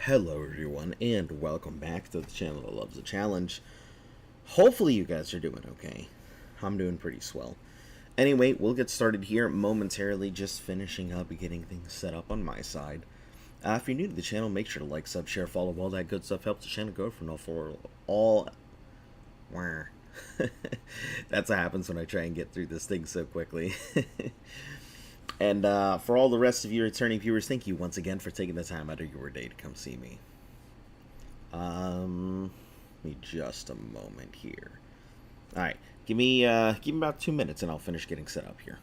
Hello everyone, and welcome back to the channel that loves a challenge. Hopefully you guys are doing okay. I'm doing pretty swell. Anyway, we'll get started here momentarily, just finishing up and getting things set up on my side. If you're new to the channel, make sure to like, sub, share, follow, all that good stuff. Helps the channel grow for all... That's what happens when I try and get through this thing so quickly. And for all the rest of you returning viewers, thank you once again for taking the time out of your day to come see me. Give me just a moment here. Alright, give me about 2 minutes and I'll finish getting set up here.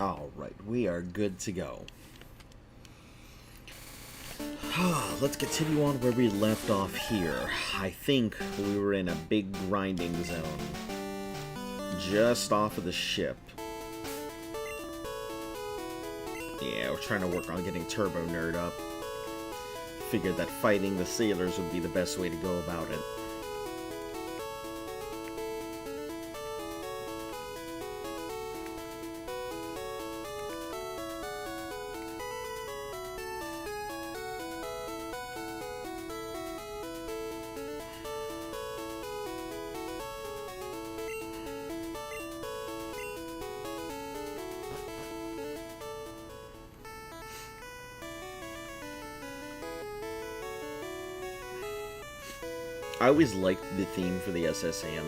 Alright, we are good to go. Let's continue on where we left off here. I think we were in a big grinding zone. Just off of the ship. Yeah, we're trying to work on getting Turbo Nerd up. Figured that fighting the sailors would be the best way to go about it. I always liked the theme for the SSAM.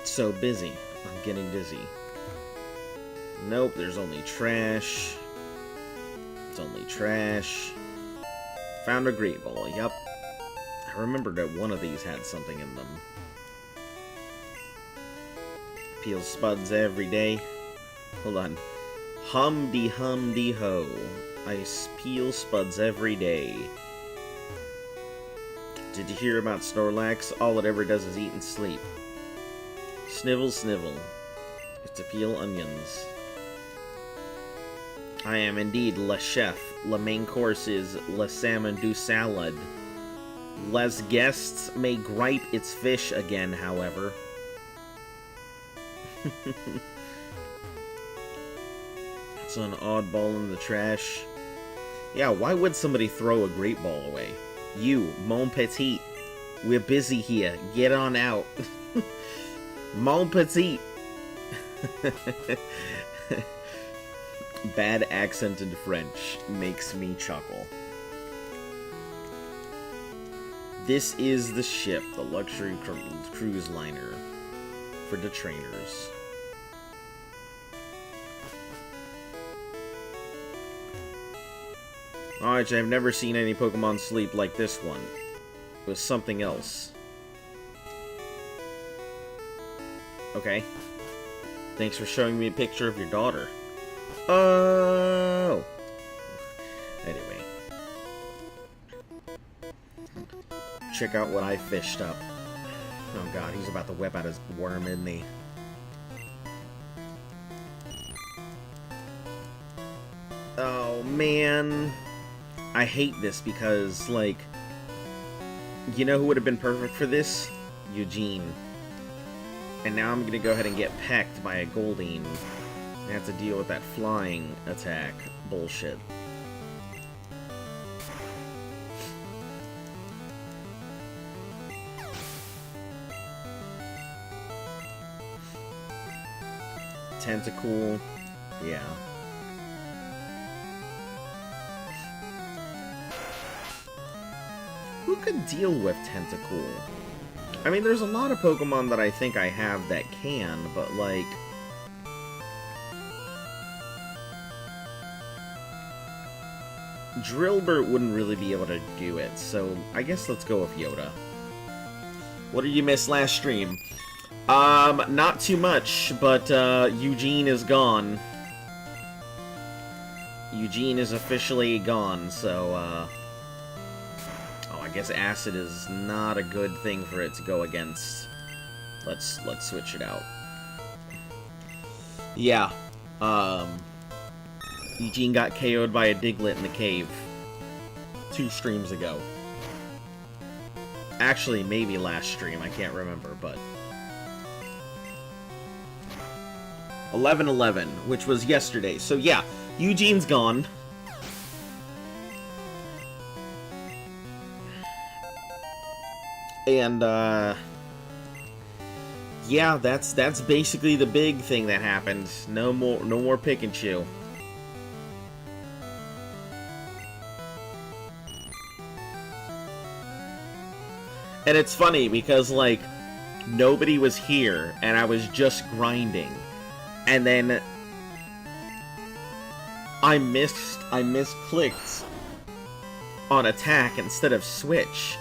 So busy. I'm getting dizzy. Nope, there's only trash. It's only trash. Found a great ball, yep. I remembered that one of these had something in them. Peel spuds every day. Hold on. Hum-de-hum-de-ho. I peel spuds every day. Did you hear about Snorlax? All it ever does is eat and sleep. Snivel, snivel. It's to peel onions. I am indeed le chef. Le main course is le salmon du salad. Les guests may gripe its fish again, however. It's an oddball in the trash. Yeah, why would somebody throw a great ball away? You, mon petit. We're busy here. Get on out. Mon petit. Bad accented French makes me chuckle. This is the ship, the luxury cruise liner for the trainers. Alright, I've never seen any Pokemon sleep like this one. It was something else. Okay. Thanks for showing me a picture of your daughter. Oh! Anyway. Check out what I fished up. Oh god, he's about to whip out his worm, isn't he? Oh man. I hate this because, like, you know who would have been perfect for this? Eugene. And now I'm gonna go ahead and get pecked by a Goldeen. I have to deal with that flying attack bullshit. Tentacool, yeah. Who could deal with Tentacool? I mean, there's a lot of Pokemon that I think I have that can, but like... Drillbur wouldn't really be able to do it, so I guess let's go with Yoda. What did you miss last stream? Not too much, but Eugene is gone. Eugene is officially gone, so oh, I guess Acid is not a good thing for it to go against. Let's switch it out. Yeah. Eugene got KO'd by a Diglett in the cave 2 streams ago. Actually, maybe last stream, I can't remember, but 11/11, which was yesterday. So yeah, Eugene's gone. And yeah, that's basically the big thing that happened. No more Pikachu. And it's funny because, like, nobody was here and I was just grinding. And then I misclicked on attack instead of switch.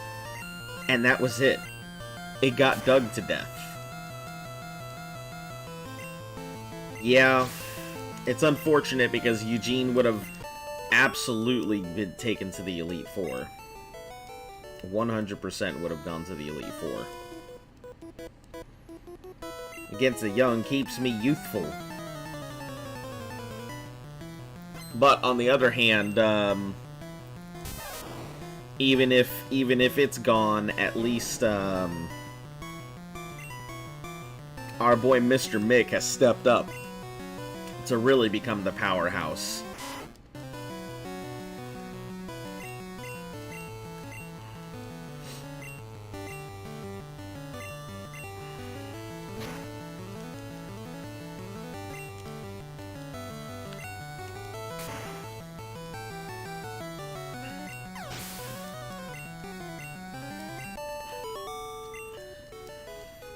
And that was it. It got dug to death. Yeah, it's unfortunate because Eugene would have absolutely been taken to the Elite Four. 100% would have gone to the Elite Four. Against the young keeps me youthful. But on the other hand, even if it's gone, at least our boy Mr. Mick has stepped up to really become the powerhouse.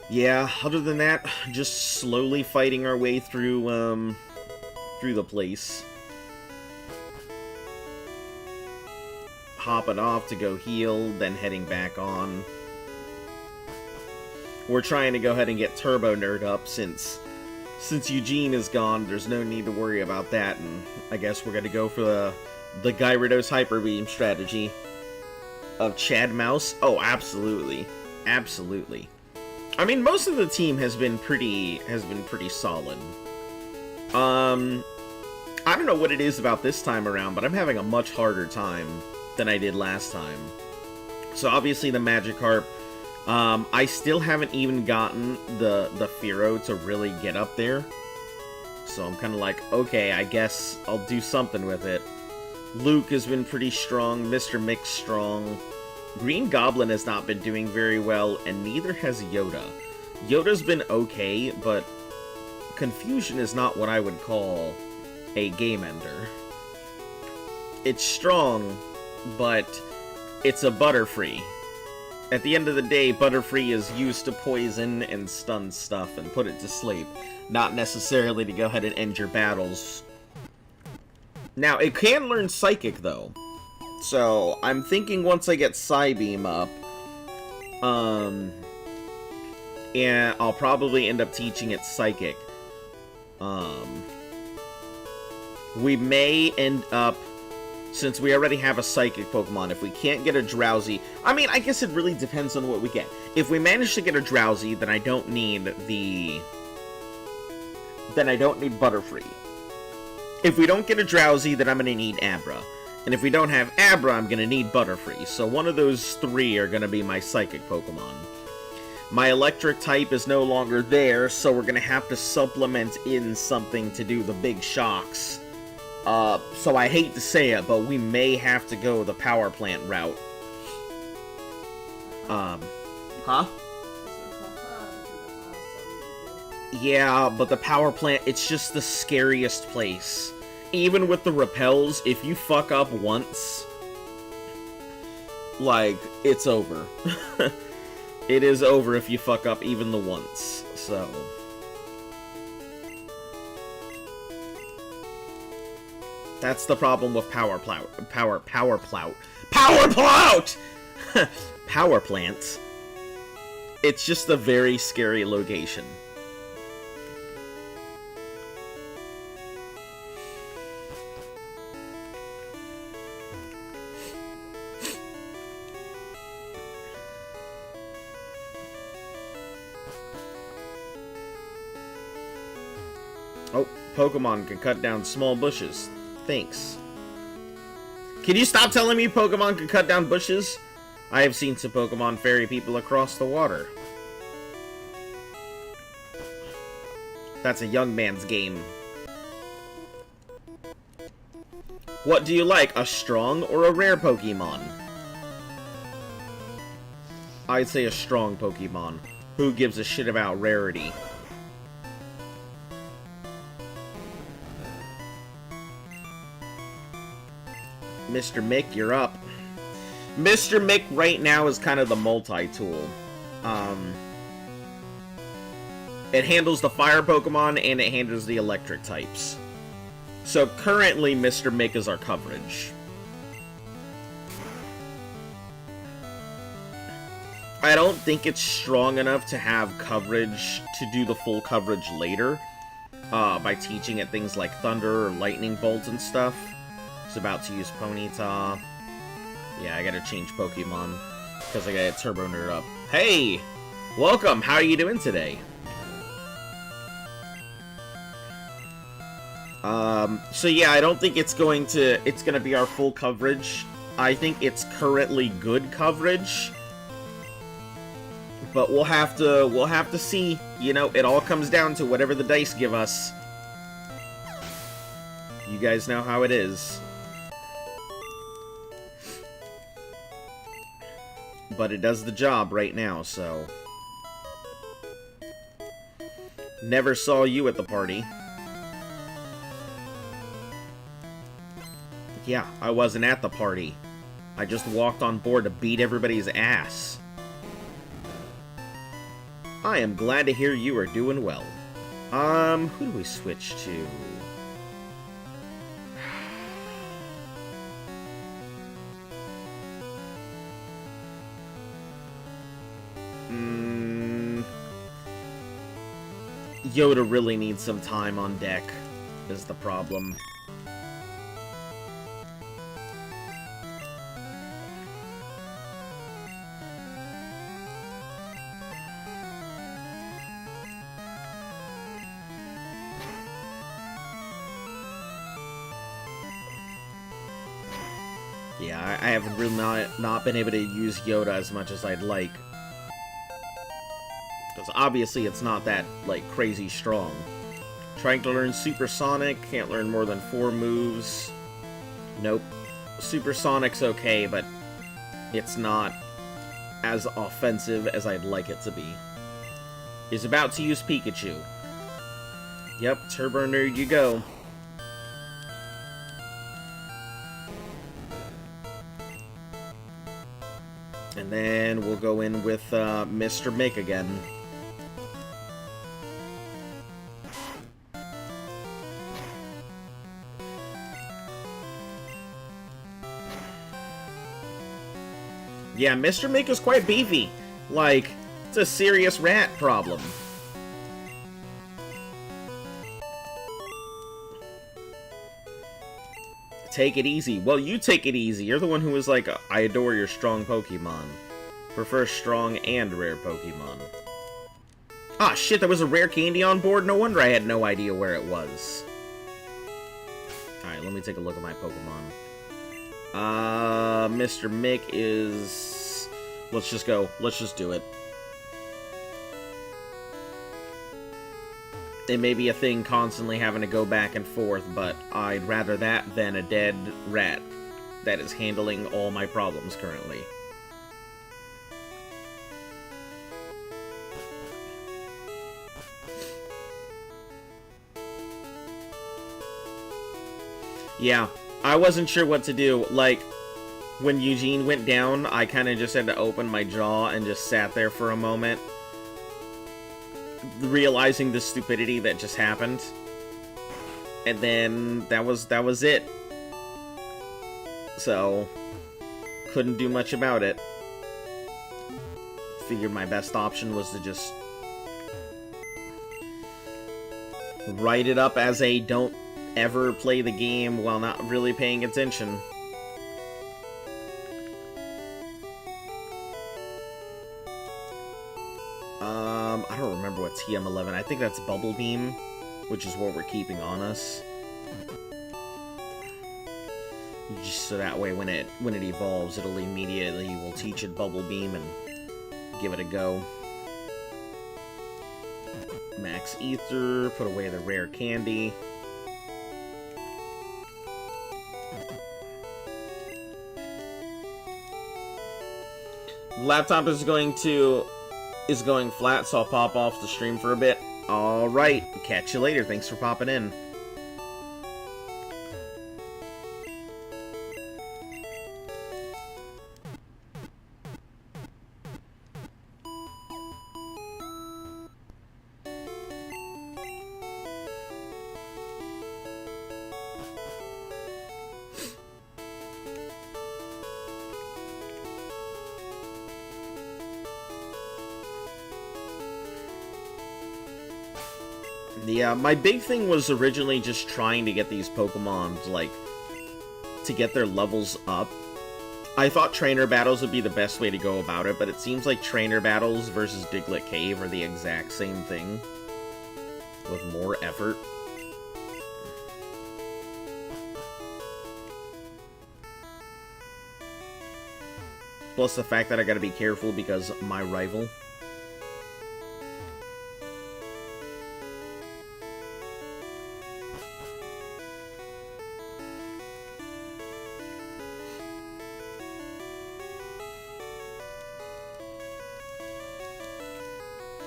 Yeah, other than that, just slowly fighting our way through the place. Hopping off to go heal, then heading back on. We're trying to go ahead and get Turbo Nerd up since Eugene is gone. There's no need to worry about that, and I guess we're gonna go for the Gyarados Hyper Beam strategy of Chad Mouse. Oh, absolutely, absolutely. I mean, most of the team has been pretty solid. I don't know what it is about this time around, but I'm having a much harder time than I did last time. So obviously the Magikarp, I still haven't even gotten the Fearow to really get up there. So I'm kind of like, okay, I guess I'll do something with it. Luke has been pretty strong, Mr. Mick's strong, Green Goblin has not been doing very well, and neither has Yoda. Yoda's been okay, but Confusion is not what I would call a game ender. It's strong, but it's a Butterfree. At the end of the day, Butterfree is used to poison and stun stuff and put it to sleep, not necessarily to go ahead and end your battles. Now, it can learn Psychic, though. So, I'm thinking once I get Psybeam up, and I'll probably end up teaching it Psychic. We may end up, since we already have a Psychic Pokemon, if we can't get a Drowsy... I mean, I guess it really depends on what we get. If we manage to get a Drowsy, then I don't need the... Then I don't need Butterfree. If we don't get a Drowsy, then I'm going to need Abra. And if we don't have Abra, I'm going to need Butterfree. So one of those three are going to be my Psychic Pokemon. My Electric type is no longer there, so we're going to have to supplement in something to do the big shocks. So I hate to say it, but we may have to go the Power Plant route. Huh? Yeah, but the Power Plant, it's just the scariest place. Even with the repels, if you fuck up once, like, it's over. It is over if you fuck up even the once, so... That's the problem with Power Plout. Power Plants! It's just a very scary location. Oh, Pokemon can cut down small bushes. Thanks. Can you stop telling me Pokemon can cut down bushes? I have seen some Pokemon ferry people across the water. That's a young man's game. What do you like, a strong or a rare Pokemon? I'd say a strong Pokemon. Who gives a shit about rarity? Mr. Mick, you're up. Mr. Mick right now is kind of the multi-tool. It handles the fire Pokemon and it handles the electric types. So currently, Mr. Mick is our coverage. I don't think it's strong enough to have coverage to do the full coverage later. By teaching it things like Thunder or Lightning Bolt and stuff. It's about to use Ponyta. Yeah, I gotta change Pokemon because I gotta Turbo Nerd up. Hey! Welcome! How are you doing today? So yeah, I don't think it's gonna be our full coverage. I think it's currently good coverage. But we'll have to see. You know, it all comes down to whatever the dice give us. You guys know how it is. But it does the job right now, so... Never saw you at the party. Yeah, I wasn't at the party. I just walked on board to beat everybody's ass. I am glad to hear you are doing well. Who do we switch to? Yoda really needs some time on deck, is the problem. Yeah, I have really not been able to use Yoda as much as I'd like. Because obviously it's not that, like, crazy strong. Trying to learn Supersonic, can't learn more than 4 moves. Nope. Supersonic's okay, but it's not as offensive as I'd like it to be. Is about to use Pikachu. Yep, Turbo Nerd, you go. And then we'll go in with Mr. Mick again. Yeah, Mr. Mick is quite beefy. Like, it's a serious rat problem. Take it easy. Well, you take it easy. You're the one who was like, I adore your strong Pokemon. Prefer strong and rare Pokemon. Ah, shit, there was a rare candy on board? No wonder I had no idea where it was. Alright, let me take a look at my Pokemon. Mr. Mick is... Let's just go. Let's just do it. It may be a thing constantly having to go back and forth, but I'd rather that than a dead rat that is handling all my problems currently. Yeah, I wasn't sure what to do. Like, when Eugene went down, I kind of just had to open my jaw and just sat there for a moment, realizing the stupidity that just happened. And then that was it. So, couldn't do much about it. Figured my best option was to just write it up as a don't ever play the game while not really paying attention. I don't remember what TM11. I think that's Bubble Beam, which is what we're keeping on us. Just so that way when it evolves, it'll immediately will teach it Bubble Beam and give it a go. Max Ether, put away the rare candy. Laptop is going flat, so I'll pop off the stream for a bit. Alright, catch you later. Thanks for popping in. Yeah, my big thing was originally just trying to get these Pokemon, like, to get their levels up. I thought trainer battles would be the best way to go about it, but it seems like trainer battles versus Diglett Cave are the exact same thing, with more effort. Plus the fact that I gotta be careful because my rival.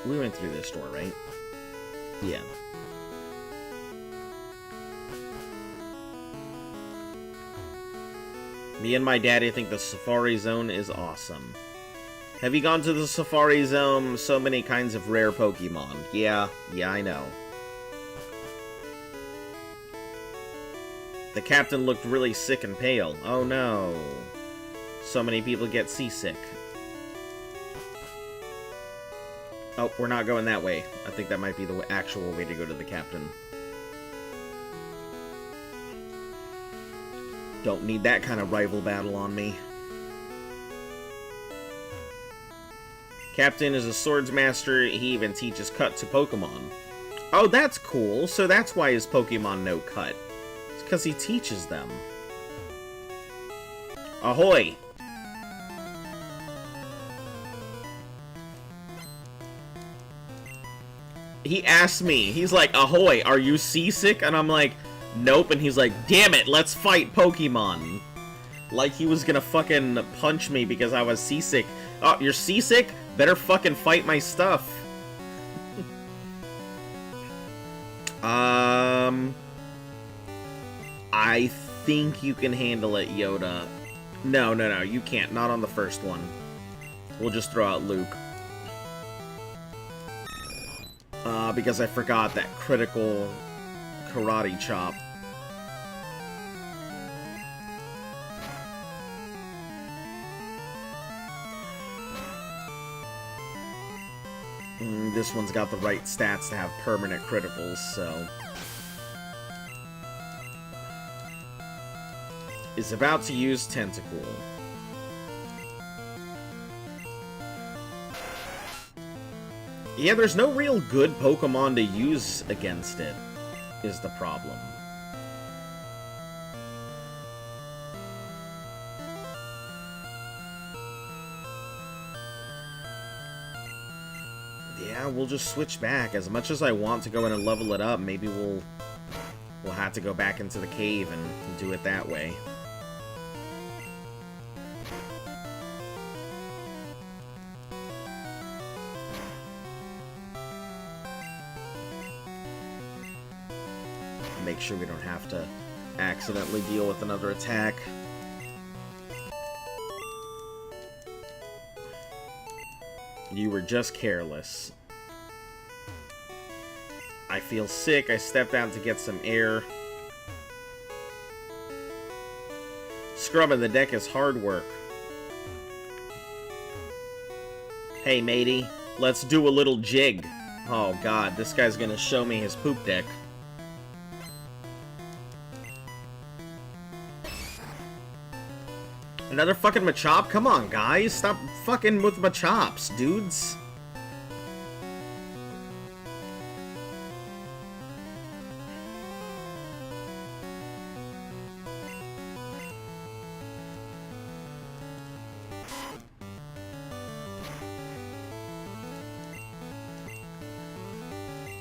We went through this door, right? Yeah. Me and my daddy think the Safari Zone is awesome. Have you gone to the Safari Zone? So many kinds of rare Pokemon. Yeah, I know. The captain looked really sick and pale. Oh no. So many people get seasick. Oh, we're not going that way. I think that might be the actual way to go to the captain. Don't need that kind of rival battle on me. Captain is a swords master. He even teaches cut to Pokemon. Oh, that's cool. So that's why his Pokemon know cut. It's because he teaches them. Ahoy! He asked me, he's like, ahoy, are you seasick? And I'm like, nope. And he's like, damn it, let's fight Pokemon. Like he was gonna fucking punch me because I was seasick. Oh, you're seasick? Better fucking fight my stuff. I think you can handle it, Yoda. No, you can't. Not on the first one. We'll just throw out Luke. Because I forgot that critical karate chop. This one's got the right stats to have permanent criticals, so... Is about to use Tentacle. Yeah, there's no real good Pokemon to use against it, is the problem. Yeah, we'll just switch back. As much as I want to go in and level it up, maybe we'll have to go back into the cave and do it that way. Make sure we don't have to accidentally deal with another attack. You were just careless. I feel sick. I stepped out to get some air. Scrubbing the deck is hard work. Hey, matey. Let's do a little jig. Oh, God. This guy's gonna show me his poop deck. Another fucking Machop? Come on, guys. Stop fucking with Machops, dudes.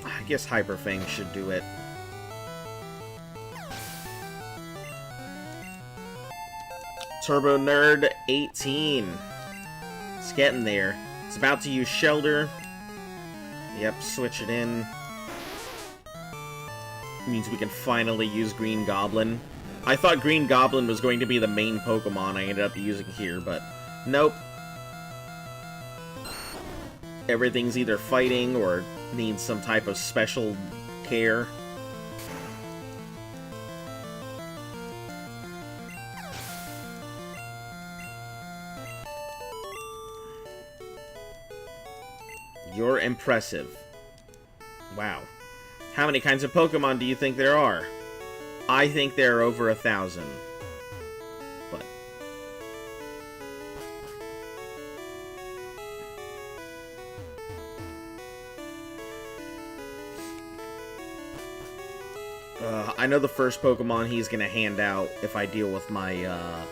I guess Hyper Fang should do it. Turbo Nerd 18. It's getting there. It's about to use Shelter. Yep, switch it in. Means we can finally use Green Goblin. I thought Green Goblin was going to be the main Pokemon I ended up using here, but nope. Everything's either fighting or needs some type of special care. You're impressive. Wow. How many kinds of Pokemon do you think there are? I think there are over 1,000. But... I know the first Pokemon he's gonna hand out if I deal with my,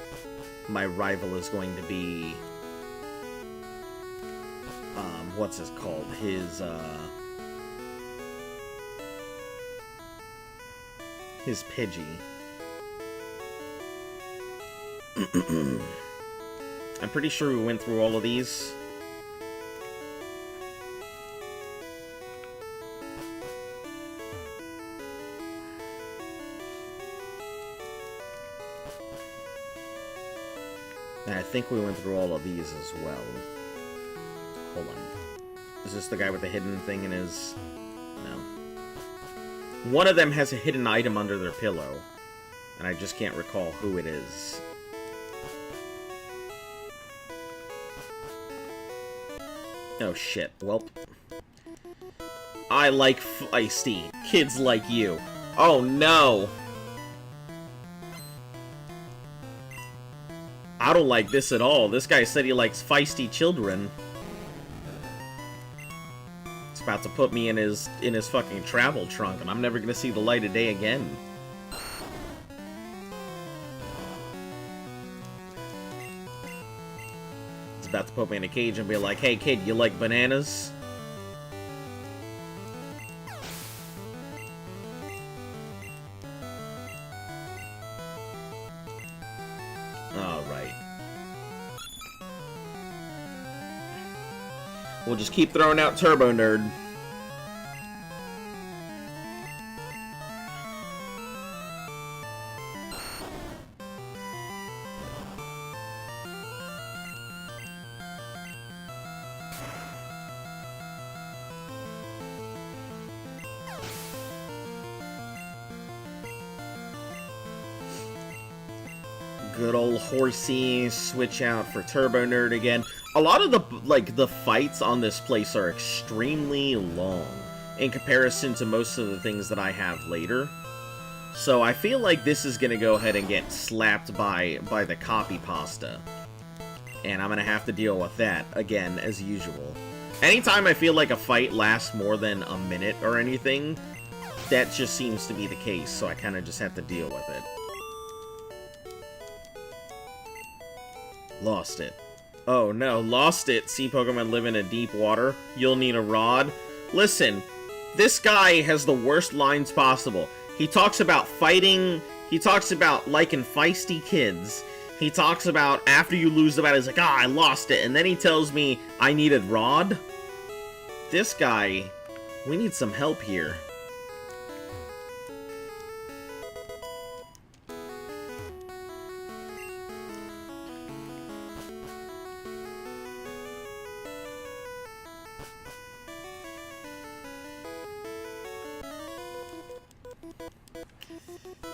my rival is going to be... what's it called? His Pidgey. I'm pretty sure we went through all of these. And I think we went through all of these as well. Hold on. Is this the guy with the hidden thing in his... No. One of them has a hidden item under their pillow. And I just can't recall who it is. Oh shit. Well. I like feisty. Kids like you. Oh no! I don't like this at all. This guy said he likes feisty children. About to put me in his fucking travel trunk, and I'm never gonna see the light of day again. It's about to put me in a cage and be like, "Hey kid, you like bananas?" Oh We'll just keep throwing out Turbo Nerd. Good old horsey, switch out for Turbo Nerd again. A lot of the fights on this place are extremely long in comparison to most of the things that I have later. So I feel like this is gonna go ahead and get slapped by the copy pasta. And I'm gonna have to deal with that again, as usual. Anytime I feel like a fight lasts more than a minute or anything, that just seems to be the case, so I kinda just have to deal with it. Lost it. Oh no, lost it. Sea Pokemon live in a deep water. You'll need a rod. Listen, this guy has the worst lines possible. He talks about fighting. He talks about liking feisty kids. He talks about after you lose the battle, he's like, I lost it. And then he tells me I needed rod. This guy, we need some help here.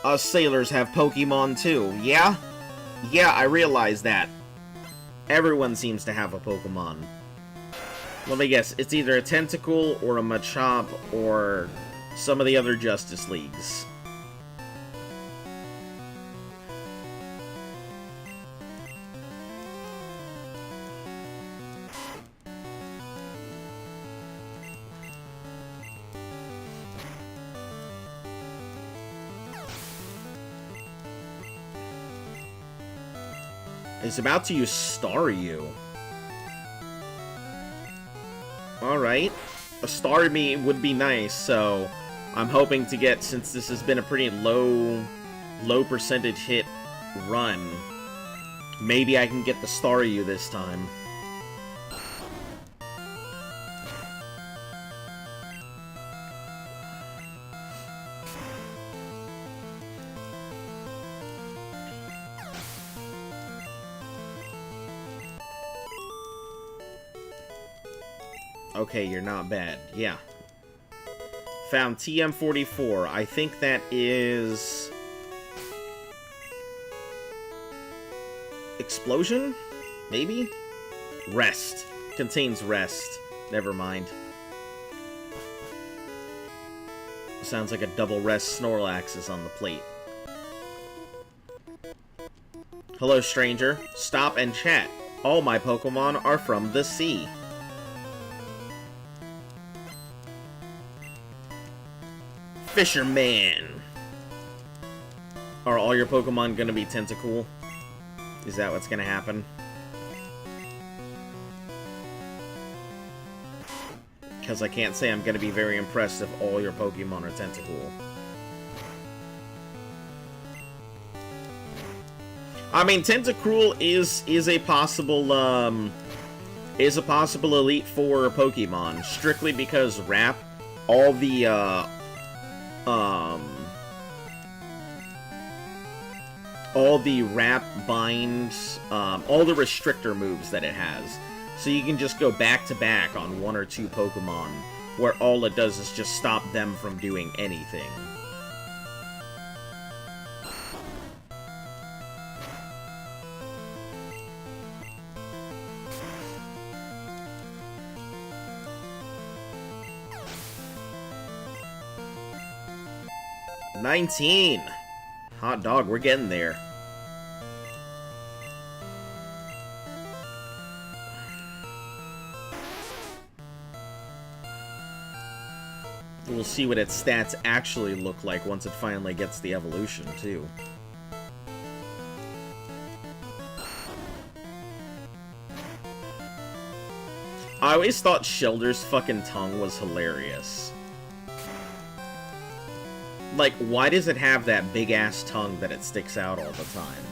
Us sailors have Pokemon too, yeah? Yeah, I realize that. Everyone seems to have a Pokemon. Let me guess, it's either a Tentacool or a Machop or some of the other Justice Leagues. He's about to use Staryu. Alright. A Starmie would be nice, so I'm hoping to get, since this has been a pretty low percentage hit run, maybe I can get the Staryu this time. Okay, you're not bad. Yeah. Found TM44. I think that is... Explosion? Maybe? Rest. Contains rest. Never mind. Sounds like a double rest Snorlax is on the plate. Hello, stranger. Stop and chat. All my Pokemon are from the sea. Fisherman! Are all your Pokemon gonna be Tentacool? Is that what's gonna happen? Because I can't say I'm gonna be very impressed if all your Pokemon are Tentacool. I mean, Tentacool is a possible Elite Four Pokemon, strictly because Wrap, all the Wrap, Bind, all the Restrictor moves that it has. So you can just go back-to-back on one or two Pokemon, where all it does is just stop them from doing anything. $19! Hot dog, we're getting there. We'll see what its stats actually look like once it finally gets the evolution, too. I always thought Shelder's fucking tongue was hilarious. Like, why does it have that big-ass tongue that it sticks out all the time?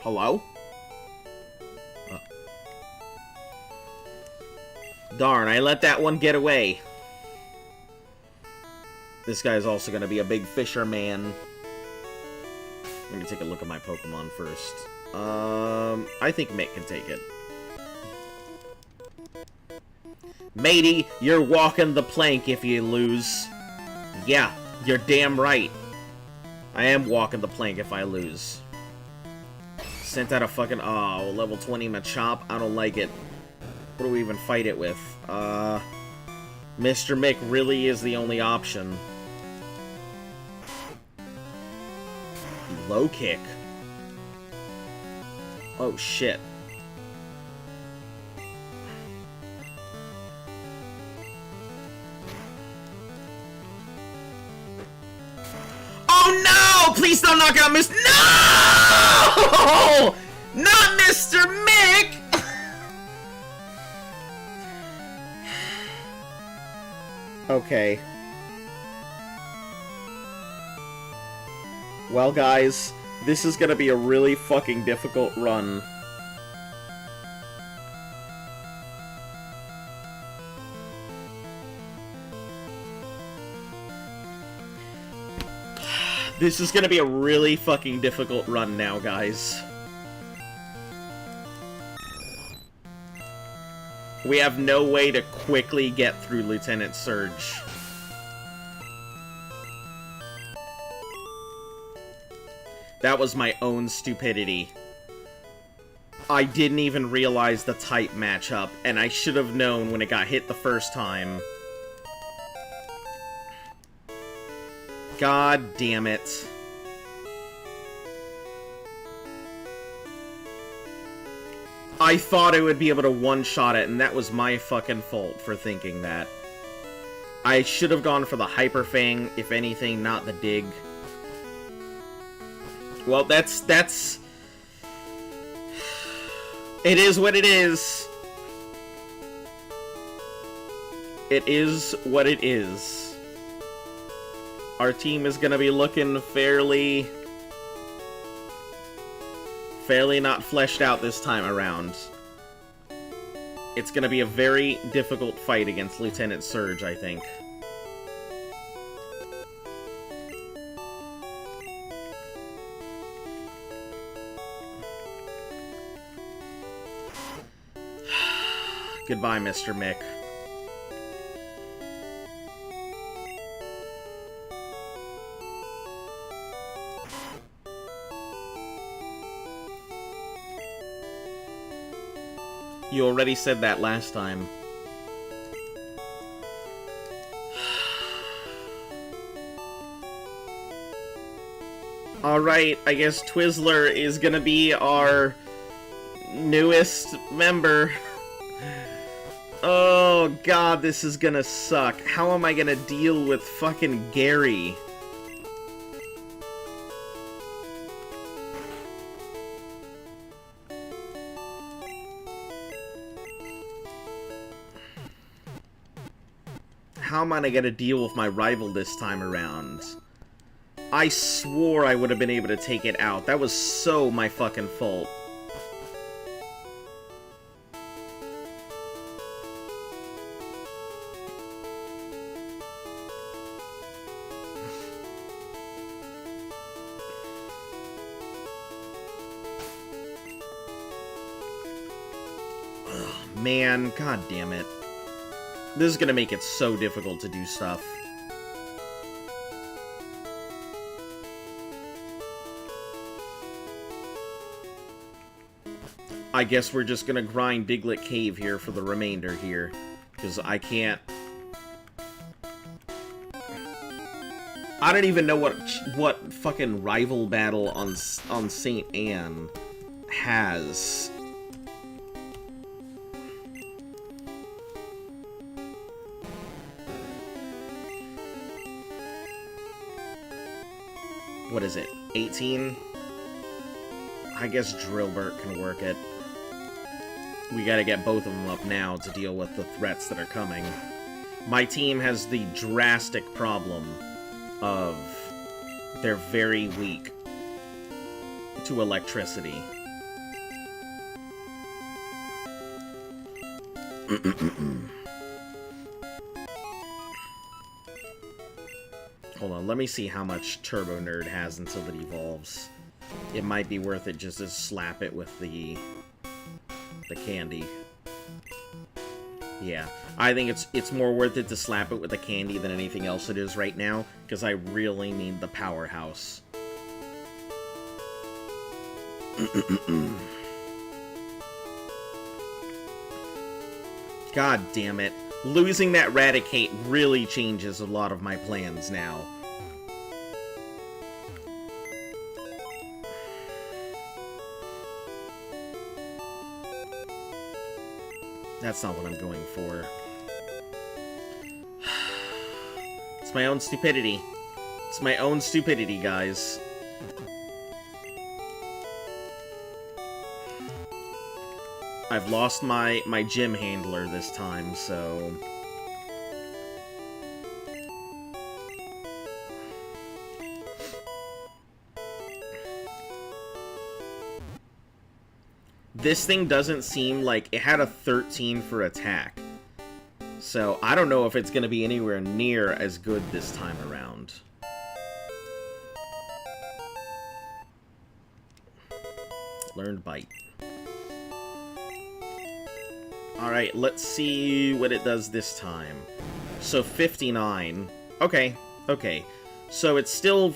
Hello? Darn, I let that one get away. This guy's also gonna be a big fisherman. Let me take a look at my Pokemon first. I think Mick can take it. Matey, you're walking the plank if you lose. Yeah, you're damn right. I am walking the plank if I lose. Sent out a fucking... Oh, level 20 Machop. I don't like it. What do we even fight it with? Mr. Mick really is the only option. Low kick. Oh, shit. Oh, no! Please don't knock out Mr. No! Not Mr. Mick! Okay. Well, guys, this is gonna be a really fucking difficult run. This is gonna be a really fucking difficult run now, guys. We have no way to quickly get through Lieutenant Surge. That was my own stupidity. I didn't even realize the type matchup, and I should have known when it got hit the first time. God damn it. I thought I would be able to one-shot it, and that was my fucking fault for thinking that. I should have gone for the Hyper Fang, if anything, not the Dig. Well, that's... It is what it is. It is what it is. Our team is gonna be looking fairly not fleshed out this time around. It's gonna be a very difficult fight against Lieutenant Surge, I think. Goodbye, Mr. Mick. You already said that last time. Alright, I guess Twizzler is gonna be our newest member. Oh god, this is gonna suck. How am I gonna deal with fucking Gary? How am I gonna deal with my rival this time around? I swore I would have been able to take it out. That was so my fucking fault. Man, god damn it. This is gonna make it so difficult to do stuff. I guess we're just gonna grind Diglett Cave here for the remainder here. Because I can't... I don't even know what fucking rival battle on St. Anne has... What is it? 18? I guess Drillburt can work it. We gotta get both of them up now to deal with the threats that are coming. My team has the drastic problem of they're very weak to electricity. Hold on, let me see how much Turbo Nerd has until it evolves. It might be worth it just to slap it with the candy. Yeah, I think it's more worth it to slap it with the candy than anything else it is right now, because I really need the powerhouse. God damn it. Losing that Raticate really changes a lot of my plans now. That's not what I'm going for. It's my own stupidity. It's my own stupidity, guys. I've lost my gym handler this time, so... This thing doesn't seem like... It had a 13 for attack. So, I don't know if it's going to be anywhere near as good this time around. Learned Bite. Alright, let's see what it does this time. So, 59. Okay, okay. So, it's still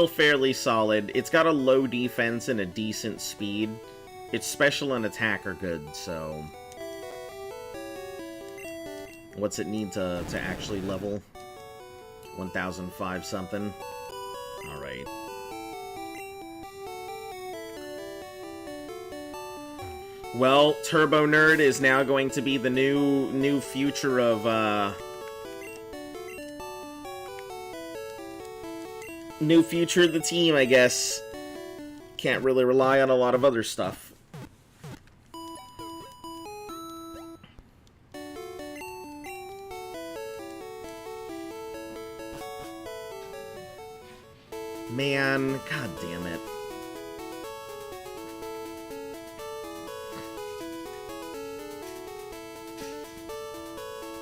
fairly solid. It's got a low defense and a decent speed. Its special and attack are good, so... What's it need to actually level? 1005 something? Alright. Well, Turbo Nerd is now going to be the new future of, new future of the team, I guess. Can't really rely on a lot of other stuff. Man, god damn it.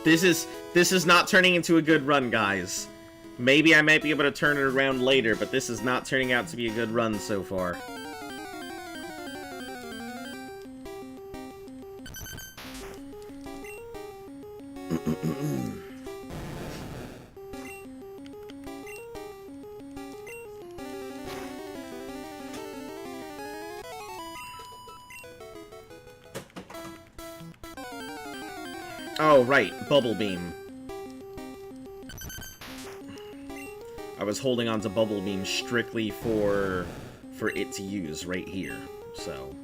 This is not turning into a good run, guys. Maybe I might be able to turn it around later, but this is not turning out to be a good run so far. Oh, right. Bubble Beam. I was holding on to Bubble Beam strictly for it to use right here, so...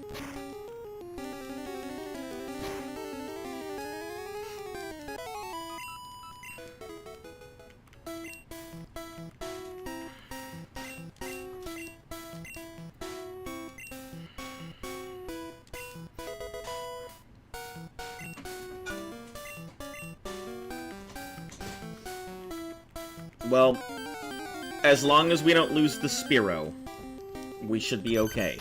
Well, as long as we don't lose the Spearow, we should be okay.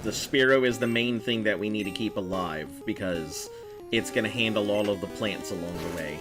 The Spearow is the main thing that we need to keep alive, because it's going to handle all of the plants along the way.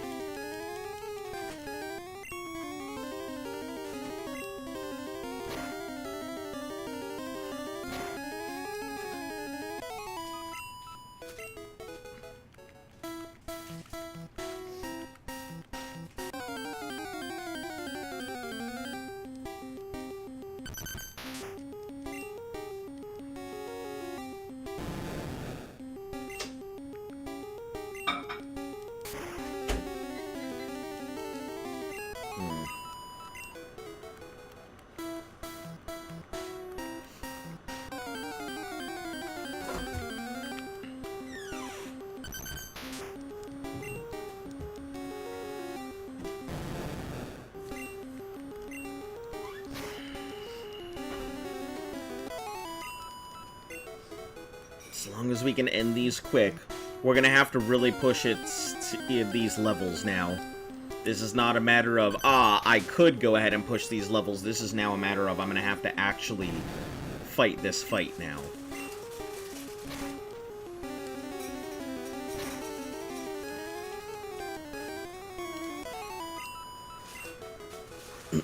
As long as we can end these quick, we're gonna have to really push it to these levels now. This is not a matter of, I could go ahead and push these levels. This is now a matter of, I'm gonna have to actually fight this fight now. I'm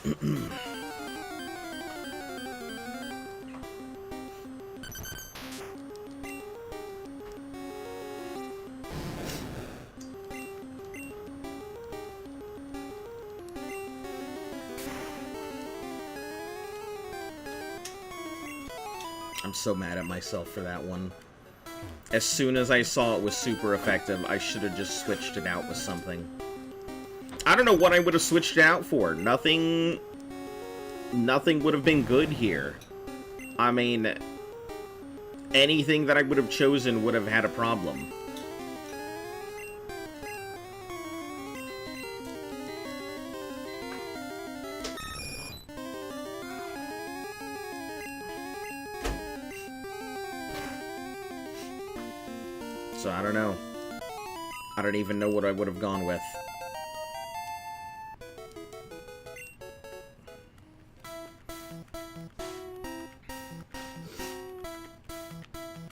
so mad at myself for that one. As soon as I saw it was super effective, I should have just switched it out with something. I don't know what I would have switched it out for. Nothing would have been good here. I mean, anything that I would have chosen would have had a problem. So I don't know. I don't even know what I would have gone with.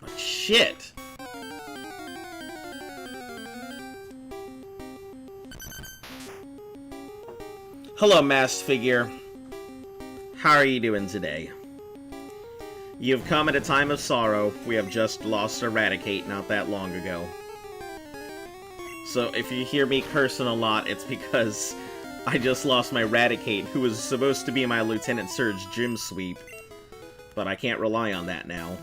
But shit! Hello, masked figure. How are you doing today? You've come at a time of sorrow. We have just lost Eradicate not that long ago. So if you hear me cursing a lot, it's because I just lost my Eradicate, who was supposed to be my Lieutenant Surge gym sweep. But I can't rely on that now.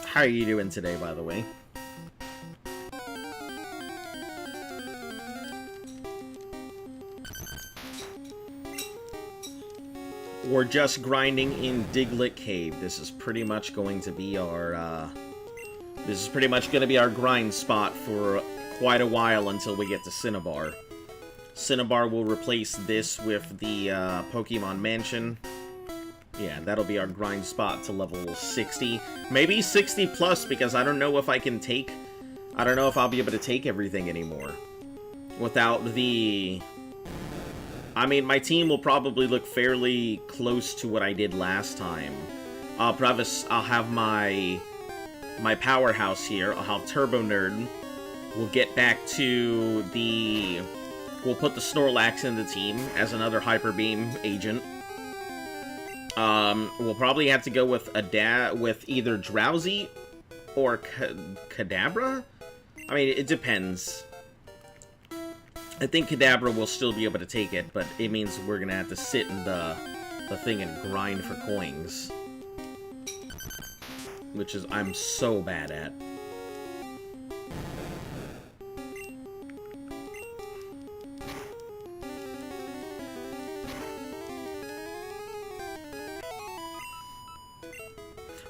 How are you doing today, by the way? We're just grinding in Diglett Cave. This is pretty much going to be our, grind spot for quite a while until we get to Cinnabar. Cinnabar will replace this with the, Pokemon Mansion. Yeah, that'll be our grind spot to level 60. Maybe 60 plus, because I don't know if I can take... I don't know if I'll be able to take everything anymore. Without the... I mean, my team will probably look fairly close to what I did last time. I'll have my powerhouse here. I'll have Turbo Nerd. We'll get back to the... We'll put the Snorlax in the team as another Hyper Beam agent. We'll probably have to go with either Drowsy or Kadabra? I mean, it depends. I think Kadabra will still be able to take it, but it means we're gonna have to sit in the thing and grind for coins. Which is, I'm so bad at.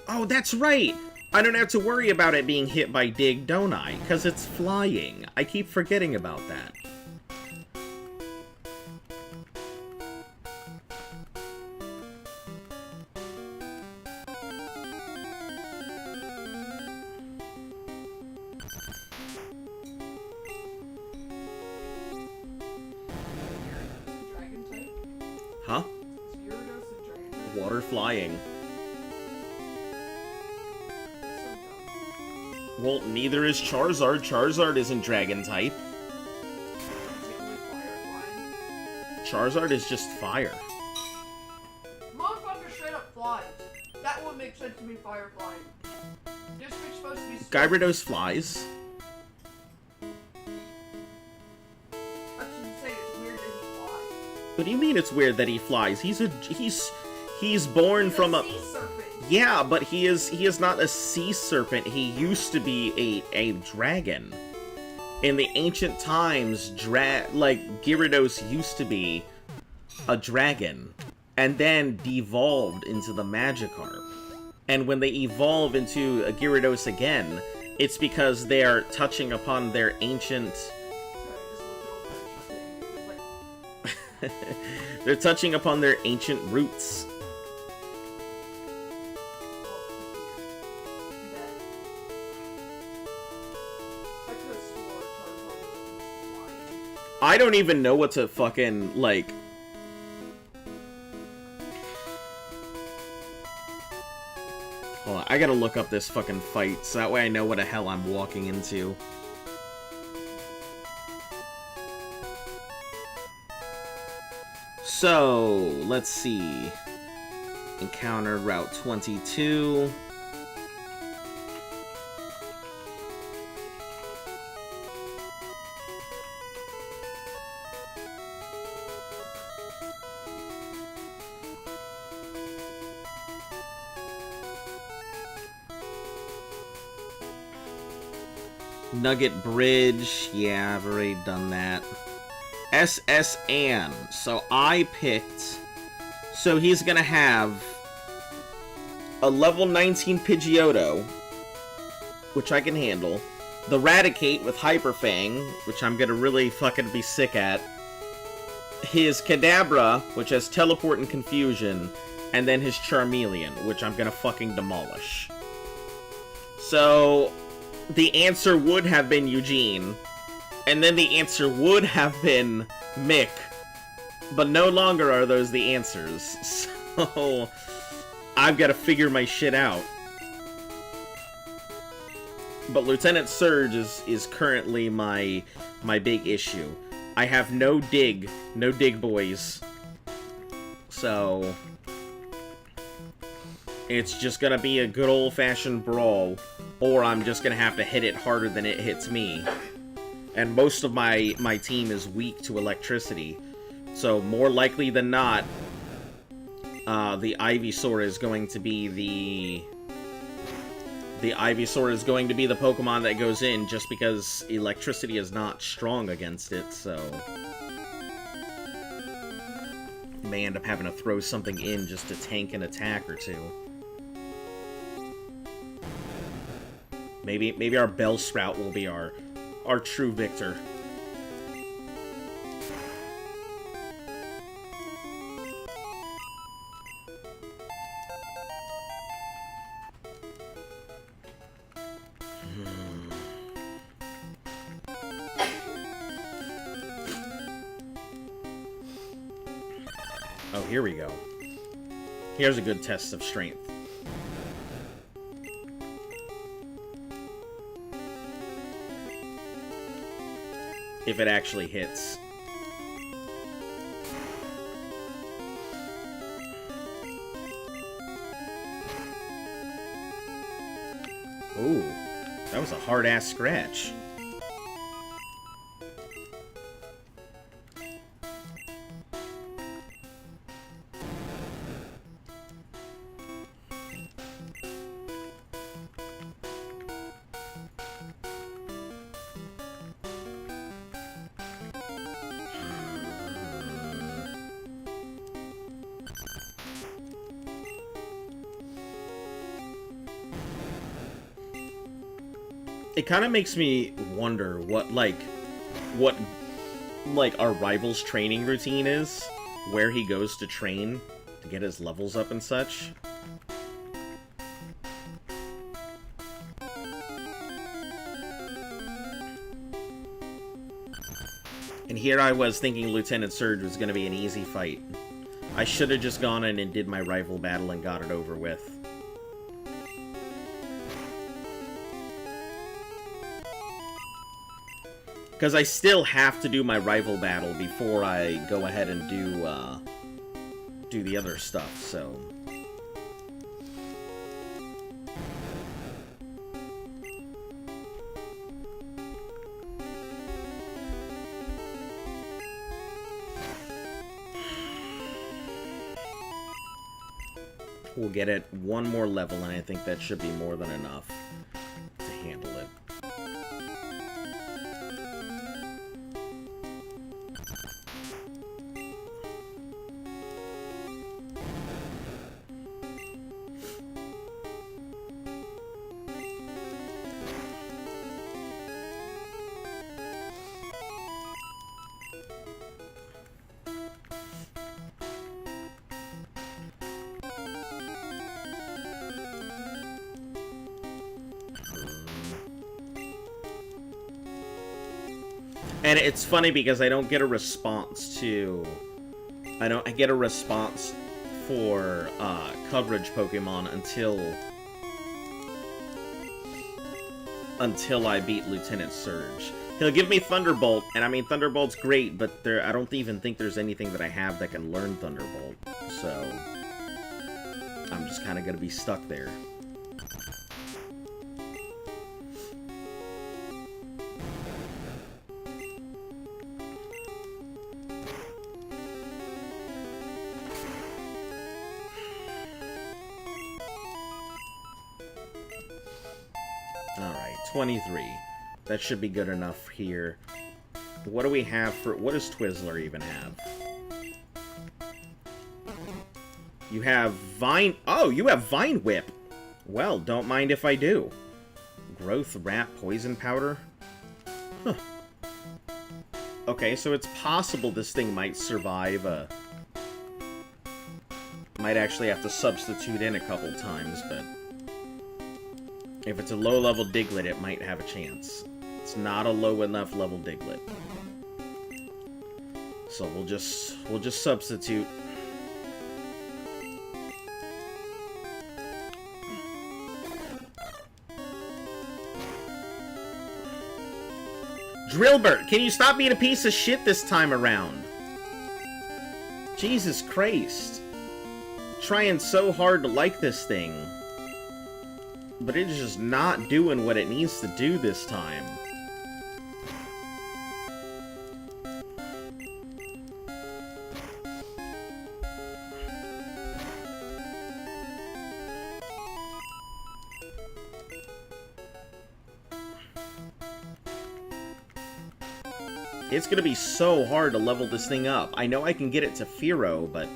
Oh, that's right! I don't have to worry about it being hit by Dig, don't I? Because it's flying. I keep forgetting about that. Huh? Water flying. Well, neither is Charizard. Charizard isn't Dragon type. Charizard is just fire. Motherfucker straight up flies. That one makes sense to be fire flying. This bitch supposed to be... Gyarados flies. That's insane. It's weird that he flies. What do you mean it's weird that he flies? He's born from a... sea serpent. Yeah, but he is not a sea serpent. He used to be a dragon. In the ancient times, Gyarados used to be a dragon, and then devolved into the Magikarp. And when they evolve into a Gyarados again, it's because they are touching upon their ancient... They're touching upon their ancient roots. I don't even know what to fucking, like... Hold on, I gotta look up this fucking fight, so that way I know what the hell I'm walking into. So, let's see. Encounter Route 22. Nugget Bridge. Yeah, I've already done that. SS Ann. So I picked... So he's gonna have a level 19 Pidgeotto, which I can handle. The Raticate with Hyper Fang, which I'm gonna really fucking be sick at. His Kadabra, which has Teleport and Confusion. And then his Charmeleon, which I'm gonna fucking demolish. So... the answer would have been Eugene, and then the answer would have been Mick, but no longer are those the answers, so I've got to figure my shit out. But Lieutenant Surge is currently my big issue. I have no dig boys, so it's just gonna be a good old-fashioned brawl. Or I'm just gonna have to hit it harder than it hits me. And most of my team is weak to electricity. So more likely than not, the Ivysaur is going to be the Ivysaur is going to be the Pokemon that goes in, just because electricity is not strong against it, so... may end up having to throw something in just to tank an attack or two. Maybe our Bellsprout will be our true victor. Oh, here we go. Here's a good test of strength. If it actually hits. Ooh, that was a hard-ass scratch. It kind of makes me wonder what our rival's training routine is, where he goes to train to get his levels up and such. And here I was thinking Lieutenant Surge was going to be an easy fight. I should have just gone in and did my rival battle and got it over with. Because I still have to do my rival battle before I go ahead and do the other stuff, so... We'll get it one more level, and I think that should be more than enough to handle it. And it's funny because I don't get a response to... I get a response for coverage Pokemon until I beat Lieutenant Surge. He'll give me Thunderbolt, and I mean, Thunderbolt's great, but I don't even think there's anything that I have that can learn Thunderbolt. So, I'm just kind of going to be stuck there. Alright, 23. That should be good enough here. What do we have for... What does Twizzler even have? You have Vine... Oh, you have Vine Whip! Well, don't mind if I do. Growth Wrap Poison Powder? Huh. Okay, so it's possible this thing might survive a... Might actually have to substitute in a couple times, but... If it's a low-level Diglett, it might have a chance. It's not a low enough level Diglett. So we'll just substitute. Drillbert, can you stop being a piece of shit this time around? Jesus Christ. Trying so hard to like this thing. But it's just not doing what it needs to do this time. It's gonna be so hard to level this thing up. I know I can get it to Fearow, but...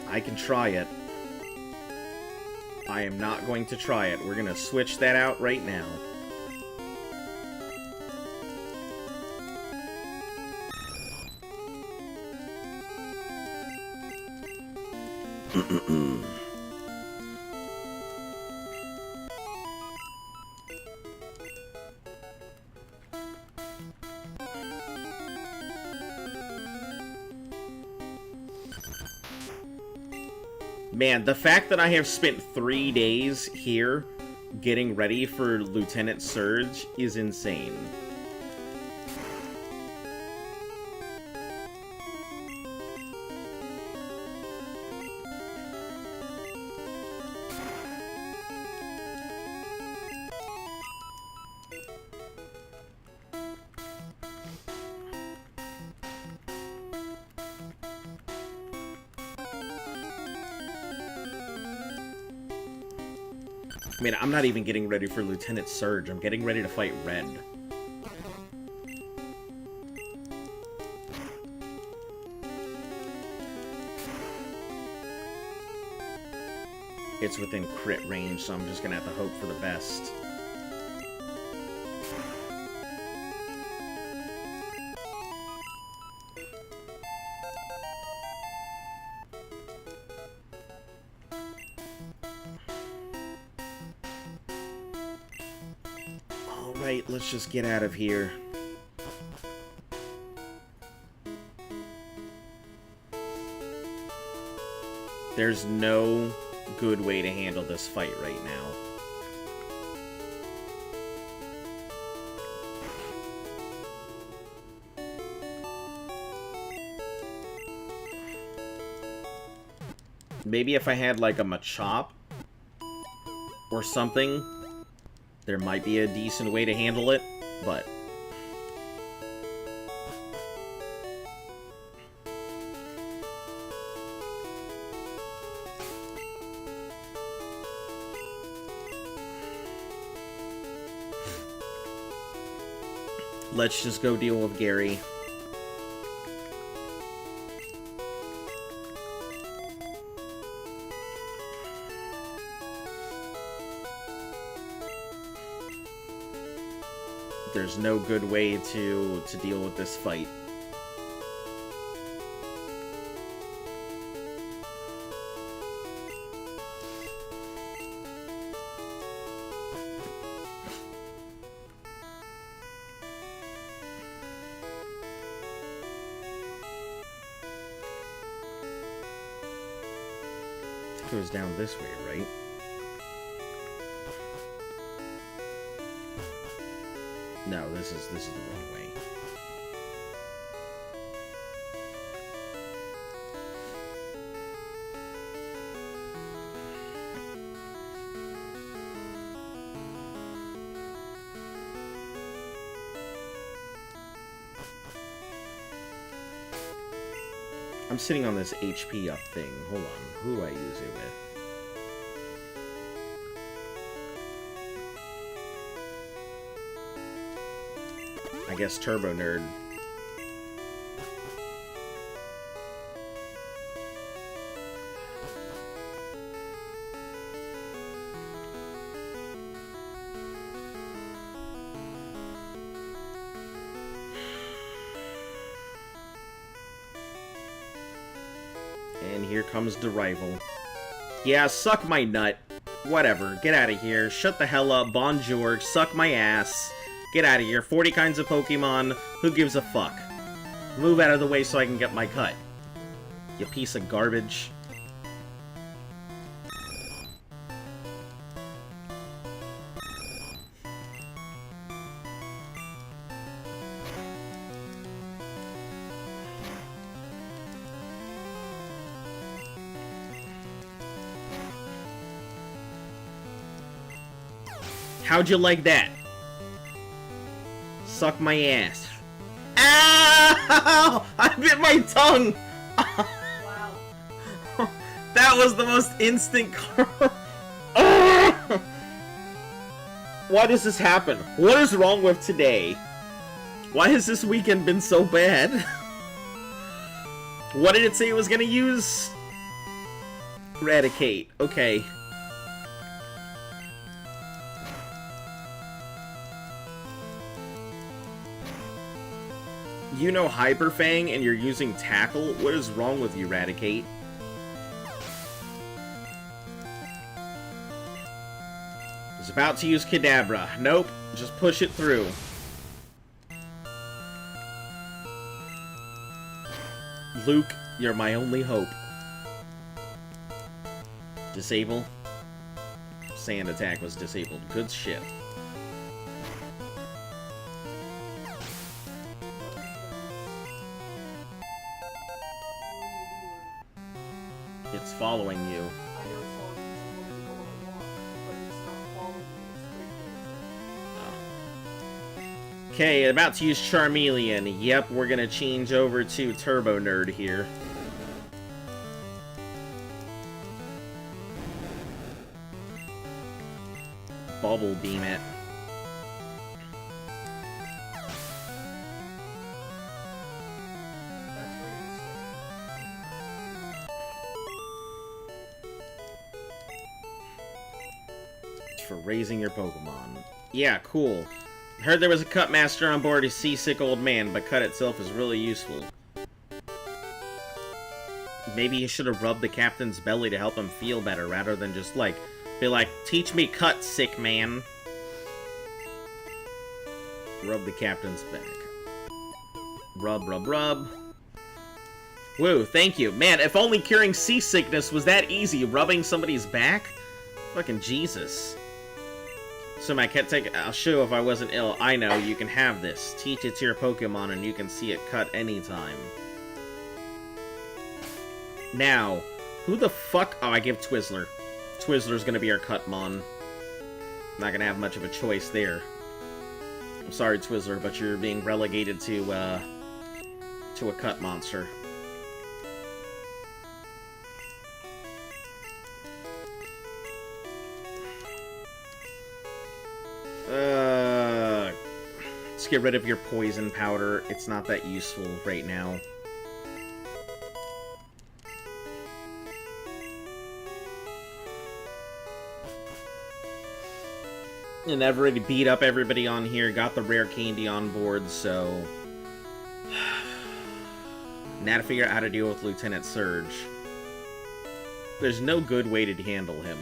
I can try it. I am not going to try it. We're gonna switch that out right now. Man, the fact that I have spent 3 days here getting ready for Lieutenant Surge is insane. I mean, I'm not even getting ready for Lieutenant Surge. I'm getting ready to fight Red. It's within crit range, so I'm just gonna have to hope for the best. Alright, let's just get out of here. There's no good way to handle this fight right now. Maybe if I had like a Machop or something, there might be a decent way to handle it, but... Let's just go deal with Gary. There's no good way to deal with this fight. Goes down this way, right? No, this is the wrong way. I'm sitting on this HP up thing. Hold on. Who do I use it with? I guess Turbo Nerd. And here comes the rival. Yeah, suck my nut. Whatever, get out of here. Shut the hell up. Bonjour. Suck my ass. Get out of here. 40 kinds of Pokemon. Who gives a fuck? Move out of the way so I can get my cut. You piece of garbage. How'd you like that? Suck my ass. Ow! I bit my tongue! Wow. That was the most instant Why does this happen? What is wrong with today? Why has this weekend been so bad? What did it say it was gonna use? Eradicate. Okay. You know Hyper Fang and you're using Tackle? What is wrong with you, Eradicate? I was about to use Kadabra. Nope, just push it through. Luke, you're my only hope. Disable? Sand attack was disabled. Good shit. It's following you. I know it's following me, so I'm going to go on a walk, but it's not following me, it's right there. Okay, about to use Charmeleon. Yep, we're gonna change over to Turbo Nerd here. Bubble Beam it. For raising your Pokemon. Yeah, cool. Heard there was a cut master on board, a seasick old man, but cut itself is really useful. Maybe you should have rubbed the captain's belly to help him feel better, rather than just, like, be like, teach me cut, sick man. Rub the captain's back. Rub, rub, rub. Woo, thank you. Man, if only curing seasickness was that easy, rubbing somebody's back? Fucking Jesus. So my cat I'll show if I wasn't ill. I know, you can have this. Teach it to your Pokemon and you can see it cut anytime. Now, who the fuck... Oh, I give Twizzler. Twizzler's gonna be our Cutmon. Not gonna have much of a choice there. I'm sorry, Twizzler, but you're being relegated to a cut monster. Let's get rid of your poison powder. It's not that useful right now. And I've already beat up everybody on here, got the rare candy on board, so... Now to figure out how to deal with Lieutenant Surge. There's no good way to handle him.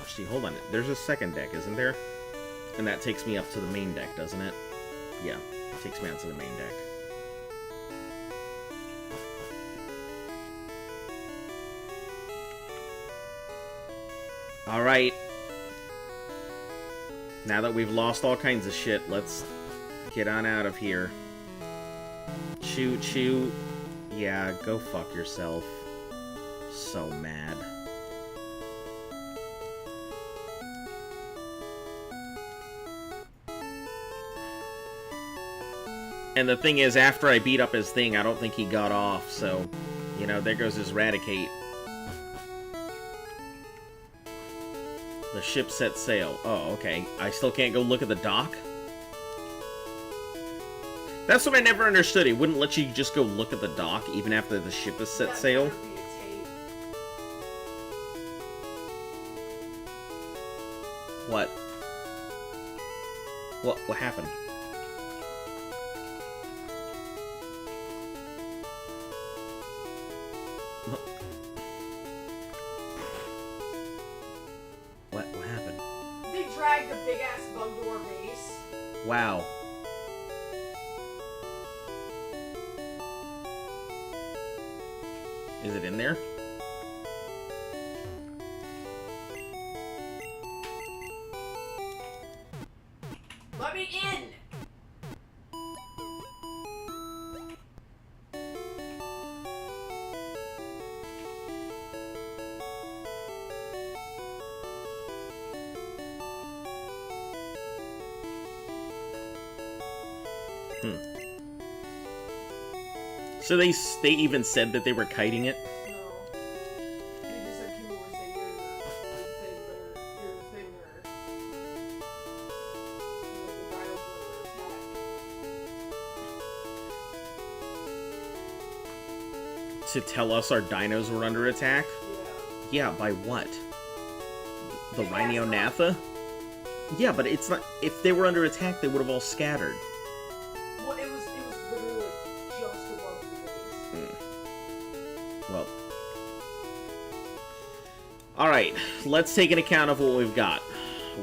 Actually, hold on. There's a second deck, isn't there? And that takes me up to the main deck, doesn't it? Yeah, it takes me out to the main deck. Alright. Now that we've lost all kinds of shit, let's get on out of here. Shoot, shoot. Yeah, go fuck yourself. So mad. And the thing is, after I beat up his thing, I don't think he got off, so, you know, there goes his Raticate. The ship set sail. Oh, okay. I still can't go look at the dock? That's what I never understood. It wouldn't let you just go look at the dock, even after the ship is set sail? What? What happened? What happened? They dragged a big-ass bug to our base. Wow. Is it in there? Let me in! So they even said that they were kiting it? No. They just said people would say you're the thing or the dials were attacked. To tell us our dinos were under attack? Yeah. Yeah, by what? The Rhino-Natha? Yeah, but it's not... If they were under attack, they would have all scattered. Well, it was literally just above the base. Well. Alright, let's take an account of what we've got.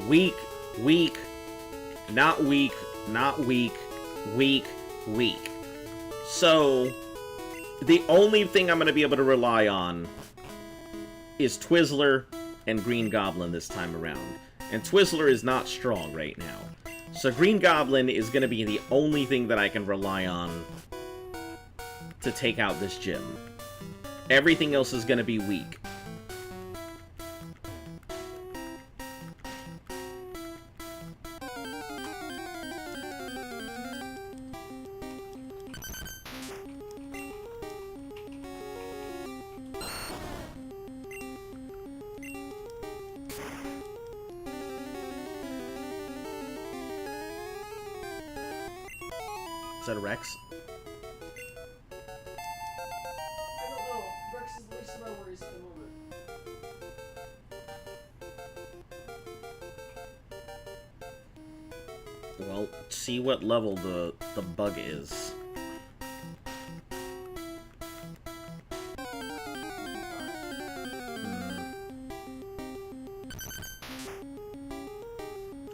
Weak, weak, not weak, not weak, weak, weak. So, the only thing I'm going to be able to rely on is Twizzler and Green Goblin this time around. And Twizzler is not strong right now. So Green Goblin is going to be the only thing that I can rely on to take out this gym. Everything else is going to be weak. Is that a Rex? I don't know. Rex is the least of my worries at the moment. Well, see what level the bug is.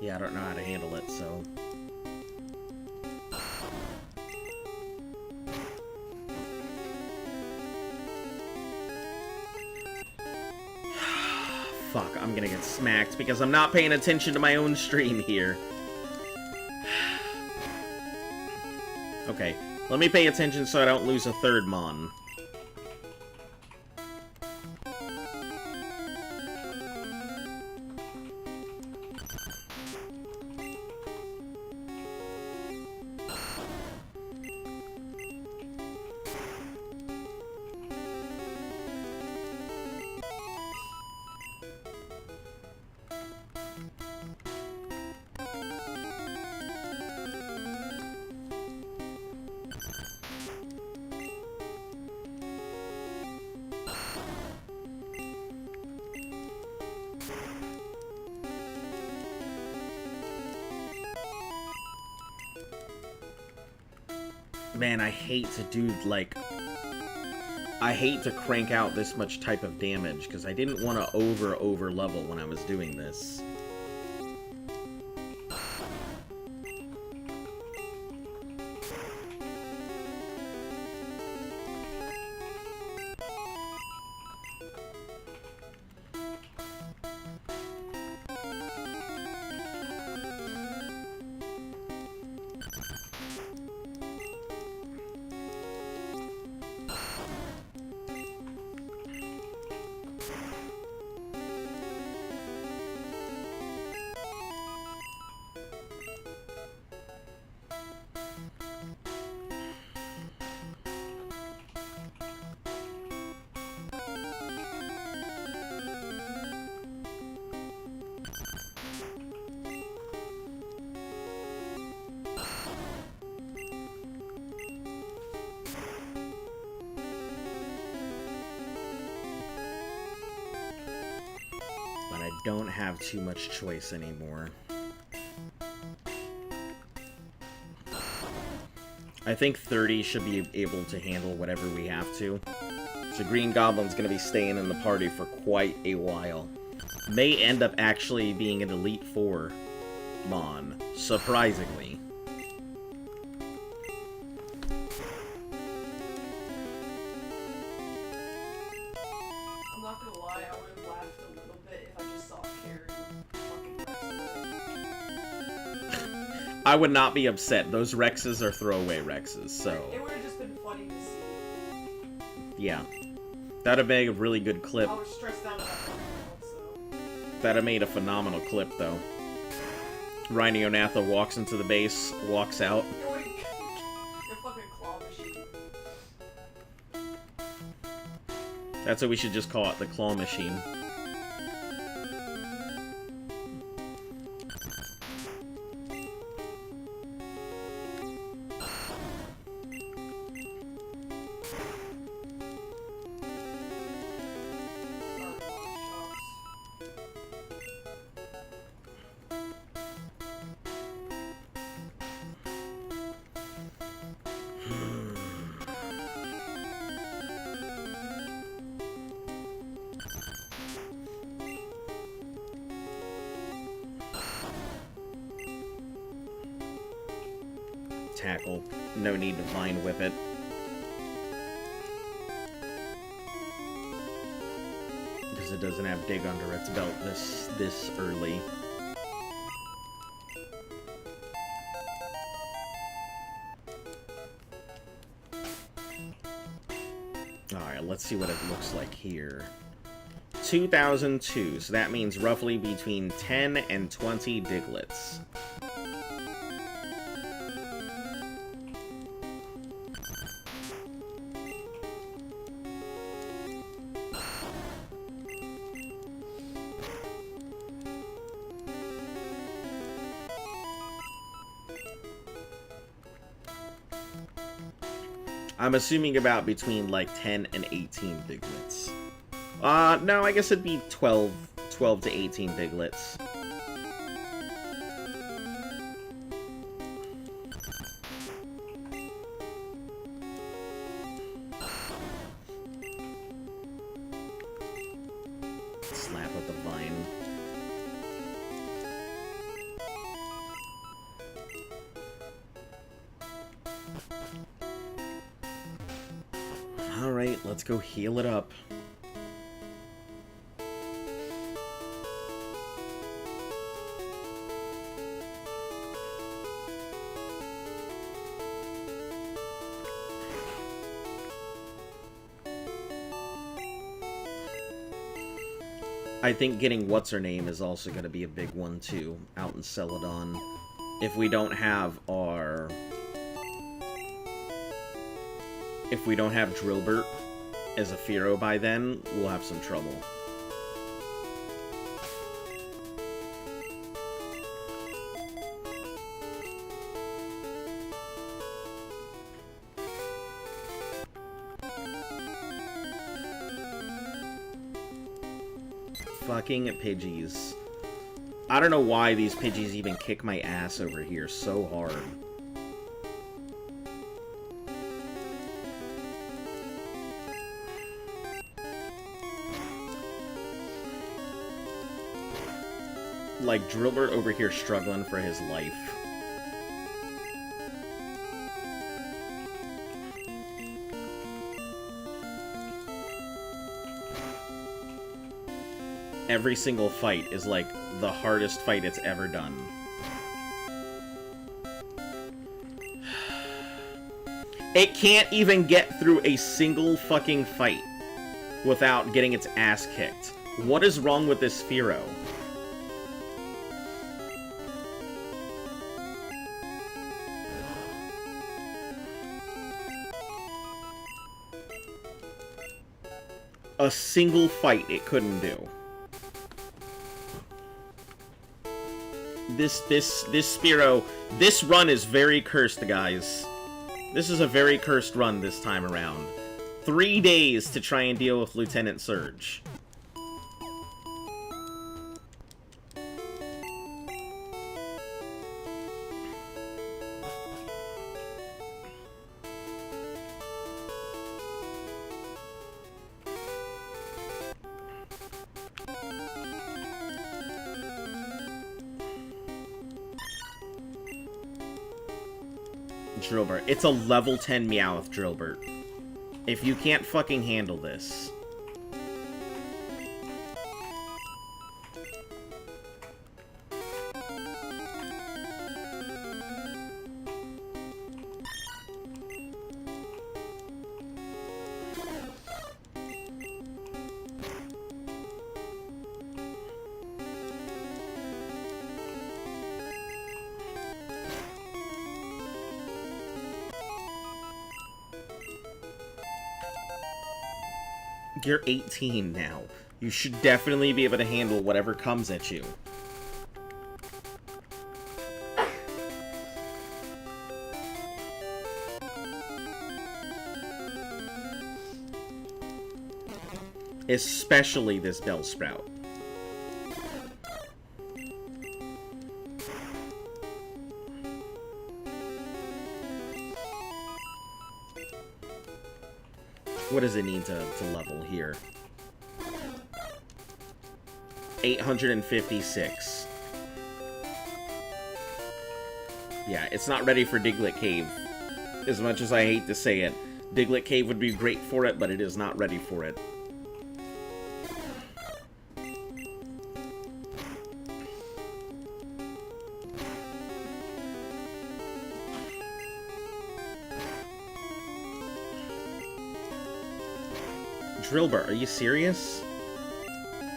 Yeah, I don't know how to handle it, so... Fuck, I'm gonna get smacked because I'm not paying attention to my own stream here. Okay, let me pay attention so I don't lose a third Mon. Man, I hate to do, like... I hate to crank out this much type of damage, because I didn't want to over level when I was doing this. don't have too much choice anymore. I think 30 should be able to handle whatever we have to. So Green Goblin's going to be staying in the party for quite a while. May end up actually being an Elite Four Mon, surprisingly. I'm not gonna lie, I would have laughed a little bit if I just saw Karen fucking I would not be upset. Those Rexes are throwaway Rexes, so... It would have just been funny to see. Yeah. That'd have made a really good clip. I was stressed out about that, so... That'd have made a phenomenal clip, though. Rhynionatha walks into the base, walks out. Yoink! Your fucking claw machine. That's what we should just call it, the claw machine. Tackle. No need to Vine Whip it. Because it doesn't have Dig under its belt this early. Alright, let's see what it looks like here. 2002, so that means roughly between 10 and 20 Diglets. I'm assuming about between, like, 10 and 18 Diglets. No, I guess it'd be 12 to 18 Diglets. Slap with the vine. Alright, let's go heal it up. I think getting what's-her-name is also going to be a big one, too, out in Celadon. If we don't have our... If we don't have Drillbert as a Fearow by then, we'll have some trouble. Fucking Pidgeys. I don't know why these Pidgeys even kick my ass over here so hard. Like, Drillbert over here struggling for his life. Every single fight is, like, the hardest fight it's ever done. It can't even get through a single fucking fight without getting its ass kicked. What is wrong with this Fearow? A single fight it couldn't do. This Spearow, this run is very cursed, guys. This is a very cursed run this time around. 3 days to try and deal with Lieutenant Surge. Drillburt. It's a level 10 Meowth, Drillburt. If you can't fucking handle this... You're 18 now. You should definitely be able to handle whatever comes at you. Especially this Bellsprout. What does it need to level here? 856. Yeah, it's not ready for Diglett Cave. As much as I hate to say it. Diglett Cave would be great for it, but it is not ready for it. Drillburt, are you serious?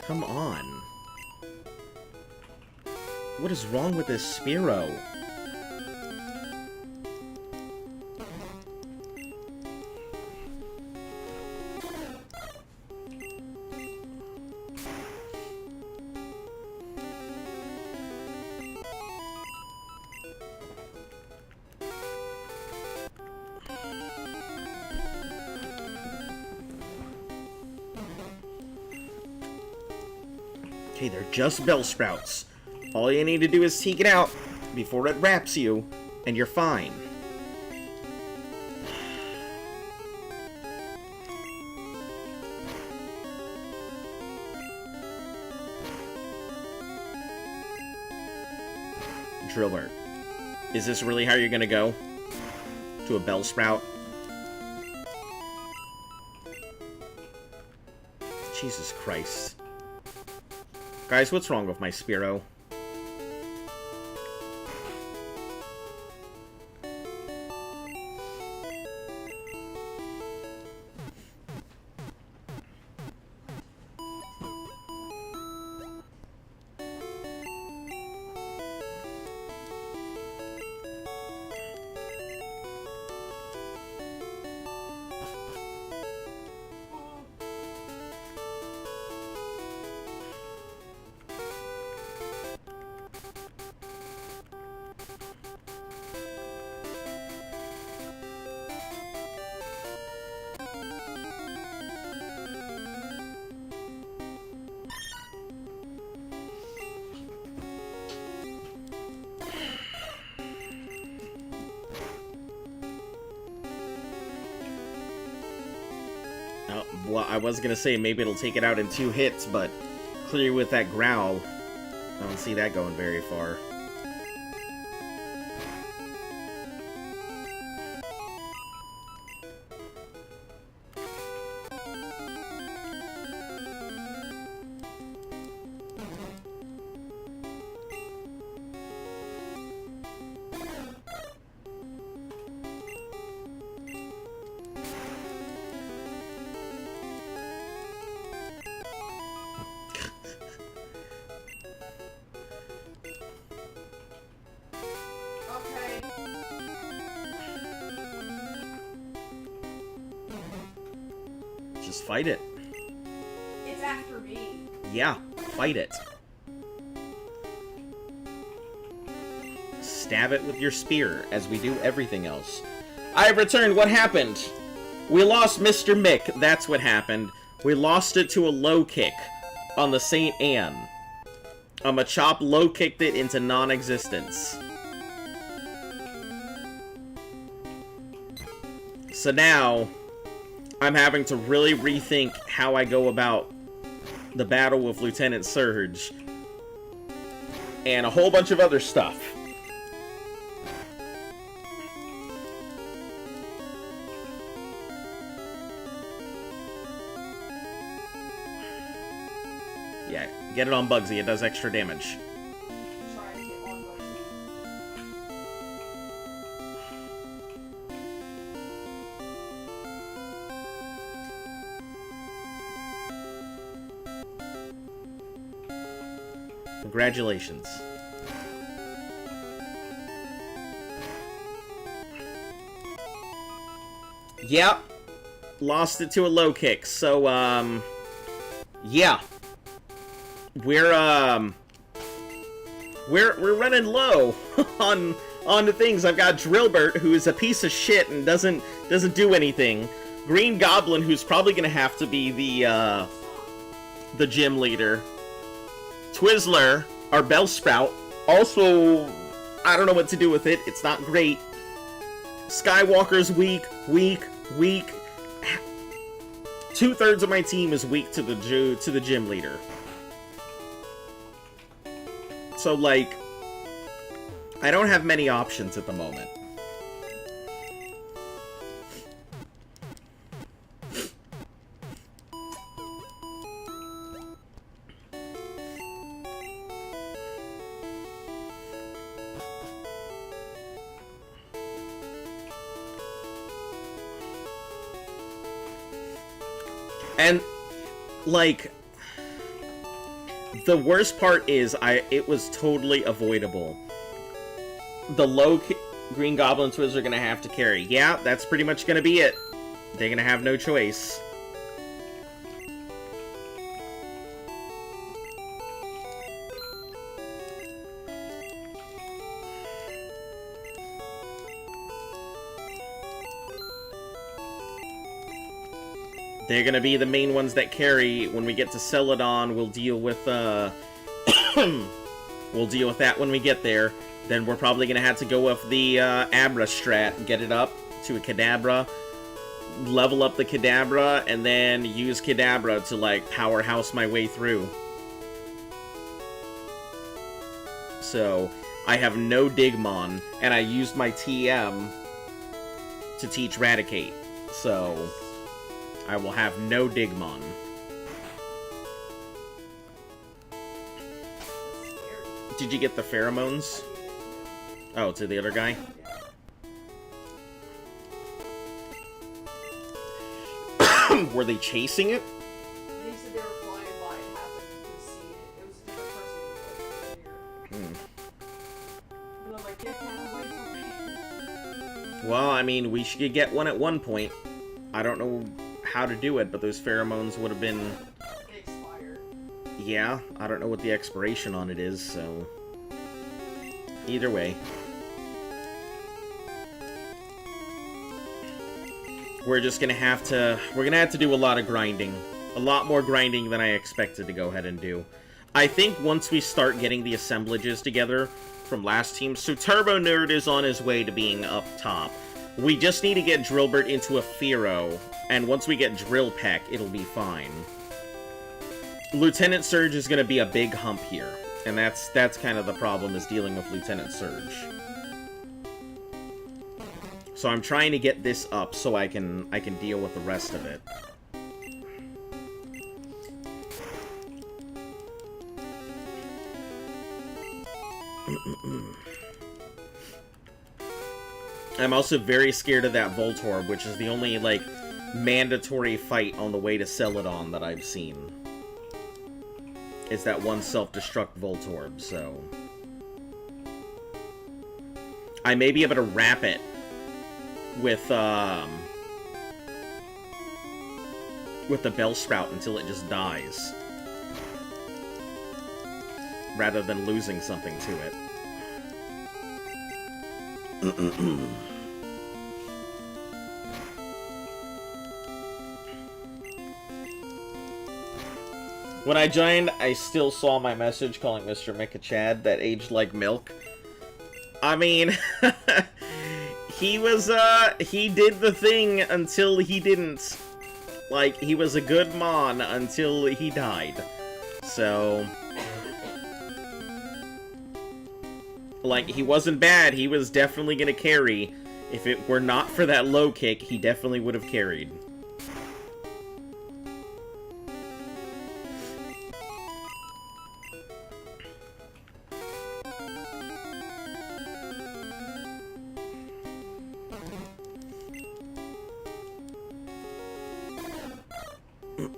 Come on. What is wrong with this Spearow? Okay, they're just Bellsprouts. All you need to do is take it out before it wraps you, and you're fine. Drillburt, is this really how you're gonna go? To a Bellsprout? Jesus Christ. Guys, what's wrong with my Spearow? Well, I was gonna say maybe it'll take it out in 2 hits, but clearly with that growl, I don't see that going very far. Just fight it. It's after me. Yeah, fight it. Stab it with your spear, as we do everything else. I have returned. What happened? We lost Mr. Mick. That's what happened. We lost it to a low kick on the St. Anne. Machop low kicked it into non-existence. So now, I'm having to really rethink how I go about the battle with Lieutenant Surge. And a whole bunch of other stuff. Yeah, get it on Bugsy. It does extra damage. Try to get on Bugsy. Congratulations. Yep. Lost it to a low kick. So, yeah. We're running low on the things. I've got Drillbert, who is a piece of shit and doesn't do anything. Green Goblin, who's probably gonna have to be the gym leader. Twizzler, our Bellsprout, also, I don't know what to do with it. It's not great. Skywalker's weak. 2/3 of my team is weak to the gym leader. So, like, I don't have many options at the moment. And, like, the worst part is, it was totally avoidable. The low Green Goblin Twizzler are gonna have to carry. Yeah, that's pretty much gonna be it. They're gonna have no choice. They're gonna be the main ones that carry. When we get to Celadon, we'll deal with, we'll deal with that when we get there. Then we're probably gonna have to go with the, Abra strat, get it up to a Kadabra, level up the Kadabra, and then use Kadabra to, like, powerhouse my way through. So, I have no Digmon, and I used my TM to teach Raticate. So, I will have no Digmon. Did you get the pheromones? Oh, to the other guy? Were they chasing it? They said they were flying by and happened to see it. It was a different person here. And I'm like, get that away from me. Well, I mean, we should get one at one point. I don't know how to do it, but those pheromones would have been... It expired. Yeah, I don't know what the expiration on it is, so... Either way. We're just gonna have to... We're gonna have to do a lot of grinding. A lot more grinding than I expected to go ahead and do. I think once we start getting the assemblages together from last team... So Turbo Nerd is on his way to being up top. We just need to get Drillbert into a Fearow, and once we get Drill Peck, it'll be fine. Lieutenant Surge is gonna be a big hump here, and that's kind of the problem, is dealing with Lieutenant Surge. So I'm trying to get this up so I can deal with the rest of it. I'm also very scared of that Voltorb, which is the only, like, mandatory fight on the way to Celadon that I've seen. It's that one self-destruct Voltorb, so... I may be able to wrap it with the Bellsprout until it just dies. Rather than losing something to it. When I joined, I still saw my message calling Mr. Mika Chad that aged like milk. I mean, he was, he did the thing until he didn't. Like, he was a good mon until he died. So... Like, he wasn't bad, he was definitely gonna carry. If it were not for that low kick, he definitely would have carried. straight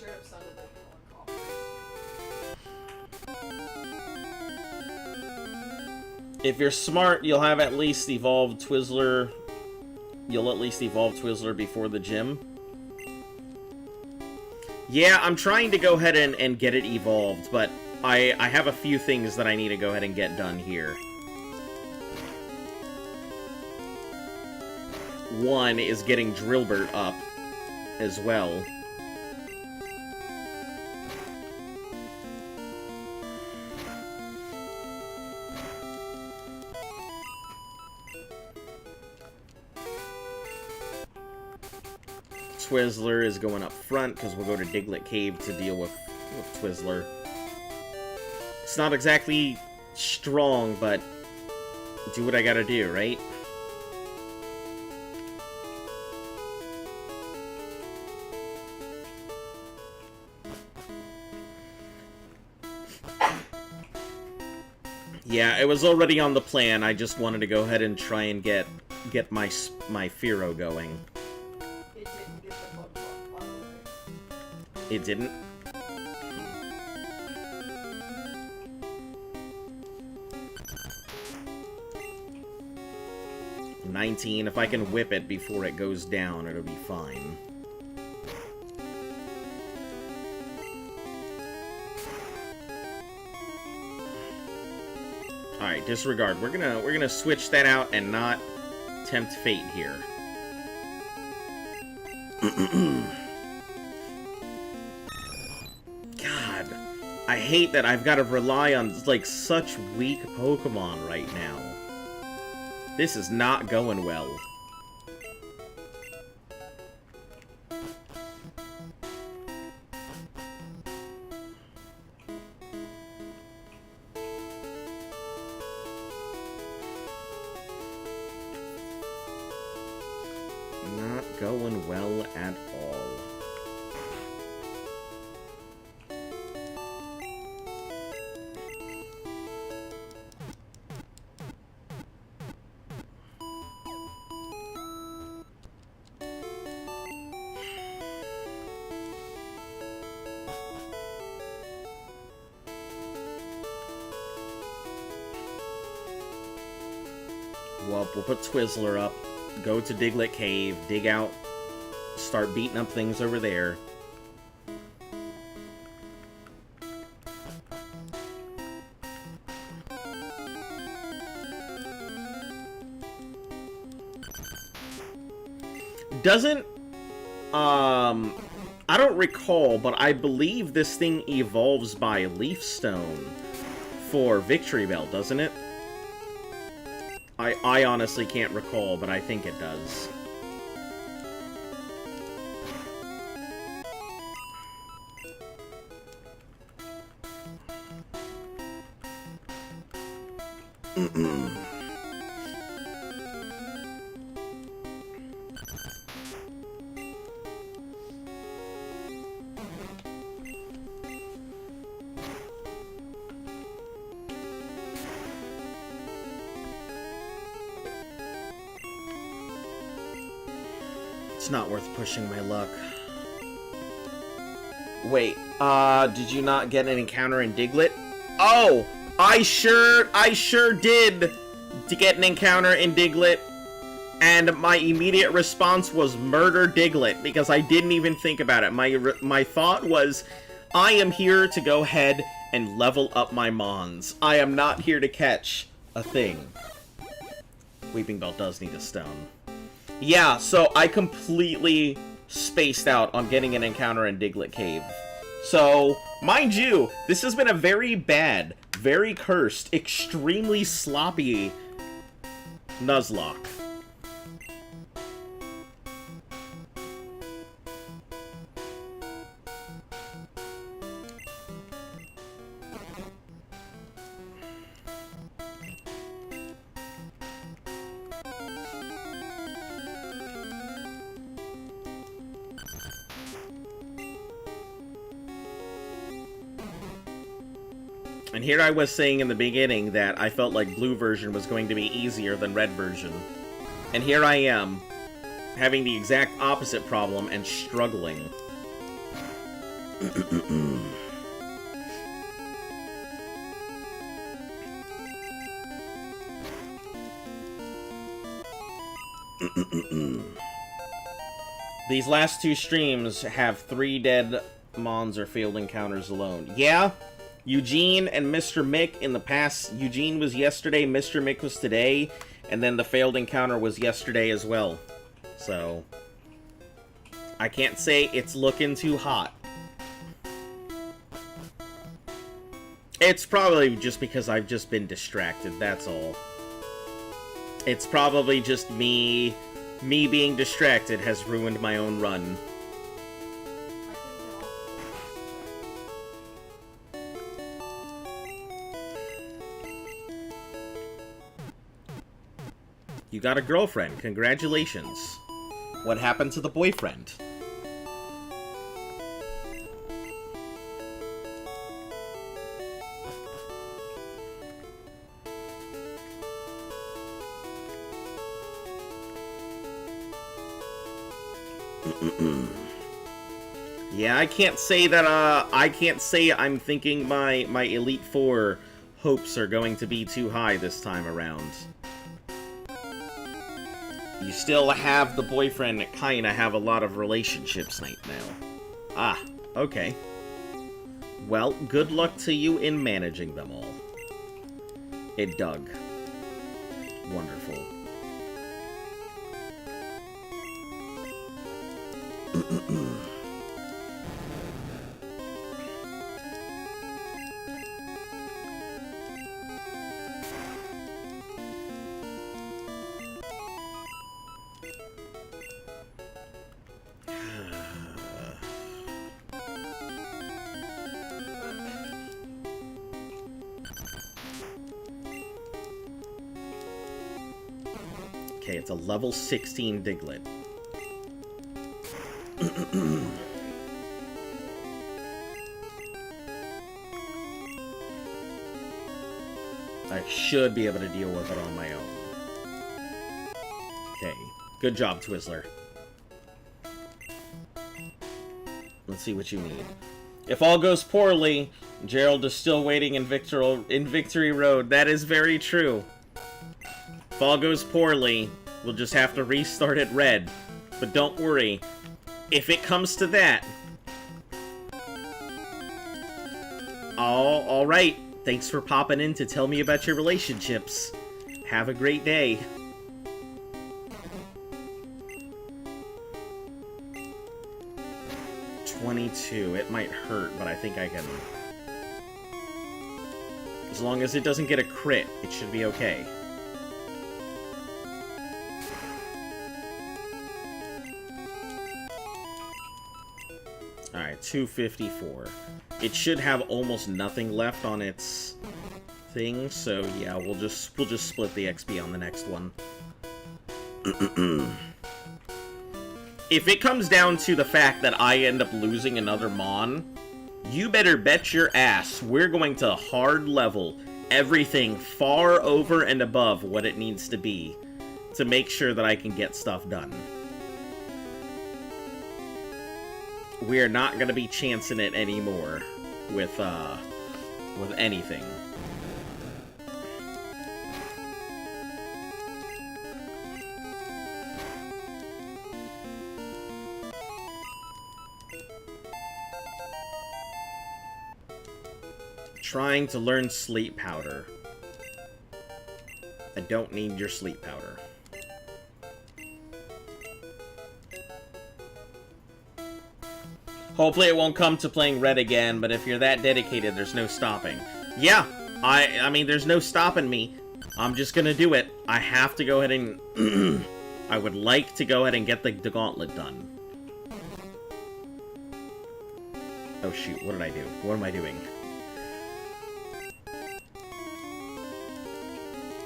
up sounded like Helen Coffee. If you're smart, you'll have at least evolved Twizzler. You'll at least evolve Twizzler before the gym. Yeah, I'm trying to go ahead and get it evolved, but I have a few things that I need to go ahead and get done here. One is getting Drillbert up as well. Twizzler is going up front because we'll go to Diglett Cave to deal with Twizzler. It's not exactly strong, but do what I gotta do, right? Yeah, it was already on the plan. I just wanted to go ahead and try and get my Fearow going. It didn't get the bug out of it. It didn't? 19. If I can whip it before it goes down, it'll be fine. Alright, disregard. We're gonna switch that out and not tempt fate here. God, I hate that I've got to rely on, like, such weak Pokemon right now. This is not going well. Not going well at all. Well, we'll put Twizzler up, go to Diglett Cave, dig out, start beating up things over there. Doesn't, I don't recall, but I believe this thing evolves by Leaf Stone for Victory Bell, doesn't it? I honestly can't recall, but I think it does. It's not worth pushing my luck. Wait, did you not get an encounter in Diglett? Oh, I sure did to get an encounter in Diglett, and my immediate response was murder Diglett because I didn't even think about it. My thought was, I am here to go ahead and level up my Mons. I am not here to catch a thing. Weeping Bell does need a stone. Yeah, so I completely spaced out on getting an encounter in Diglett Cave. So, mind you, this has been a very bad, very cursed, extremely sloppy Nuzlocke. And here I was saying in the beginning that I felt like blue version was going to be easier than red version. And here I am, having the exact opposite problem and struggling. These last two streams have 3 dead mons or failed encounters alone. Yeah, Eugene and Mr. Mick in the past. Eugene was yesterday, Mr. Mick was today, and then the failed encounter was yesterday as well. So, I can't say it's looking too hot. It's probably just because I've just been distracted, that's all. It's probably just me being distracted has ruined my own run. You got a girlfriend, congratulations. What happened to the boyfriend? Yeah, I can't say that, I can't say I'm thinking my Elite Four hopes are going to be too high this time around. You still have the boyfriend that kinda have a lot of relationships right now. Ah, okay. Well, good luck to you in managing them all. It dug. Wonderful. Okay, it's a level 16 Diglett. I should be able to deal with it on my own. Okay, good job, Twizzler. Let's see what you need. If all goes poorly, Gerald is still waiting in Victory Road. That is very true. If all goes poorly, we'll just have to restart at red. But don't worry. If it comes to that... Alright. Thanks for popping in to tell me about your relationships. Have a great day. $22. It might hurt, but I think I can... As long as it doesn't get a crit, it should be okay. Alright, 254. It should have almost nothing left on its thing, so yeah, we'll just split the XP on the next one. If it comes down to the fact that I end up losing another Mon, you better bet your ass we're going to hard level everything far over and above what it needs to be to make sure that I can get stuff done. We are not going to be chancing it anymore with anything. Trying to learn sleep powder. I don't need your sleep powder. Hopefully it won't come to playing red again, but if you're that dedicated, there's no stopping. Yeah, I mean, there's no stopping me. I'm just gonna do it. I have to go ahead and... I would like to go ahead and get the gauntlet done. Oh shoot, what did I do? What am I doing?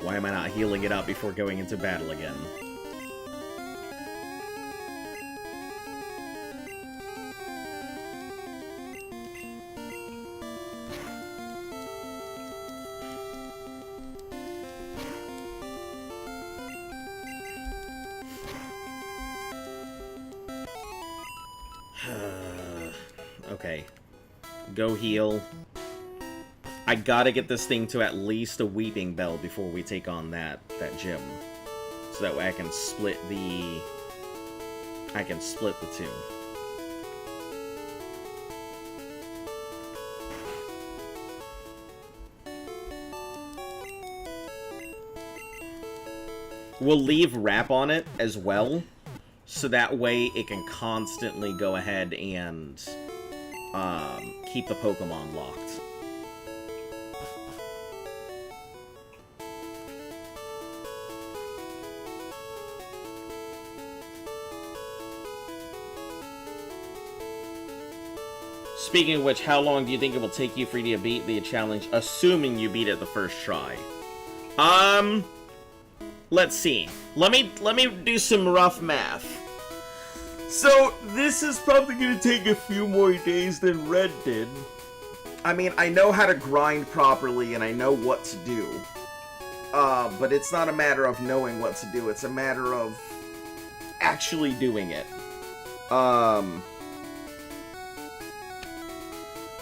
Why am I not healing it up before going into battle again? Okay. Go heal. I gotta get this thing to at least a Weeping Bell before we take on that gym. So that way I can split the... two. We'll leave wrap on it as well, so that way it can constantly go ahead and keep the Pokemon locked. Speaking of which, how long do you think it will take you for you to beat the challenge, assuming you beat it the first try? Let's see. Let me do some rough math. So, this is probably going to take a few more days than Red did. I mean, I know how to grind properly, and I know what to do. But it's not a matter of knowing what to do, it's a matter of actually doing it.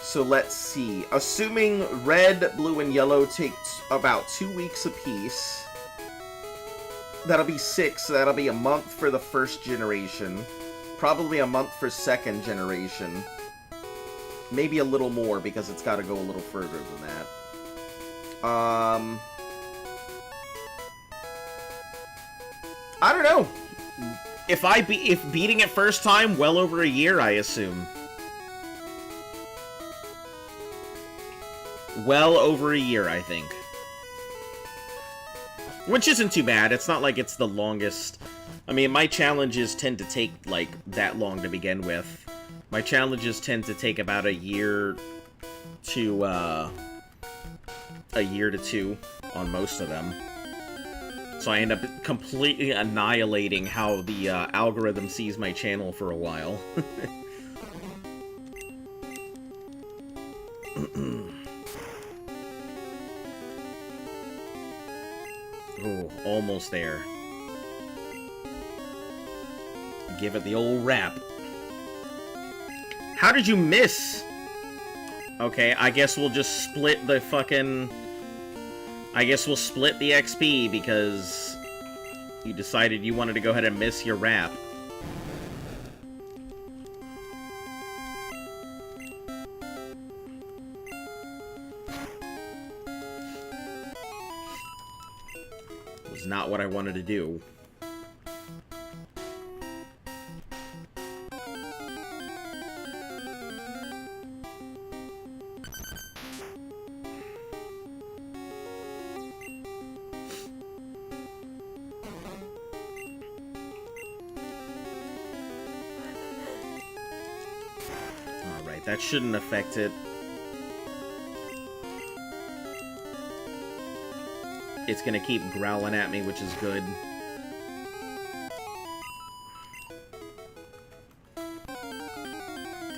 So let's see. Assuming Red, Blue, and Yellow take about 2 weeks apiece, that'll be 6, so that'll be a month for the first generation. Probably a month for second generation. Maybe a little more, because it's got to go a little further than that. I don't know. If beating it first time, well over a year, I assume. Well over a year, I think. Which isn't too bad. It's not like it's the longest. I mean, my challenges tend to take, like, that long to begin with. My challenges tend to take about a year to 2 on most of them. So I end up completely annihilating how the algorithm sees my channel for a while. Oh, almost there. Give it the old wrap. How did you miss? Okay, I guess we'll just split the fucking... I guess we'll split the XP because you decided you wanted to go ahead and miss your wrap. Was not what I wanted to do. Alright, that shouldn't affect it. It's gonna keep growling at me, which is good.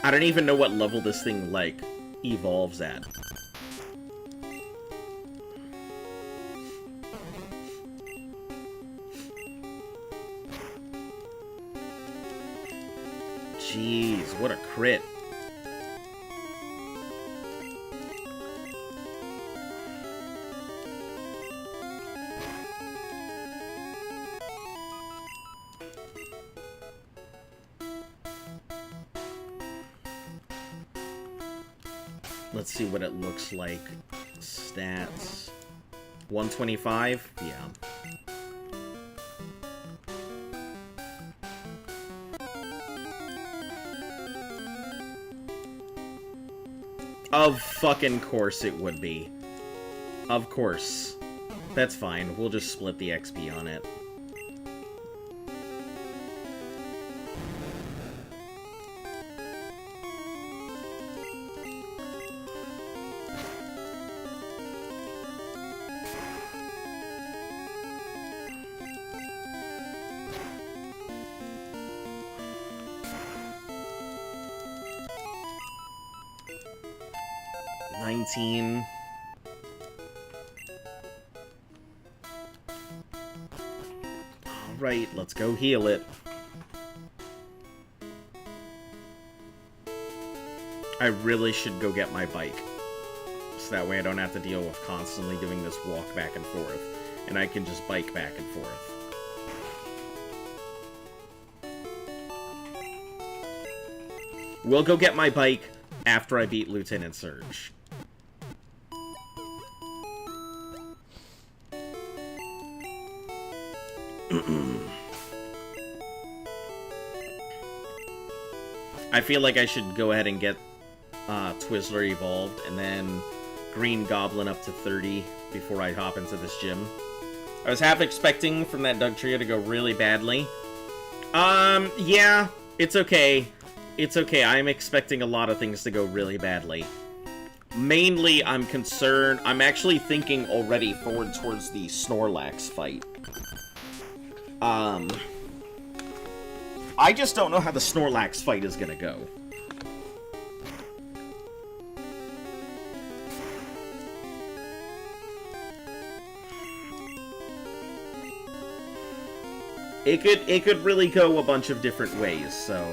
I don't even know what level this thing, like, evolves at. Jeez, what a crit. Let's see what it looks like. Stats. 125? Yeah. Of fucking course it would be. Of course. That's fine. We'll just split the XP on it. Alright, let's go heal it. I really should go get my bike. So that way I don't have to deal with constantly doing this walk back and forth. And I can just bike back and forth. We'll go get my bike after I beat Lieutenant Surge. I feel like I should go ahead and get Twizzler evolved, and then Green Goblin up to 30 before I hop into this gym. I was half expecting from that Doug Trio to go really badly. Yeah, it's okay. It's okay, I'm expecting a lot of things to go really badly. Mainly, I'm concerned... I'm actually thinking already forward towards the Snorlax fight. I just don't know how the Snorlax fight is gonna go. It could really go a bunch of different ways, so...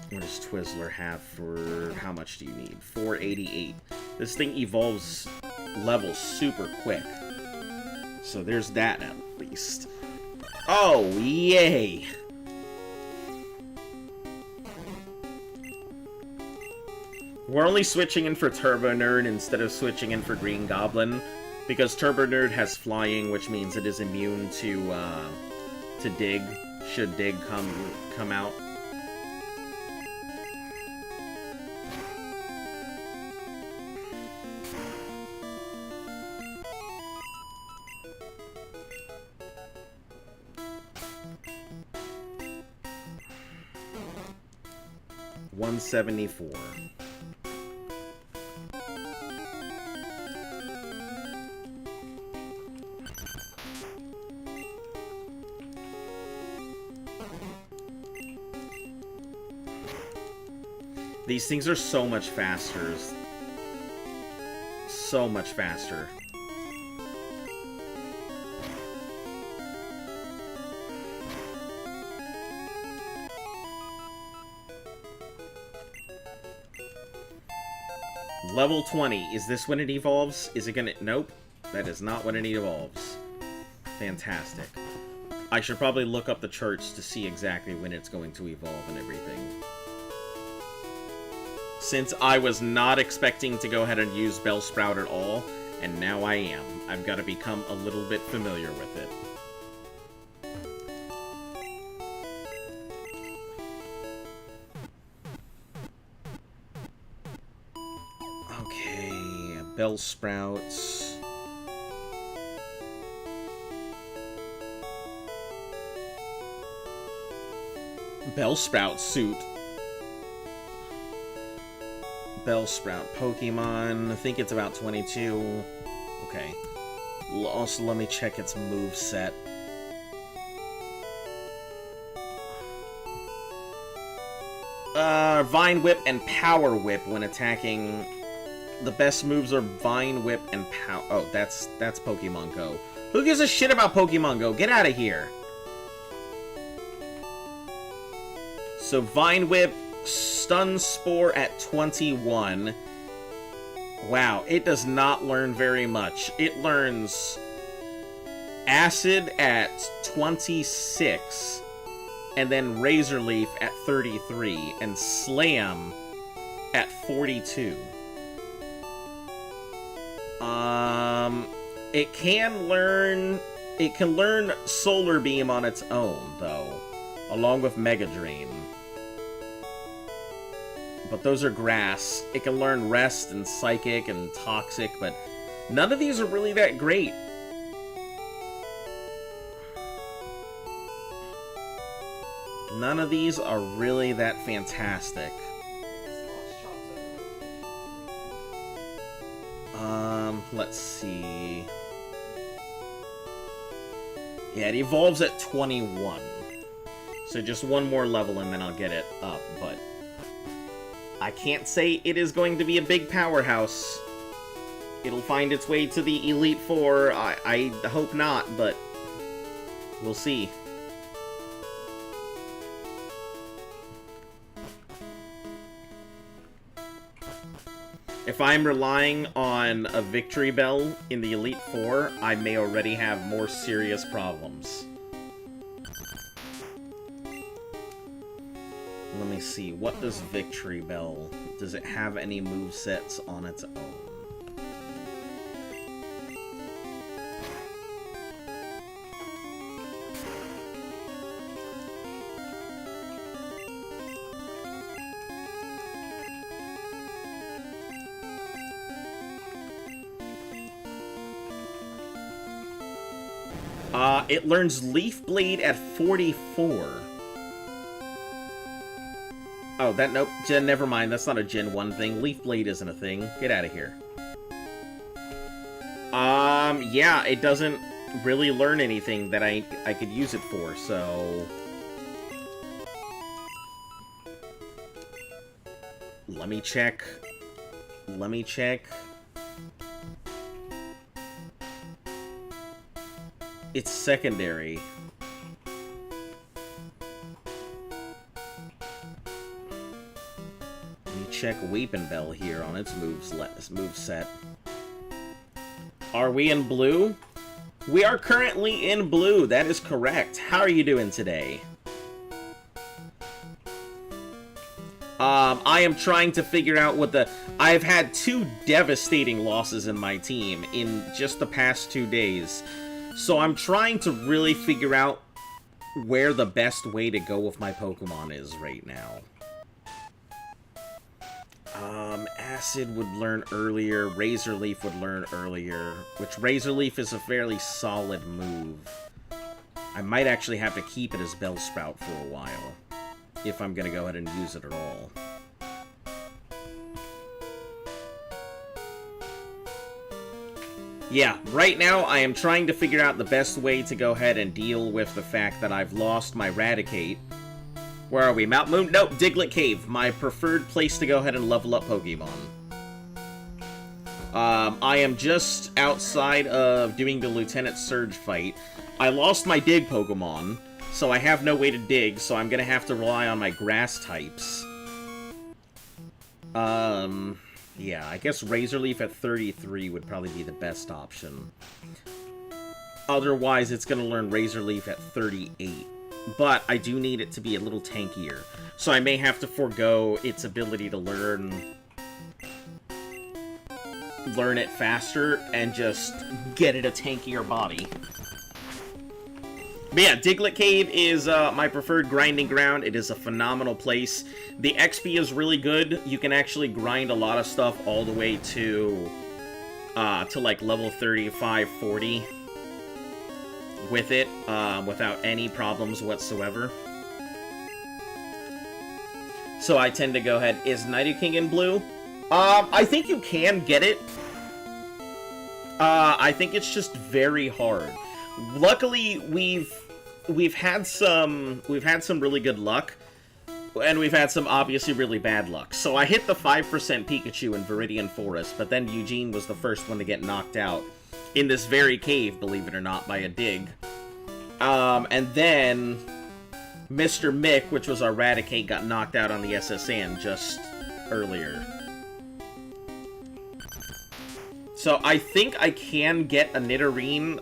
What does Twizzler have for... How much do you need? 488. This thing evolves levels super quick. So there's that at least. Oh, yay! We're only switching in for Turbo Nerd instead of switching in for Green Goblin, because Turbo Nerd has flying, which means it is immune to Dig, should Dig come out. $174. These things are so much faster. So much faster. Level 20. Is this when it evolves? Is it gonna... Nope. That is not when it evolves. Fantastic. I should probably look up the charts to see exactly when it's going to evolve and everything. Since I was not expecting to go ahead and use Bellsprout at all, and now I am. I've got to become a little bit familiar with it. Okay, Bellsprouts. Bellsprout suit. Bellsprout Pokemon. I think it's about 22. Okay. Also, let me check its moveset. Vine Whip and Power Whip when attacking. The best moves are Vine Whip and Power. Oh, that's Pokemon Go. Who gives a shit about Pokemon Go? Get out of here. So Vine Whip, Stun Spore at 21. Wow, it does not learn very much. It learns Acid at 26, and then Razor Leaf at 33, and Slam at 42. It can learn Solar Beam on its own, though, along with Mega Drain. But those are grass. It can learn Rest and Psychic and Toxic, but none of these are really that great. None of these are really that fantastic. Let's see. Yeah, it evolves at 21. So just one more level and then I'll get it up, but I can't say it is going to be a big powerhouse. It'll find its way to the Elite Four. I hope not, but we'll see. If I'm relying on a victory bell in the Elite Four, I may already have more serious problems. Let me see, what does Victory Bell, does it have any movesets on its own? It learns Leaf Blade at 44. Oh, nope, never mind, that's not a Gen 1 thing. Leaf Blade isn't a thing. Get out of here. Yeah, it doesn't really learn anything that I could use it for, so... Let me check. It's secondary. Let me check Weeping Bell here on its moveset. Are we in blue? We are currently in blue, that is correct. How are you doing today? I am trying to figure out what the... I've had 2 devastating losses in my team in just the past 2 days. So I'm trying to really figure out where the best way to go with my Pokemon is right now. Acid would learn earlier, Razor Leaf would learn earlier, which Razor Leaf is a fairly solid move. I might actually have to keep it as Bellsprout for a while, if I'm gonna go ahead and use it at all. Yeah, right now I am trying to figure out the best way to go ahead and deal with the fact that I've lost my Raticate. Where are we? Mount Moon? Nope, Diglett Cave. My preferred place to go ahead and level up Pokemon. I am just outside of doing the Lieutenant Surge fight. I lost my Dig Pokemon, so I have no way to dig, so I'm gonna have to rely on my Grass types. Yeah, I guess Razor Leaf at 33 would probably be the best option. Otherwise, it's going to learn Razor Leaf at 38. But I do need it to be a little tankier. So I may have to forego its ability to learn it faster and just get it a tankier body. But yeah, Diglett Cave is my preferred grinding ground. It is a phenomenal place. The XP is really good. You can actually grind a lot of stuff all the way to like level 35, 40 with it without any problems whatsoever. So I tend to go ahead. Is Nidoking in blue? I think you can get it. I think it's just very hard. Luckily, we've had some really good luck, and we've had some obviously really bad luck. So I hit the 5% Pikachu in Viridian Forest, but then Eugene was the first one to get knocked out in this very cave, believe it or not, by a dig. And then Mr. Mick, which was our Raticate, got knocked out on the SSN just earlier. So I think I can get a Nidoran,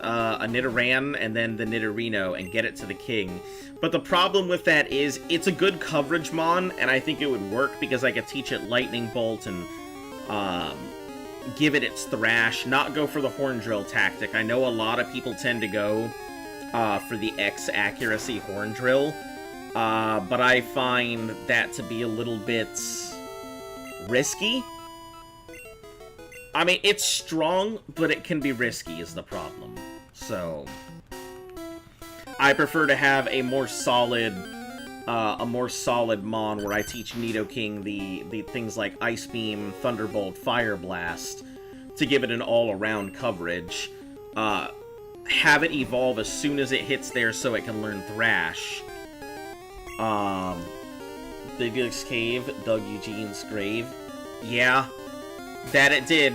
and then the Nidorino, and get it to the King. But the problem with that is, it's a good coverage mon, and I think it would work because I could teach it Lightning Bolt and give it its Thrash, not go for the Horn Drill tactic. I know a lot of people tend to go for the X accuracy Horn Drill, but I find that to be a little bit risky. I mean, it's strong, but it can be risky is the problem. So I prefer to have a more solid mon where I teach Nidoking the things like Ice Beam, Thunderbolt, Fire Blast to give it an all-around coverage. Have it evolve as soon as it hits there so it can learn Thrash. Diglett's Cave dug Eugene's grave. Yeah. That it did.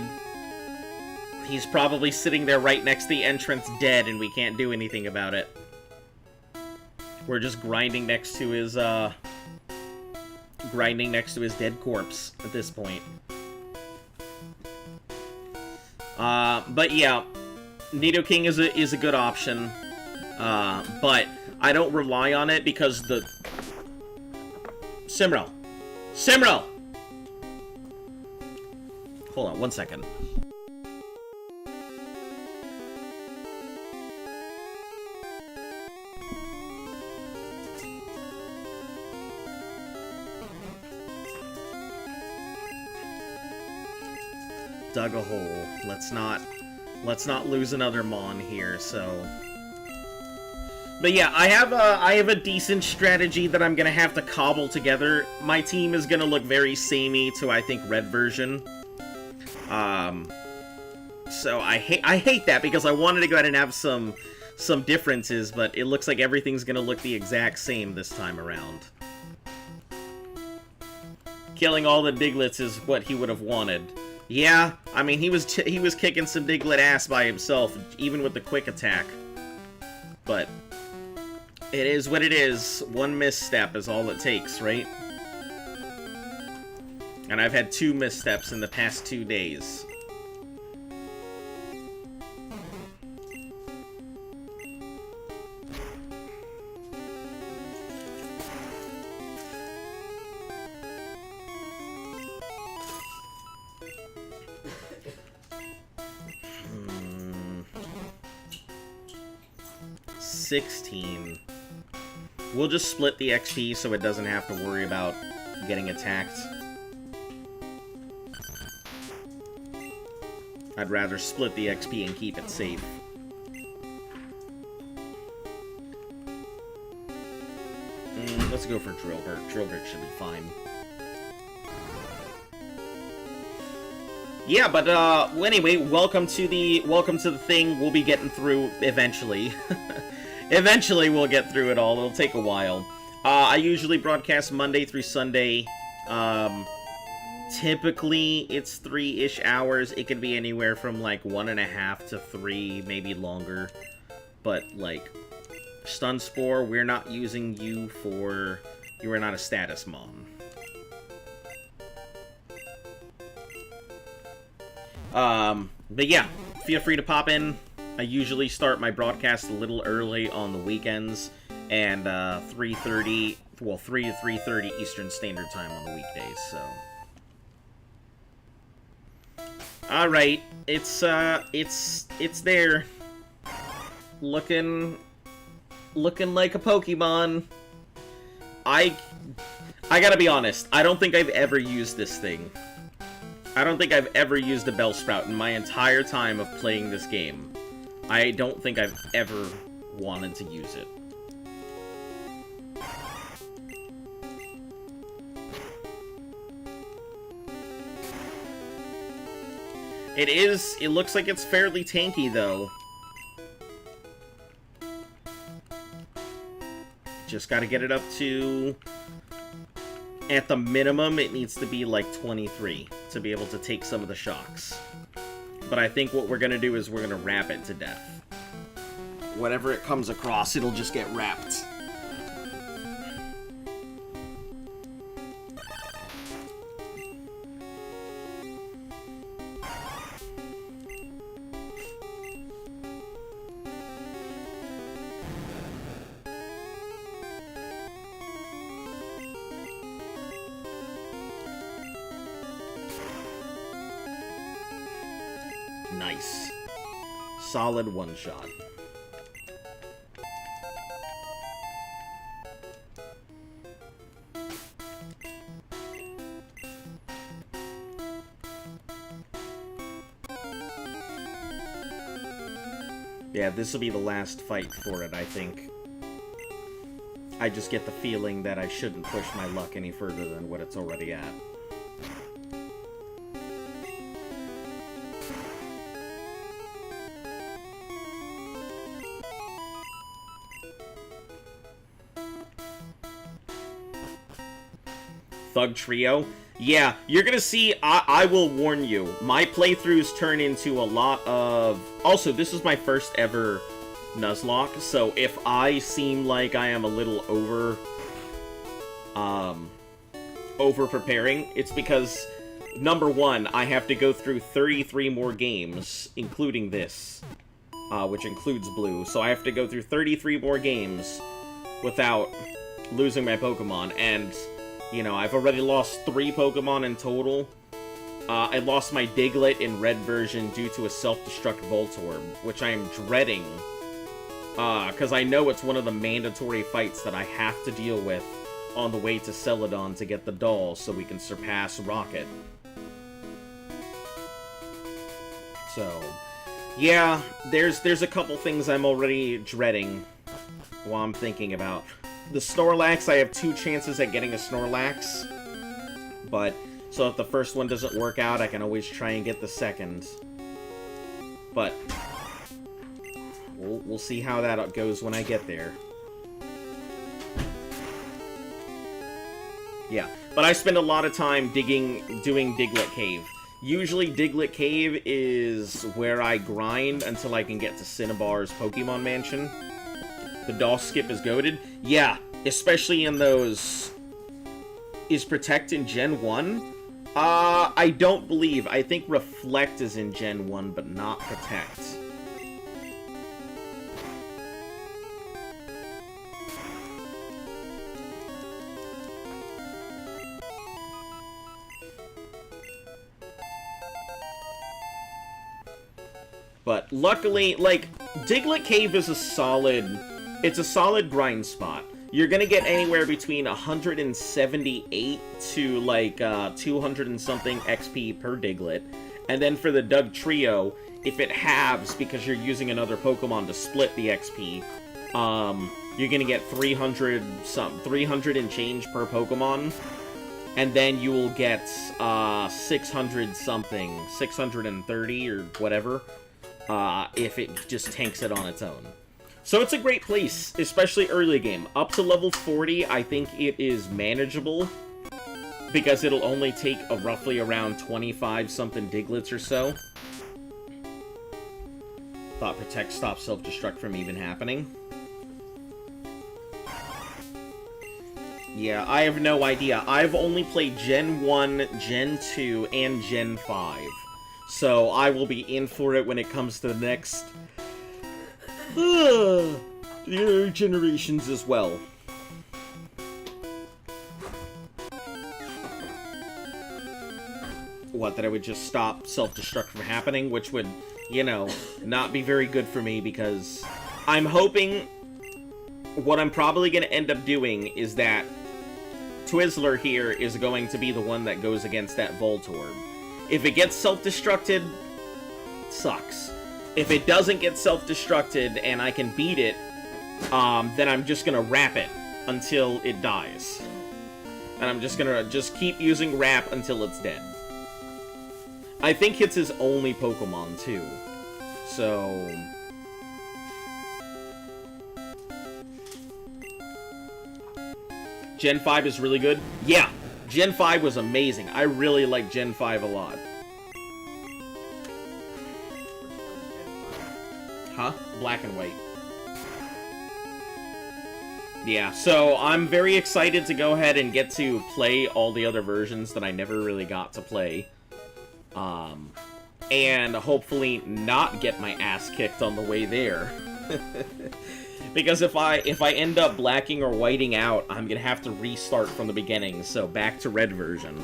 He's probably sitting there right next to the entrance dead, and we can't do anything about it. We're just grinding next to his dead corpse at this point. But yeah, Nidoking is a good option. But I don't rely on it because the... Cymrel! Cymrel! Hold on, 1 second. Dug a hole. Let's not lose another Mon here, so... But yeah, I have a decent strategy that I'm gonna have to cobble together. My team is gonna look very samey to, I think, red version. So I hate that because I wanted to go ahead and have some differences, but it looks like everything's gonna look the exact same this time around. Killing all the Diglets is what he would have wanted. Yeah, I mean, he was kicking some Diglett ass by himself, even with the quick attack. But it is what it is. One misstep is all it takes, right? And I've had 2 missteps in the past 2 days. Hmm. 16. We'll just split the XP so it doesn't have to worry about getting attacked. I'd rather split the XP and keep it safe. Let's go for Drillburt. Drillburt should be fine. Yeah, but well, anyway, welcome to the thing. We'll be getting through eventually. Eventually, we'll get through it all. It'll take a while. I usually broadcast Monday through Sunday. Typically, it's 3-ish hours. It can be anywhere from, like, 1.5 to 3, maybe longer. But, like, Stunspore, we're not using you for... You are not a status mom. But yeah, feel free to pop in. I usually start my broadcast a little early on the weekends, and 3:30, well, 3 to 3:30 Eastern Standard Time on the weekdays, so. Alright, it's there. Looking like a Pokemon. I gotta be honest, I don't think I've ever used this thing. I don't think I've ever used a Bellsprout in my entire time of playing this game. I don't think I've ever wanted to use it. It looks like it's fairly tanky, though. Just gotta get it up to... At the minimum, it needs to be like 23 to be able to take some of the shocks. But I think what we're gonna do is we're gonna wrap it to death. Whatever it comes across, it'll just get wrapped. Nice. Solid one-shot. Yeah, this will be the last fight for it, I think. I just get the feeling that I shouldn't push my luck any further than what it's already at. Thug Trio. Yeah, you're gonna see, I will warn you, my playthroughs turn into a lot of... Also, this is my first ever Nuzlocke, so if I seem like I am a little over preparing, it's because number one, I have to go through 33 more games, including this, which includes Blue. So I have to go through 33 more games without losing my Pokemon. And, you know, I've already lost 3 Pokemon in total. I lost my Diglett in red version due to a self-destruct Voltorb, which I am dreading. Because I know it's one of the mandatory fights that I have to deal with on the way to Celadon to get the doll so we can surpass Rocket. So, yeah, there's a couple things I'm already dreading while I'm thinking about. The Snorlax, I have 2 chances at getting a Snorlax, but, so if the first one doesn't work out, I can always try and get the second. But, we'll see how that goes when I get there. Yeah, but I spend a lot of time doing Diglett Cave. Usually Diglett Cave is where I grind until I can get to Cinnabar's Pokemon Mansion. The doll skip is goated. Yeah, especially in those... Is Protect in Gen 1? I don't believe. I think Reflect is in Gen 1, but not Protect. But luckily, like, Diglett Cave is a solid... It's a solid grind spot. You're gonna get anywhere between 178 to, like, 200 and something XP per Diglett. And then for the Doug Trio, if it halves because you're using another Pokemon to split the XP, you're gonna get 300 and change per Pokemon. And then you will get 600 something, 630 or whatever. If it just tanks it on its own. So it's a great place, especially early game. Up to level 40, I think it is manageable, because it'll only take roughly around 25-something Diglets or so. Thought Protect stops self-destruct from even happening. Yeah, I have no idea. I've only played Gen 1, Gen 2, and Gen 5. So I will be in for it when it comes to the next the other generations as well. What, that I would just stop self-destruct from happening, which would, you know, not be very good for me, because I'm hoping what I'm probably going to end up doing is that Twizzler here is going to be the one that goes against that Voltorb. If it gets self-destructed, sucks. If it doesn't get self-destructed and I can beat it, then I'm just gonna wrap it until it dies. And I'm just gonna keep using wrap until it's dead. I think it's his only Pokemon, too. So... Gen 5 is really good? Yeah! Gen 5 was amazing. I really like Gen 5 a lot. Huh? Black and white. Yeah, so I'm very excited to go ahead and get to play all the other versions that I never really got to play. And hopefully not get my ass kicked on the way there. Because if I end up blacking or whiting out, I'm gonna have to restart from the beginning, so back to red version.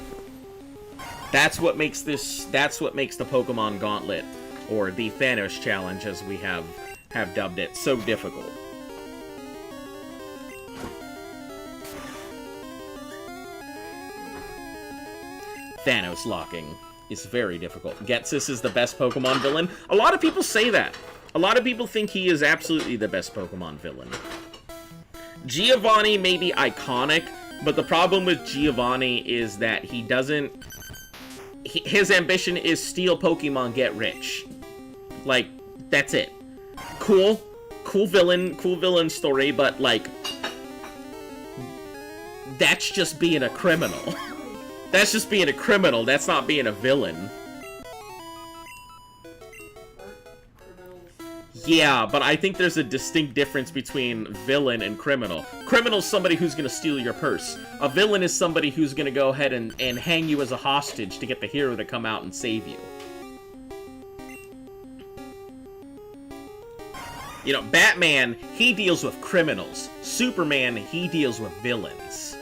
That's what makes the Pokemon Gauntlet, or the Thanos challenge as we have dubbed it, so difficult. Thanos locking is very difficult. Getsis is the best Pokemon villain. A lot of people say that. A lot of people think he is absolutely the best Pokemon villain. Giovanni may be iconic, but the problem with Giovanni is that he doesn't... his ambition is steal Pokemon, get rich. Like, that's it. Cool villain story, but, like... that's just being a criminal. That's just being a criminal, that's not being a villain. Yeah, but I think there's a distinct difference between villain and criminal. Criminal's somebody who's gonna steal your purse. A villain is somebody who's gonna go ahead and hang you as a hostage to get the hero to come out and save you. You know, Batman, he deals with criminals. Superman, he deals with villains.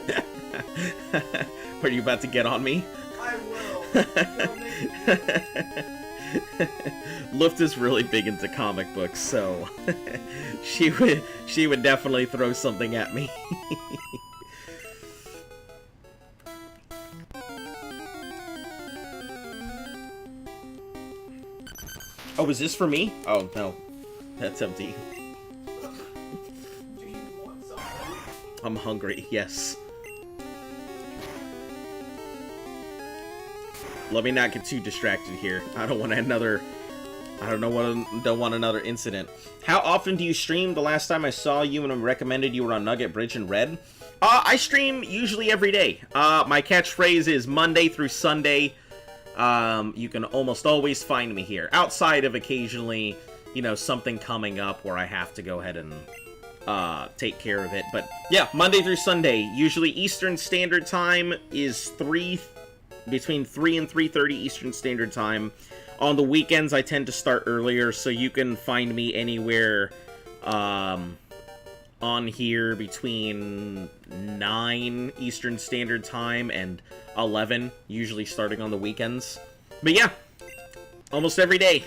No. Are you about to get on me? I will. Don't make me. Luft is really big into comic books, so she would definitely throw something at me. Oh, is this for me? Oh no, that's empty. Do you want something? I'm hungry. Yes. Let me not get too distracted here. I don't want another. Don't want another incident. How often do you stream? The last time I saw you and I recommended you were on Nugget Bridge in Red. I stream usually every day. My catchphrase is Monday through Sunday. You can almost always find me here. Outside of occasionally, you know, something coming up where I have to go ahead and take care of it. But yeah, Monday through Sunday. Usually Eastern Standard Time is between 3 and 3:30 Eastern Standard Time. On the weekends, I tend to start earlier, so you can find me anywhere on here between 9 Eastern Standard Time and 11, usually starting on the weekends. But yeah, almost every day.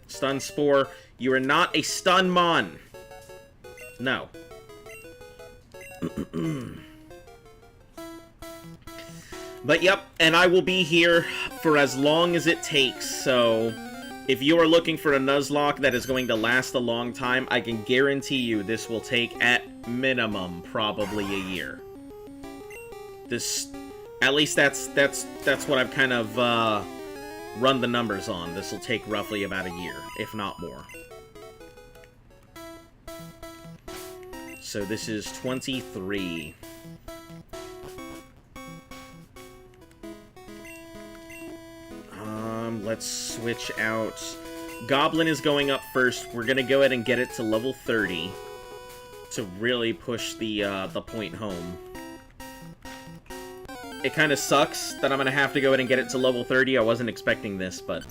Stun Spore, you are not a stun mon. No. But yep, and I will be here for as long as it takes, so if you are looking for a Nuzlocke that is going to last a long time, I can guarantee you this will take, at minimum, probably a year. At least that's what I've kind of run the numbers on. This will take roughly about a year, if not more. So this is 23. Let's switch out. Goblin is going up first. We're gonna go ahead and get it to level 30 to really push the point home. It kind of sucks that I'm gonna have to go ahead and get it to level 30. I wasn't expecting this, but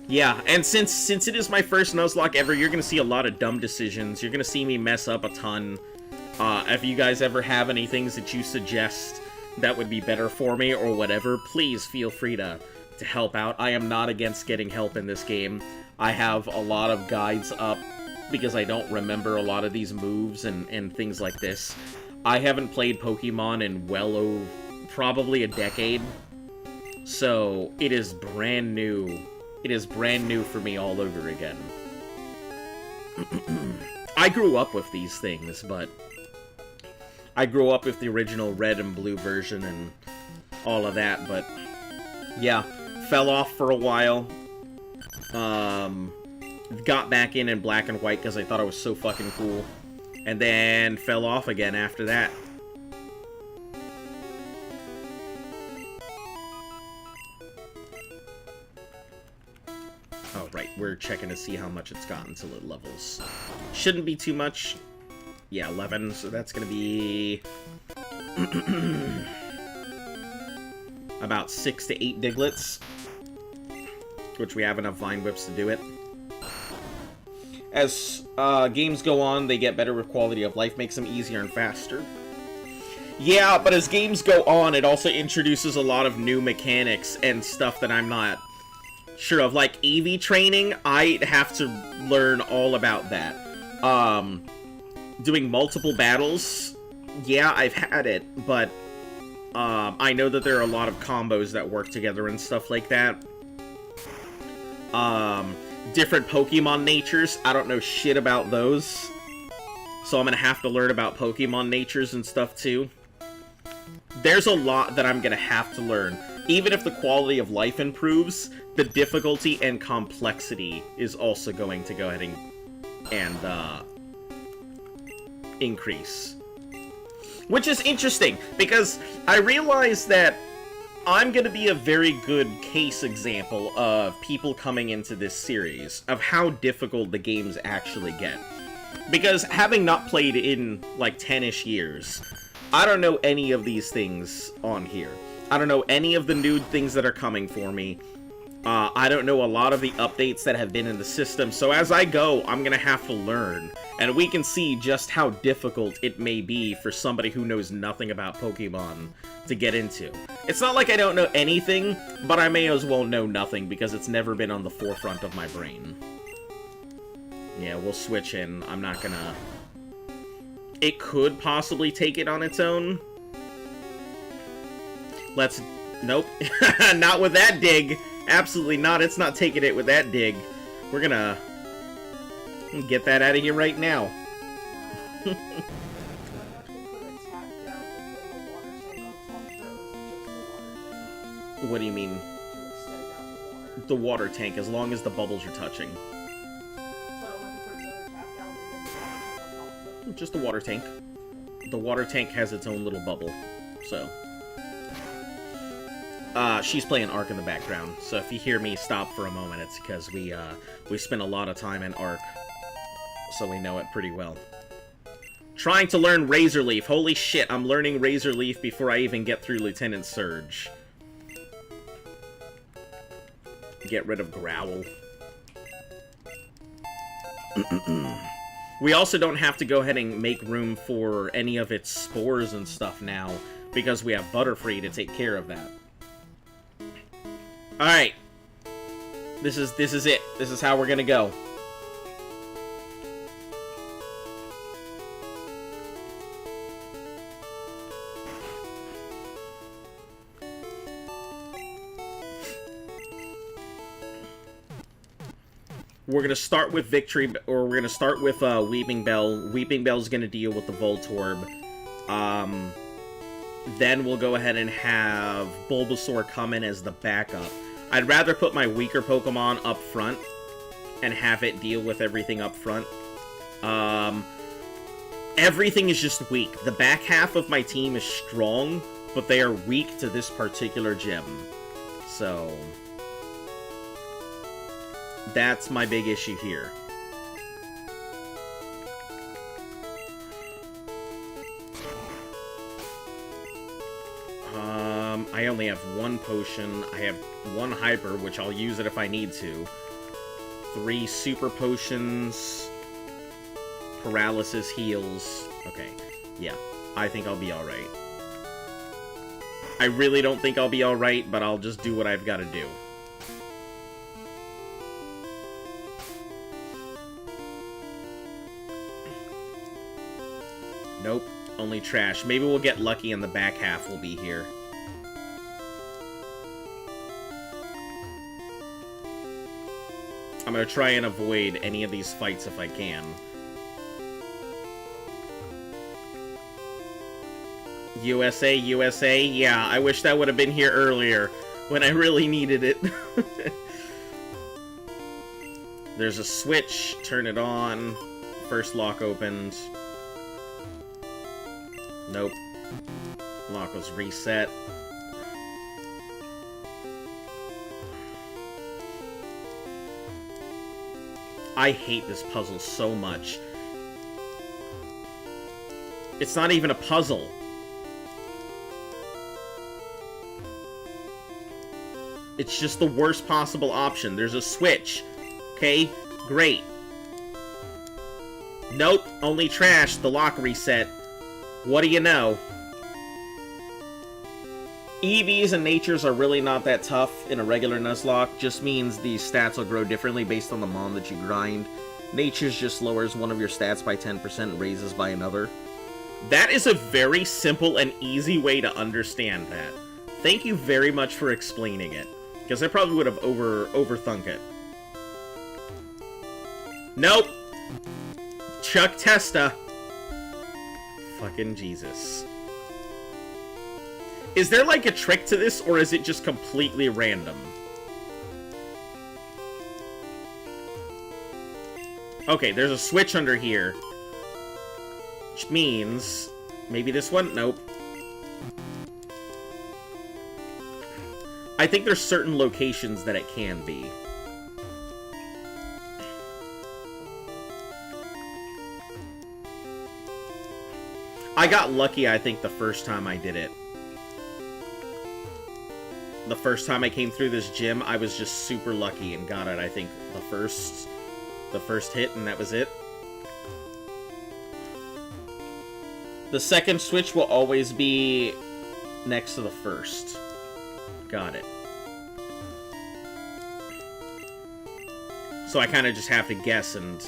yeah. And since it is my first Nuzlocke ever, you're gonna see a lot of dumb decisions. You're gonna see me mess up a ton. If you guys ever have any things that you suggest that would be better for me or whatever, please feel free to help out. I am not against getting help in this game. I have a lot of guides up because I don't remember a lot of these moves and things like this. I haven't played Pokemon in probably a decade, so it is brand new. It is brand new for me all over again. I grew up with these things, but I grew up with the original red and blue version and all of that, but yeah, fell off for a while. Got back in black and white because I thought it was so fucking cool, and then fell off again after that. Oh, right, we're checking to see how much it's gotten till it levels. Shouldn't be too much. Yeah, 11, so that's gonna be about 6 to 8 Diglets, which we have enough Vine Whips to do it. As games go on, they get better with quality of life, makes them easier and faster. Yeah, but as games go on, it also introduces a lot of new mechanics and stuff that I'm not sure of. Like EV training, I have to learn all about that. Doing multiple battles, yeah, I've had it, but I know that there are a lot of combos that work together and stuff like that. Different Pokemon natures, I don't know shit about those, so I'm gonna have to learn about Pokemon natures and stuff too. There's a lot that I'm gonna have to learn. Even if the quality of life improves, the difficulty and complexity is also going to go ahead and increase. Which is interesting, because I realized that I'm going to be a very good case example of people coming into this series, of how difficult the games actually get. Because having not played in, like, 10-ish years, I don't know any of these things on here. I don't know any of the new things that are coming for me. I don't know a lot of the updates that have been in the system, so as I go, I'm gonna have to learn. And we can see just how difficult it may be for somebody who knows nothing about Pokemon to get into. It's not like I don't know anything, but I may as well know nothing because it's never been on the forefront of my brain. Yeah, we'll switch in. I'm not gonna... It could possibly take it on its own. Let's... Nope. Not with that dig. Absolutely not. It's not taking it with that dig. We're gonna get that out of here right now. What do you mean? The water tank, as long as the bubbles are touching. Just the water tank. The water tank has its own little bubble, so... she's playing Ark in the background, so if you hear me stop for a moment, it's because we spent a lot of time in Ark, so we know it pretty well. Trying to learn Razor Leaf. Holy shit, I'm learning Razor Leaf before I even get through Lieutenant Surge. Get rid of Growl. We also don't have to go ahead and make room for any of its spores and stuff now, because we have Butterfree to take care of that. Alright. This is it. This is how we're gonna go. We're gonna start with Victory, or we're gonna start with Weeping Bell. Weeping Bell's gonna deal with the Voltorb. Then we'll go ahead and have Bulbasaur come in as the backup. I'd rather put my weaker Pokemon up front and have it deal with everything up front. Everything is just weak. The back half of my team is strong, but they are weak to this particular gym. So... that's my big issue here. I only have one potion. I have one hyper, which I'll use it if I need to. 3 super potions. Paralysis heals. Okay, yeah. I think I'll be alright. I really don't think I'll be alright, but I'll just do what I've got to do. Nope, only trash. Maybe we'll get lucky and the back half will be here. I'm gonna try and avoid any of these fights if I can. USA, USA? Yeah, I wish that would have been here earlier, when I really needed it. There's a switch, turn it on. First lock opened. Nope. Lock was reset. I hate this puzzle so much. It's not even a puzzle. It's just the worst possible option. There's a switch. Okay, great. Nope, only trash. The lock reset. What do you know? EVs and natures are really not that tough in a regular Nuzlocke. Just means the stats will grow differently based on the mon that you grind. Natures just lowers one of your stats by 10% and raises by another. That is a very simple and easy way to understand that. Thank you very much for explaining it, because I probably would have overthunk it. Nope! Chuck Testa. Fucking Jesus. Is there like a trick to this, or is it just completely random? Okay, there's a switch under here. Which means... maybe this one? Nope. I think there's certain locations that it can be. I got lucky, I think, the first time I did it. The first time I came through this gym, I was just super lucky and got it, I think, the first hit, and that was it. The second switch will always be next to the first. Got it. So I kind of just have to guess and...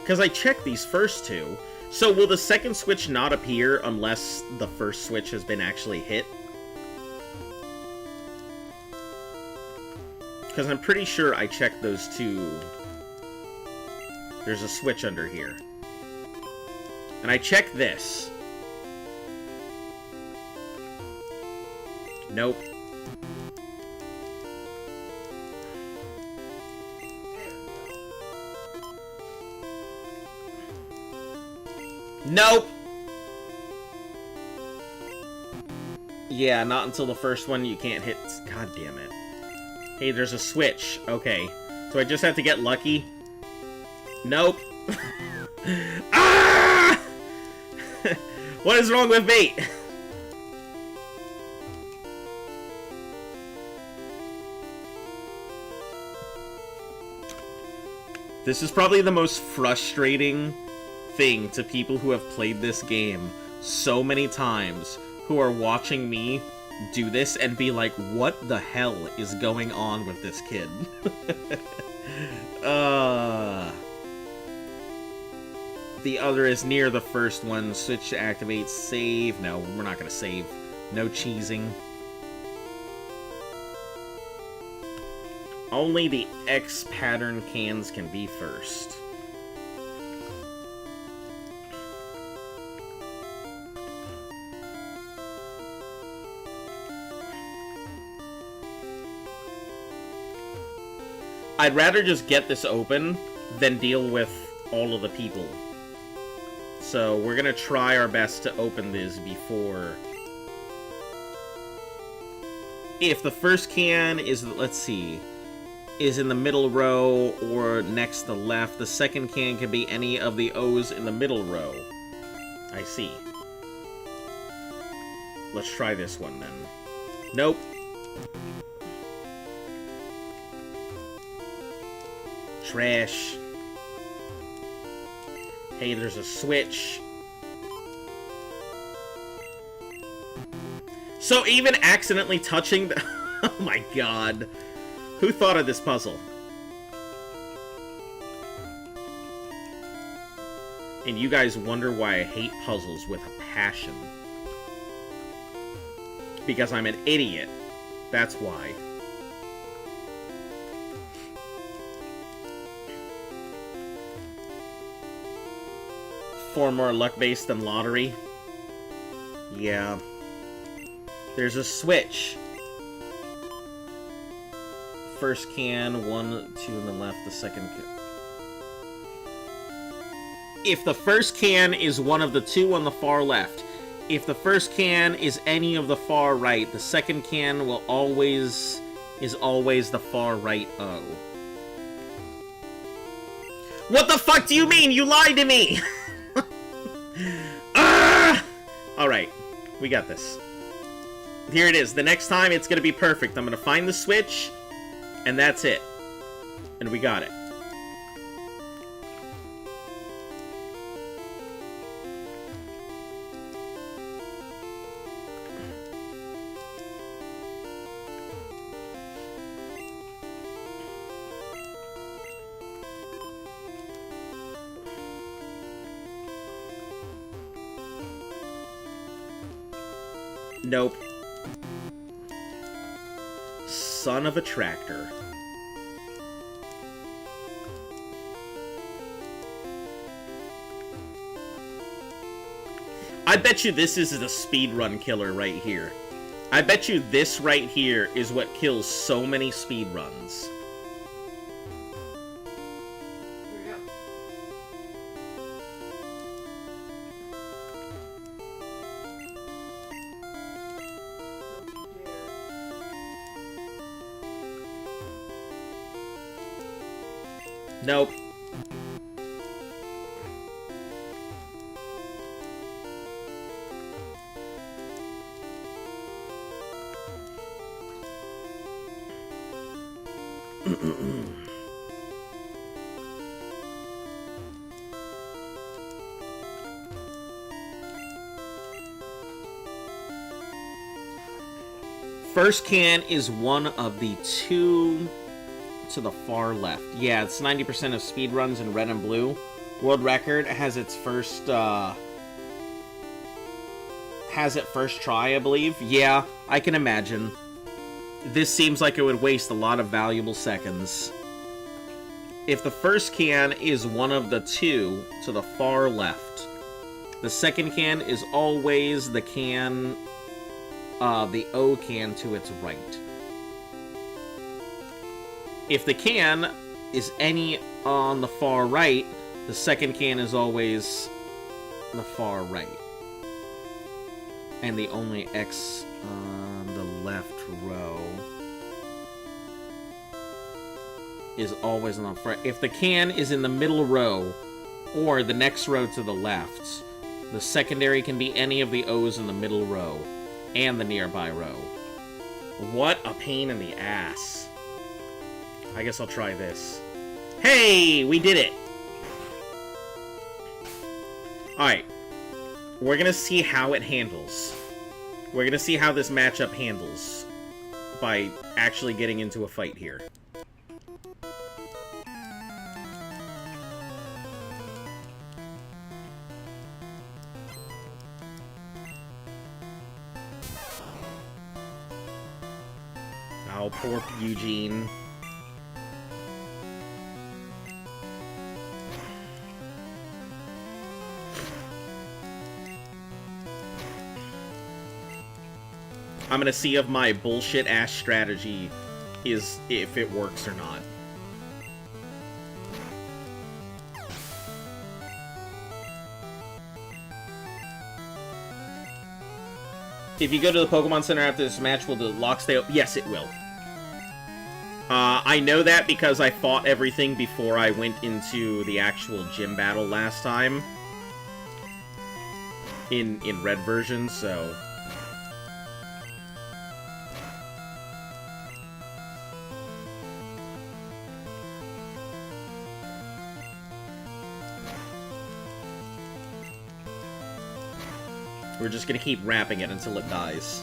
Because I checked these first two. So will the second switch not appear unless the first switch has been actually hit? Because I'm pretty sure I checked those two. There's a switch under here. And I checked this. Nope. Nope! Yeah, not until the first one you can't hit. God damn it. Hey, there's a switch. Okay. So I just have to get lucky? Nope. Ah! What is wrong with me? This is probably the most frustrating thing to people who have played this game so many times, who are watching me do this and be like, what the hell is going on with this kid? The other is near the first one. Switch to activate. Save. No, we're not gonna save. No cheesing. Only the X pattern cans can be first. I'd rather just get this open than deal with all of the people. So we're gonna try our best to open this before... If the first can is, let's see, is in the middle row or next to left, the second can can be any of the O's in the middle row. I see. Let's try this one then. Nope. Trash. Hey, there's a switch. So even accidentally touching the... Oh my god. Who thought of this puzzle? And you guys wonder why I hate puzzles with a passion. Because I'm an idiot. That's why. Far more luck-based than lottery. Yeah. There's a switch. First can, 1, 2 on the left, the second can. If the first can is one of the two on the far left, if the first can is any of the far right, the second can will always the far right O. What the fuck do you mean? You lied to me! Ah! Alright, we got this. Here it is. The next time it's gonna be perfect. I'm gonna find the switch, and that's it. And we got it. Nope. Son of a tractor. I bet you this is a speedrun killer right here. I bet you this right here is what kills so many speedruns. Nope. First can is one of the two to the far left. Yeah, it's 90% of speedruns in red and blue. World record has its first try, I believe. Yeah, I can imagine. This seems like it would waste a lot of valuable seconds. If the first can is one of the two to the far left, the second can is always the can, the O can to its right. If the can is any on the far right, the second can is always the far right. And the only X on the left row is always on the front. If the can is in the middle row, or the next row to the left, the secondary can be any of the O's in the middle row, and the nearby row. What a pain in the ass. I guess I'll try this. Hey! We did it! Alright. We're gonna see how it handles. We're gonna see how this matchup handles by actually getting into a fight here. Oh, poor Eugene. I'm gonna see if my bullshit-ass strategy is, if it works or not. If you go to the Pokemon Center after this match, will the lock stay open? Yes, it will. I know that because I fought everything before I went into the actual gym battle last time. In red version, so... We're just gonna keep wrapping it until it dies.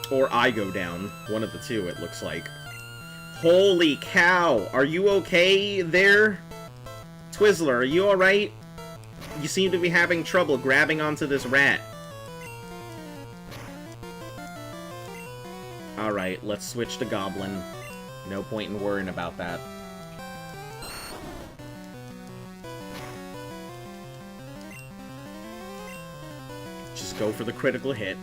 Or I go down. One of the two, it looks like. Holy cow! Are you okay there? Twizzler, are you alright? You seem to be having trouble grabbing onto this rat. Alright, let's switch to Goblin. No point in worrying about that. Just go for the critical hit.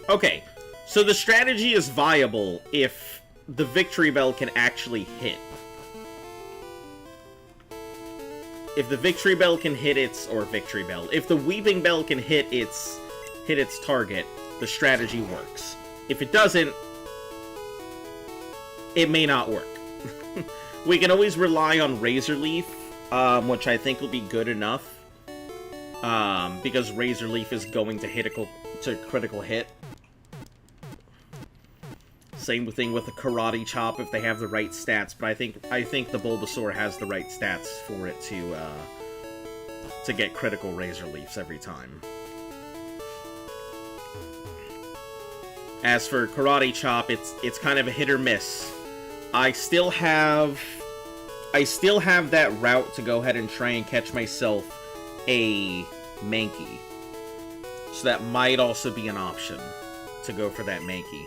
Okay, so the strategy is viable if the Victory Bell can actually hit. If the Victory Bell can hit its... or Victory Bell. If the Weeping Bell can hit its target, the strategy works. If it doesn't, it may not work. We can always rely on Razor Leaf, which I think will be good enough. Because Razor Leaf is going to hit a critical hit. Same thing with the Karate Chop if they have the right stats, but I think the Bulbasaur has the right stats for it to get critical Razor Leafs every time. As for Karate Chop, it's kind of a hit or miss. I still have that route to go ahead and try and catch myself a Mankey. So that might also be an option to go for that Mankey.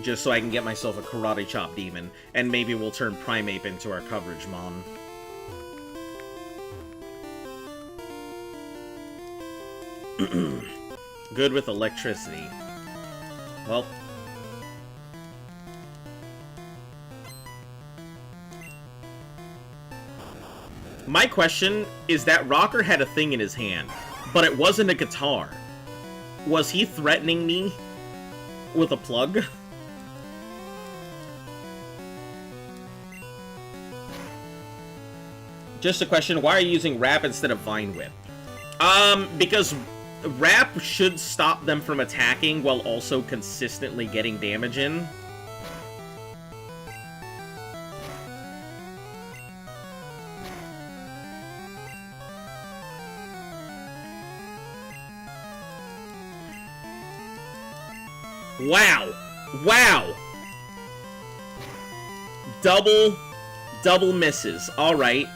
Just so I can get myself a Karate Chop Demon, and maybe we'll turn Primeape into our coverage Mon. Good with electricity. Well. My question is that Rocker had a thing in his hand, but it wasn't a guitar. Was he threatening me with a plug? Just a question, why are you using Rap instead of Vine Whip? Because Rap should stop them from attacking while also consistently getting damage in. Wow! Wow! Double misses. Alright.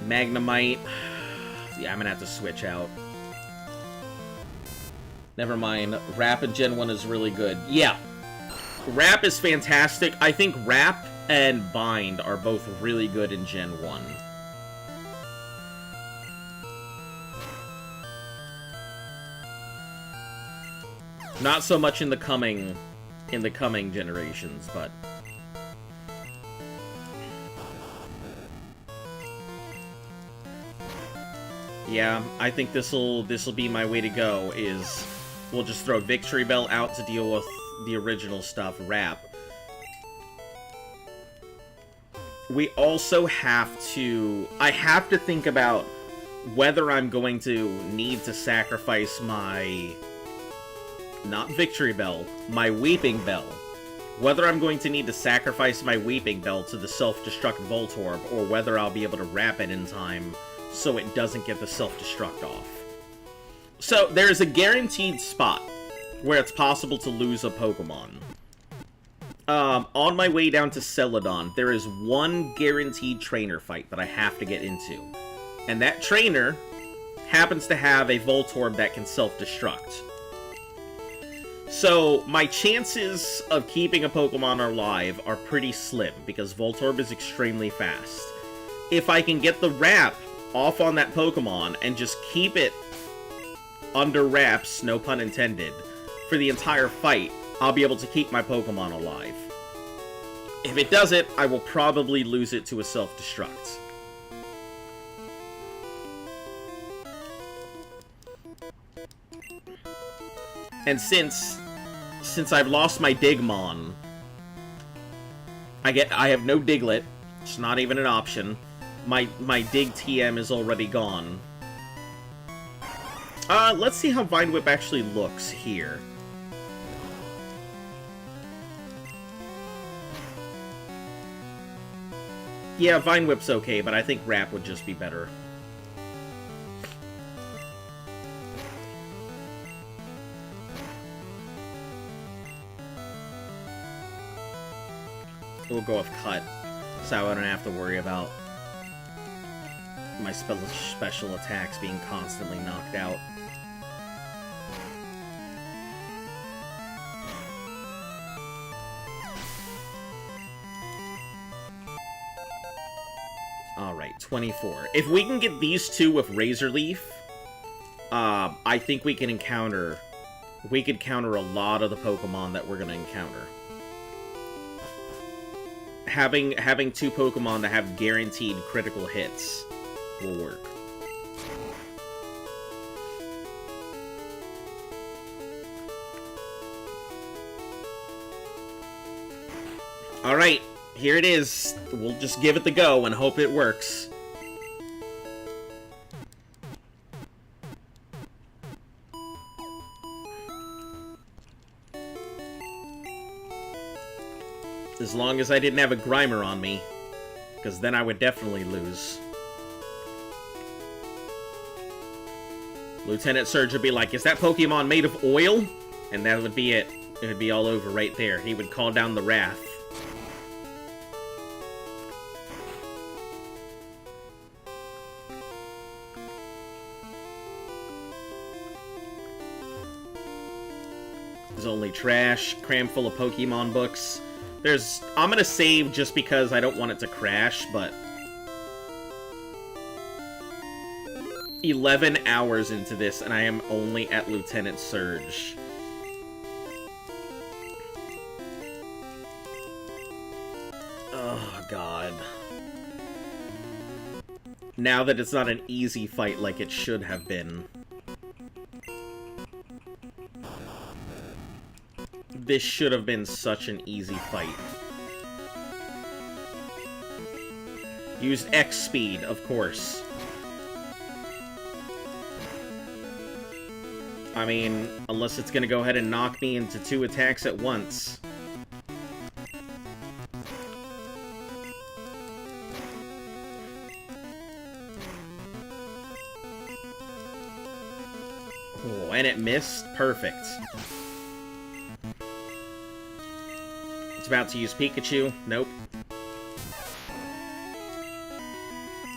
Magnemite. Yeah, I'm gonna have to switch out. Never mind. Rap in Gen 1 is really good. Yeah. Rap is fantastic. I think Rap and Bind are both really good in Gen 1. Not so much in the coming generations, but yeah, I think this'll be my way to go. Is we'll just throw Victory Bell out to deal with the original stuff, Rap. We also have to... I have to think about whether I'm going to need to sacrifice my... not Victory Bell, my Weeping Bell. Whether I'm going to need to sacrifice my Weeping Bell to the self-destruct Voltorb, or whether I'll be able to wrap it in time so it doesn't get the self-destruct off. So, there's a guaranteed spot where it's possible to lose a Pokemon. On my way down to Celadon, there is one guaranteed trainer fight that I have to get into. And that trainer happens to have a Voltorb that can self-destruct. So, my chances of keeping a Pokemon alive are pretty slim, because Voltorb is extremely fast. If I can get the Wrap off on that Pokemon and just keep it under wraps, no pun intended, for the entire fight, I'll be able to keep my Pokemon alive. If it doesn't, I will probably lose it to a self-destruct. And since I've lost my Digmon, I have no Diglett. It's not even an option. My Dig TM is already gone. Let's see how Vine Whip actually looks here. Yeah, Vine Whip's okay, but I think Wrap would just be better. We'll go with Cut, so I don't have to worry about my special attacks being constantly knocked out. Alright, 24. If we can get these two with Razor Leaf, I think we can counter a lot of the Pokemon that we're gonna encounter. Having two Pokemon that have guaranteed critical hits will work. Alright, here it is. We'll just give it the go and hope it works. As long as I didn't have a Grimer on me, because then I would definitely lose. Lieutenant Surge would be like, is that Pokemon made of oil? And that would be it. It would be all over right there. He would call down the wrath. There's only trash, crammed full of Pokemon books. I'm gonna save just because I don't want it to crash, but 11 hours into this, and I am only at Lieutenant Surge. Oh, God. Now that it's not an easy fight like it should have been. This should have been such an easy fight. Use X speed, of course. I mean, unless it's gonna go ahead and knock me into 2 attacks at once. Oh, and it missed? Perfect. It's about to use Pikachu. Nope.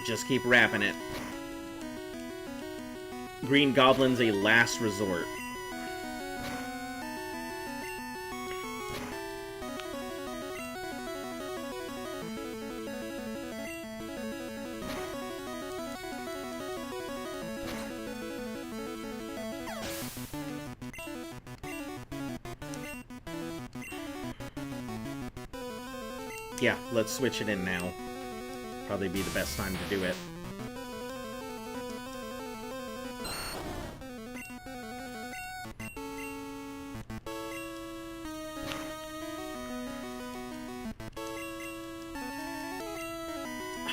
Just keep wrapping it. Green Goblin's a last resort. Yeah, let's switch it in now. Probably be the best time to do it.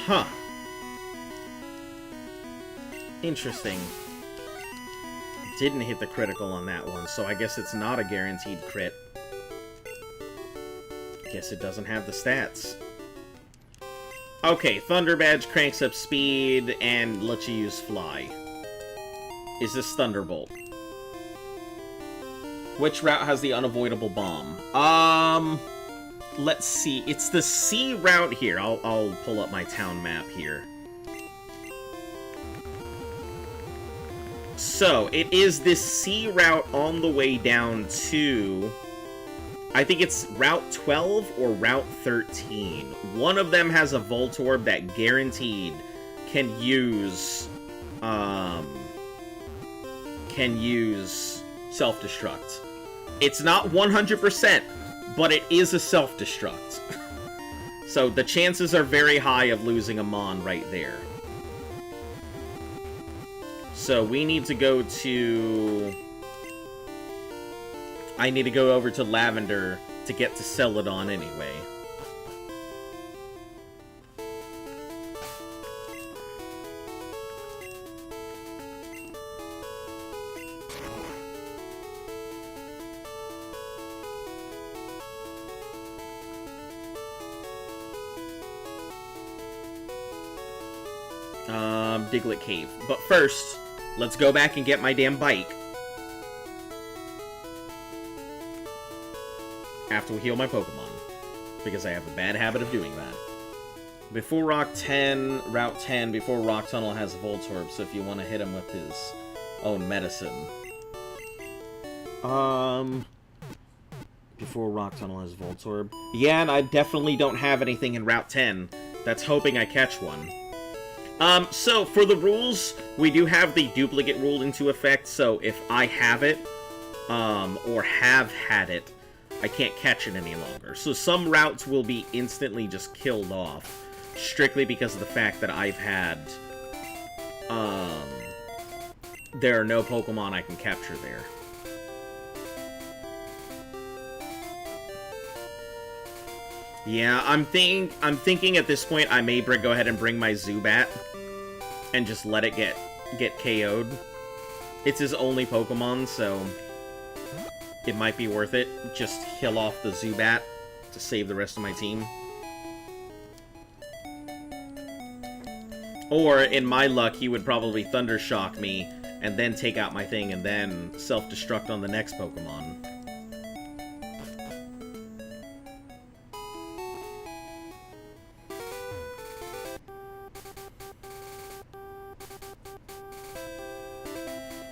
Huh. Interesting. Didn't hit the critical on that one, so I guess it's not a guaranteed crit. Guess it doesn't have the stats. Okay, Thunder Badge cranks up speed and lets you use Fly. Is this Thunderbolt? Which route has the unavoidable bomb? Let's see. It's the C route here. I'll pull up my town map here. So, it is this C route on the way down to... I think it's Route 12 or Route 13. One of them has a Voltorb that guaranteed can use self-destruct. It's not 100%, but it is a self-destruct. So the chances are very high of losing a Mon right there. So we need to go to... I need to go over to Lavender to get to Celadon anyway. Diglett Cave. But first, let's go back and get my damn bike. After we heal my Pokemon. Because I have a bad habit of doing that. Before Route 10, before Rock Tunnel has a Voltorb, so if you want to hit him with his own medicine. Before Rock Tunnel has Voltorb. Yeah, and I definitely don't have anything in Route 10. That's hoping I catch one. So, for the rules, we do have the duplicate rule into effect, so if I have it, or have had it, I can't catch it any longer. So some routes will be instantly just killed off, strictly because of the fact that I've had, there are no Pokemon I can capture there. Yeah, I'm thinking at this point I may go ahead and bring my Zubat and just let it get KO'd. It's his only Pokemon, so it might be worth it. Just kill off the Zubat to save the rest of my team. Or, in my luck, he would probably Thunder Shock me and then take out my thing and then self-destruct on the next Pokemon.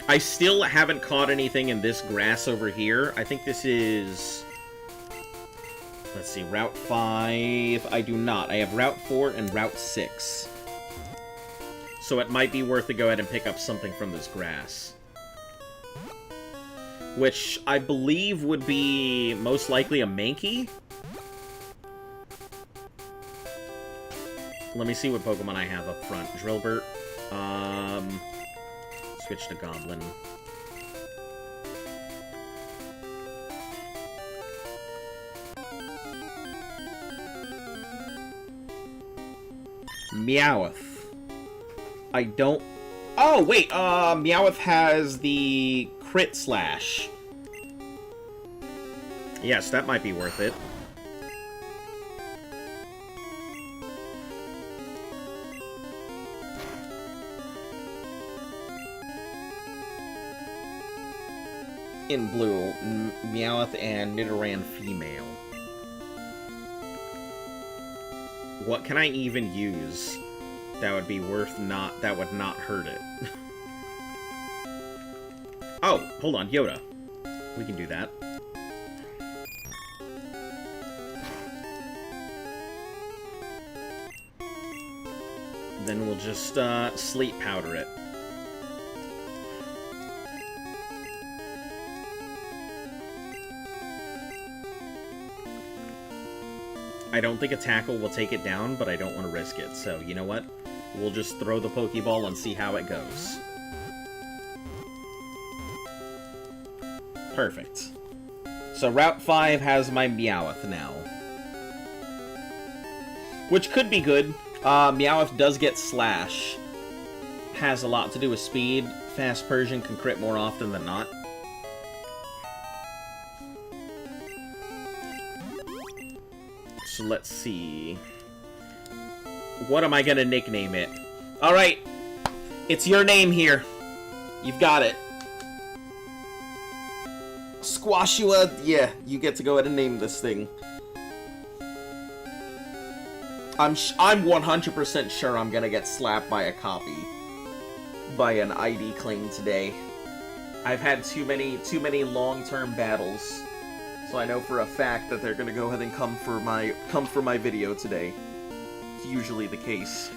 I still haven't caught anything in this grass over here. I think this is... Let's see, Route 5... I do not. I have Route 4 and Route 6. So it might be worth to go ahead and pick up something from this grass. Which I believe would be most likely a Mankey? Let me see what Pokemon I have up front. Drillburt. Switch to Goblin. Meowth. I don't... Oh, wait, Meowth has the Crit Slash. Yes, that might be worth it. In blue, Meowth and Nidoran female. What can I even use that would be worth that would not hurt it? Oh, hold on, Yoda. We can do that. Then we'll just, sleep powder it. I don't think a tackle will take it down, but I don't want to risk it. So, you know what? We'll just throw the Pokeball and see how it goes. Perfect. So Route 5 has my Meowth now. Which could be good. Meowth does get Slash. Has a lot to do with speed. Fast Persian can crit more often than not. So let's see. What am I gonna nickname it? Alright. It's your name here. You've got it. Squashua. Yeah, you get to go ahead and name this thing. I'm 100% sure I'm gonna get slapped by a copy. By an ID claim today. I've had too many long-term battles. So I know for a fact that they're gonna go ahead and come for my video today. It's usually the case.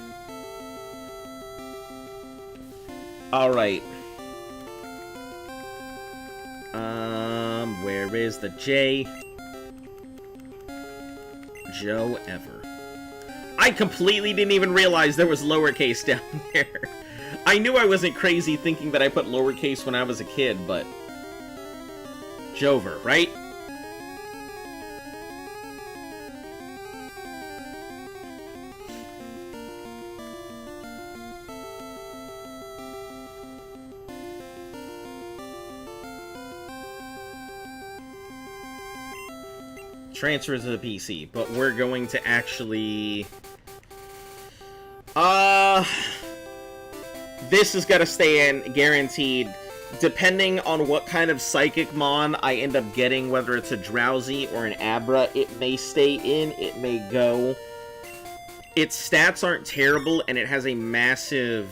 Alright. Where is the J? Joe Ever. I completely didn't even realize there was lowercase down there. I knew I wasn't crazy thinking that I put lowercase when I was a kid, but... Jover, right? Transfer to the PC, but we're going to actually... This is gonna stay in, guaranteed. Depending on what kind of Psychic Mon I end up getting, whether it's a Drowsy or an Abra, it may stay in, it may go. Its stats aren't terrible, and it has a massive...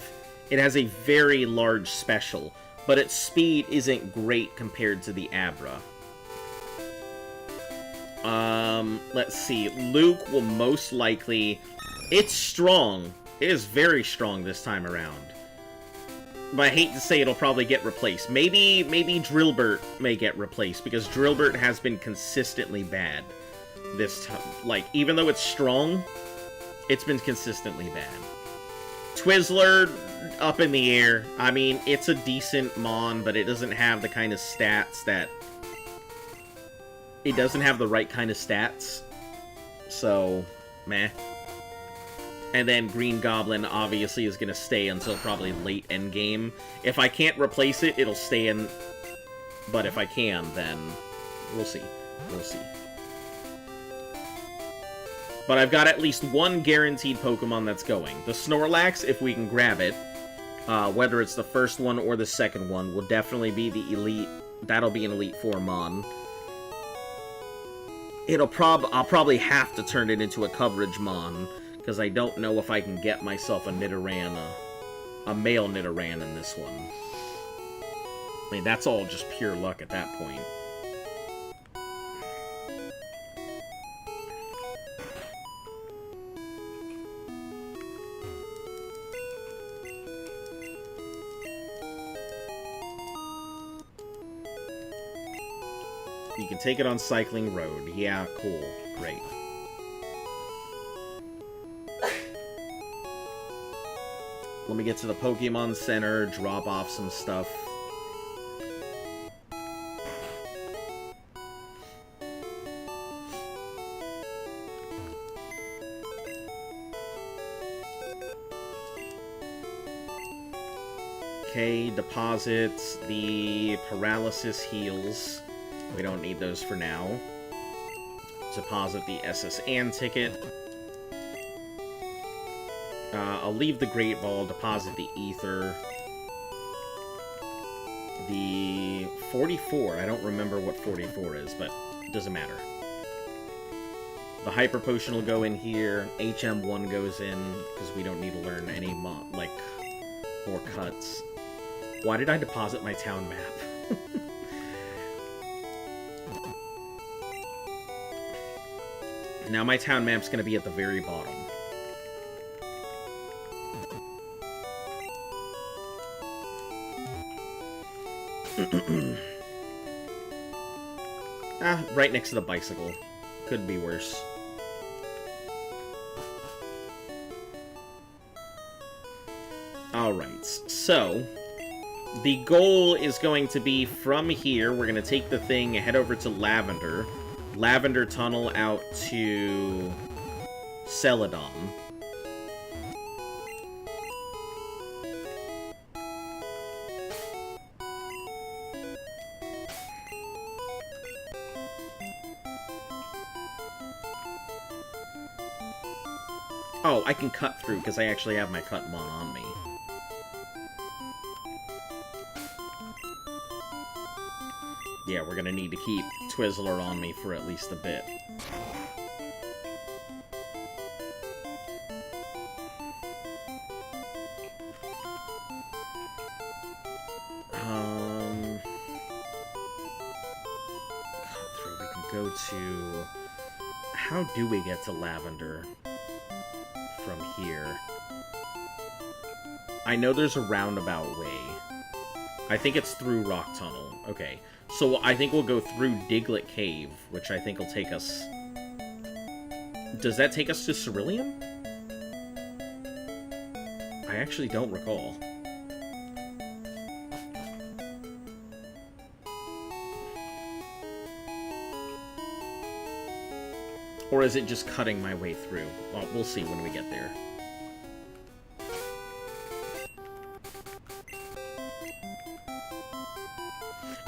It has a very large special, but its speed isn't great compared to the Abra. Let's see. Luke will most likely... It's strong. It is very strong this time around. But I hate to say it'll probably get replaced. Maybe Drillburt may get replaced, because Drillburt has been consistently bad this time. Like, even though it's strong, it's been consistently bad. Twizzler, up in the air. I mean, it's a decent Mon, but it doesn't have the kind of stats that... It doesn't have the right kind of stats. So, meh. And then Green Goblin obviously is going to stay until probably late endgame. If I can't replace it, it'll stay in. But if I can, then we'll see. We'll see. But I've got at least one guaranteed Pokemon that's going. The Snorlax, if we can grab it, whether it's the first one or the second one, will definitely be the Elite. That'll be an Elite Four Mon. I'll probably have to turn it into a coverage Mon, because I don't know if I can get myself a Nidoran, a male Nidoran in this one. I mean, that's all just pure luck at that point. You can take it on Cycling Road. Yeah, cool. Great. Let me get to the Pokemon Center, drop off some stuff. Okay, deposits the paralysis heals. We don't need those for now. Deposit the SS Ann ticket. I'll leave the Great Ball, deposit the Ether. The 44, I don't remember what 44 is, but it doesn't matter. The Hyper Potion will go in here. HM1 goes in, because we don't need to learn any, more cuts. Why did I deposit my town map? Now my town map's going to be at the very bottom. Right next to the bicycle. Could be worse. Alright, so the goal is going to be from here, we're going to take the thing, head over to Lavender. Lavender Tunnel out to Celadon. Oh, I can cut through because I actually have my cut mon on me. Yeah, we're gonna need to keep Twizzler on me for at least a bit. Cut through, we can go to... How do we get to Lavender from here? I know there's a roundabout way. I think it's through Rock Tunnel. Okay. So I think we'll go through Diglett Cave, which I think will take us... Does that take us to Cerulean? I actually don't recall. Or is it just cutting my way through? Well, we'll see when we get there.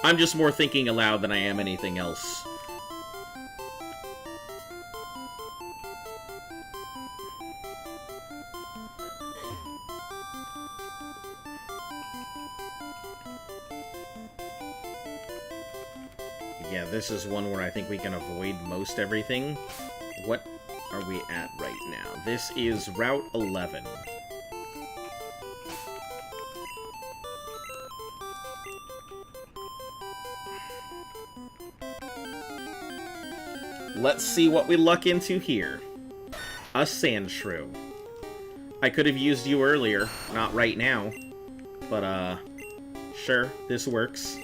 I'm just more thinking aloud than I am anything else. Yeah, this is one where I think we can avoid most everything. What are we at right now? This is Route 11. Let's see what we luck into here. A Sandshrew. I could have used you earlier, not right now. But, sure, this works.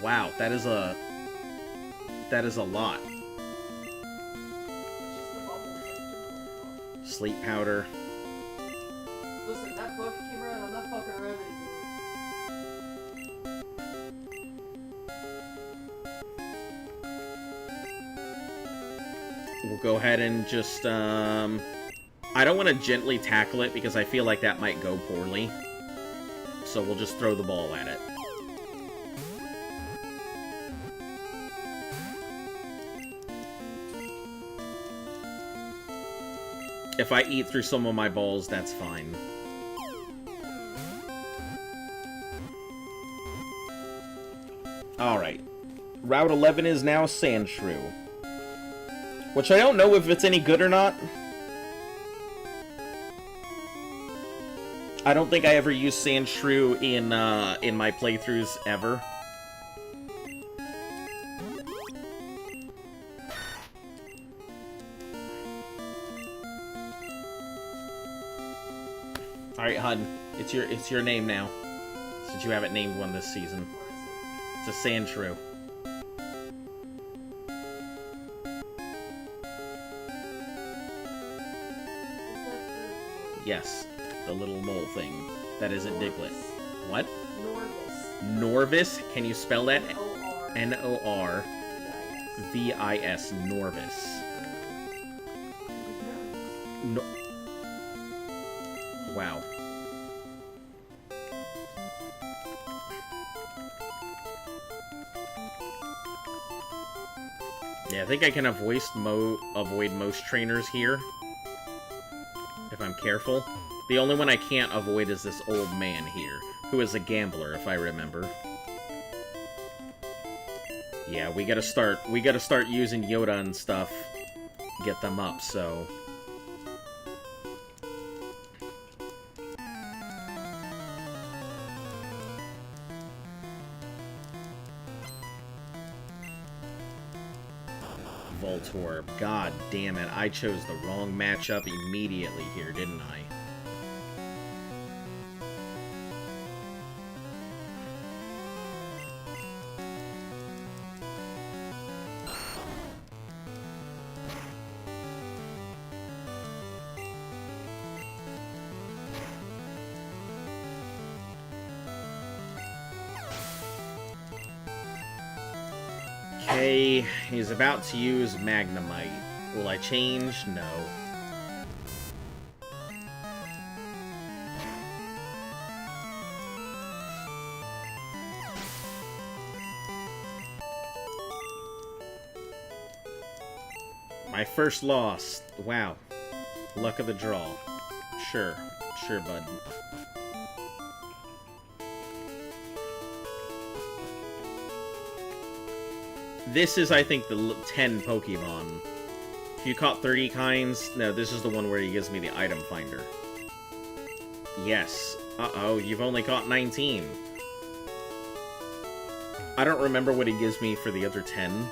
Wow, that is a lot. Sleep powder. Listen, that book came around, I'm not fucking around anymore. We'll go ahead and just, I don't want to gently tackle it because I feel like that might go poorly. So we'll just throw the ball at it. If I eat through some of my balls, that's fine. Alright. Route 11 is now Sandshrew. Which I don't know if it's any good or not. I don't think I ever used Sandshrew in my playthroughs ever. Alright, hun. It's your name now. since you haven't named one this season. It's a sand shrew. Yes, the little mole thing. That isn't Diglett. What? Norvis. Norvis? Can you spell that? N-O-R. N-O-R-V-I-S. Norvis. No. Wow. Yeah, I think I can avoid most trainers here. If I'm careful. The only one I can't avoid is this old man here, who is a gambler, if I remember. Yeah, we gotta start using Yoda and stuff. Get them up, so... Voltorb. God damn it, I chose the wrong matchup immediately here, didn't I? Okay, he's about to use Magnemite. Will I change? No. My first loss. Wow. Luck of the draw. Sure. Sure, bud. This is, I think, the 10 Pokemon. If you caught 30 kinds... No, this is the one where he gives me the item finder. Yes. Uh-oh, you've only caught 19. I don't remember what he gives me for the other 10.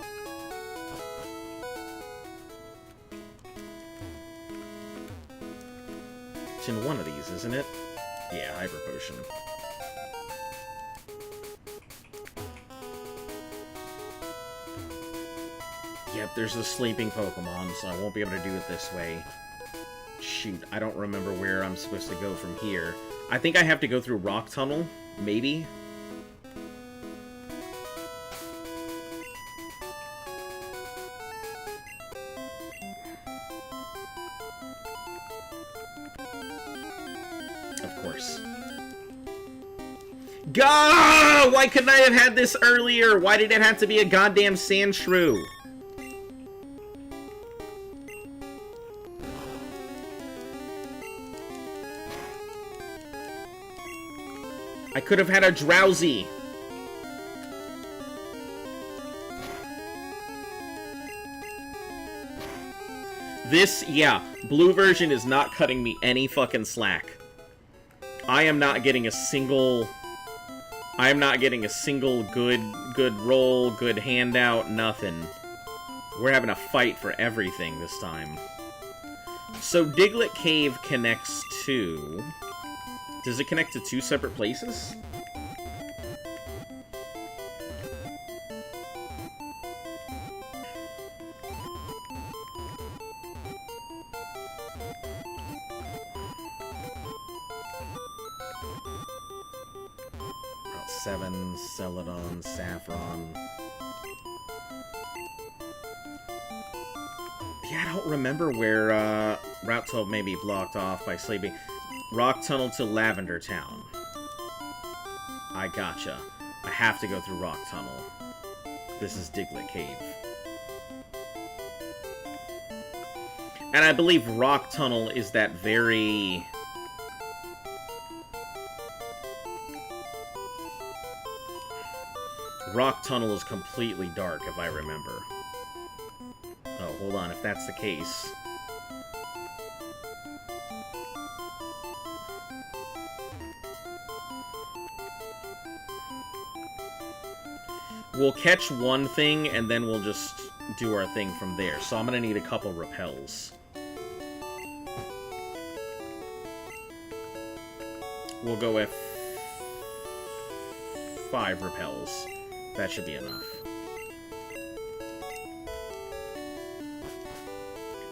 It's in one of these, isn't it? Yeah, Hyper Potion. Yep, there's the sleeping Pokemon, so I won't be able to do it this way. Shoot, I don't remember where I'm supposed to go from here. I think I have to go through Rock Tunnel, maybe? Of course. Gah! Why couldn't I have had this earlier? Why did it have to be a goddamn sand shrew? I could have had a Drowsy. This, yeah, blue version is not cutting me any fucking slack. I am not getting a single good roll, good handout, nothing. We're having a fight for everything this time. So Diglett Cave connects to... Does it connect to 2 separate places? Route 7, Celadon, Saffron. Yeah, I don't remember where Route 12 may be blocked off by sleeping. Rock Tunnel to Lavender Town. I gotcha. I have to go through Rock Tunnel. This is Diglett Cave. And I believe Rock Tunnel is that very... Rock Tunnel is completely dark, if I remember. Oh, hold on, if that's the case... We'll catch one thing, and then we'll just do our thing from there. So I'm gonna need a couple repels. We'll go with 5 repels. That should be enough.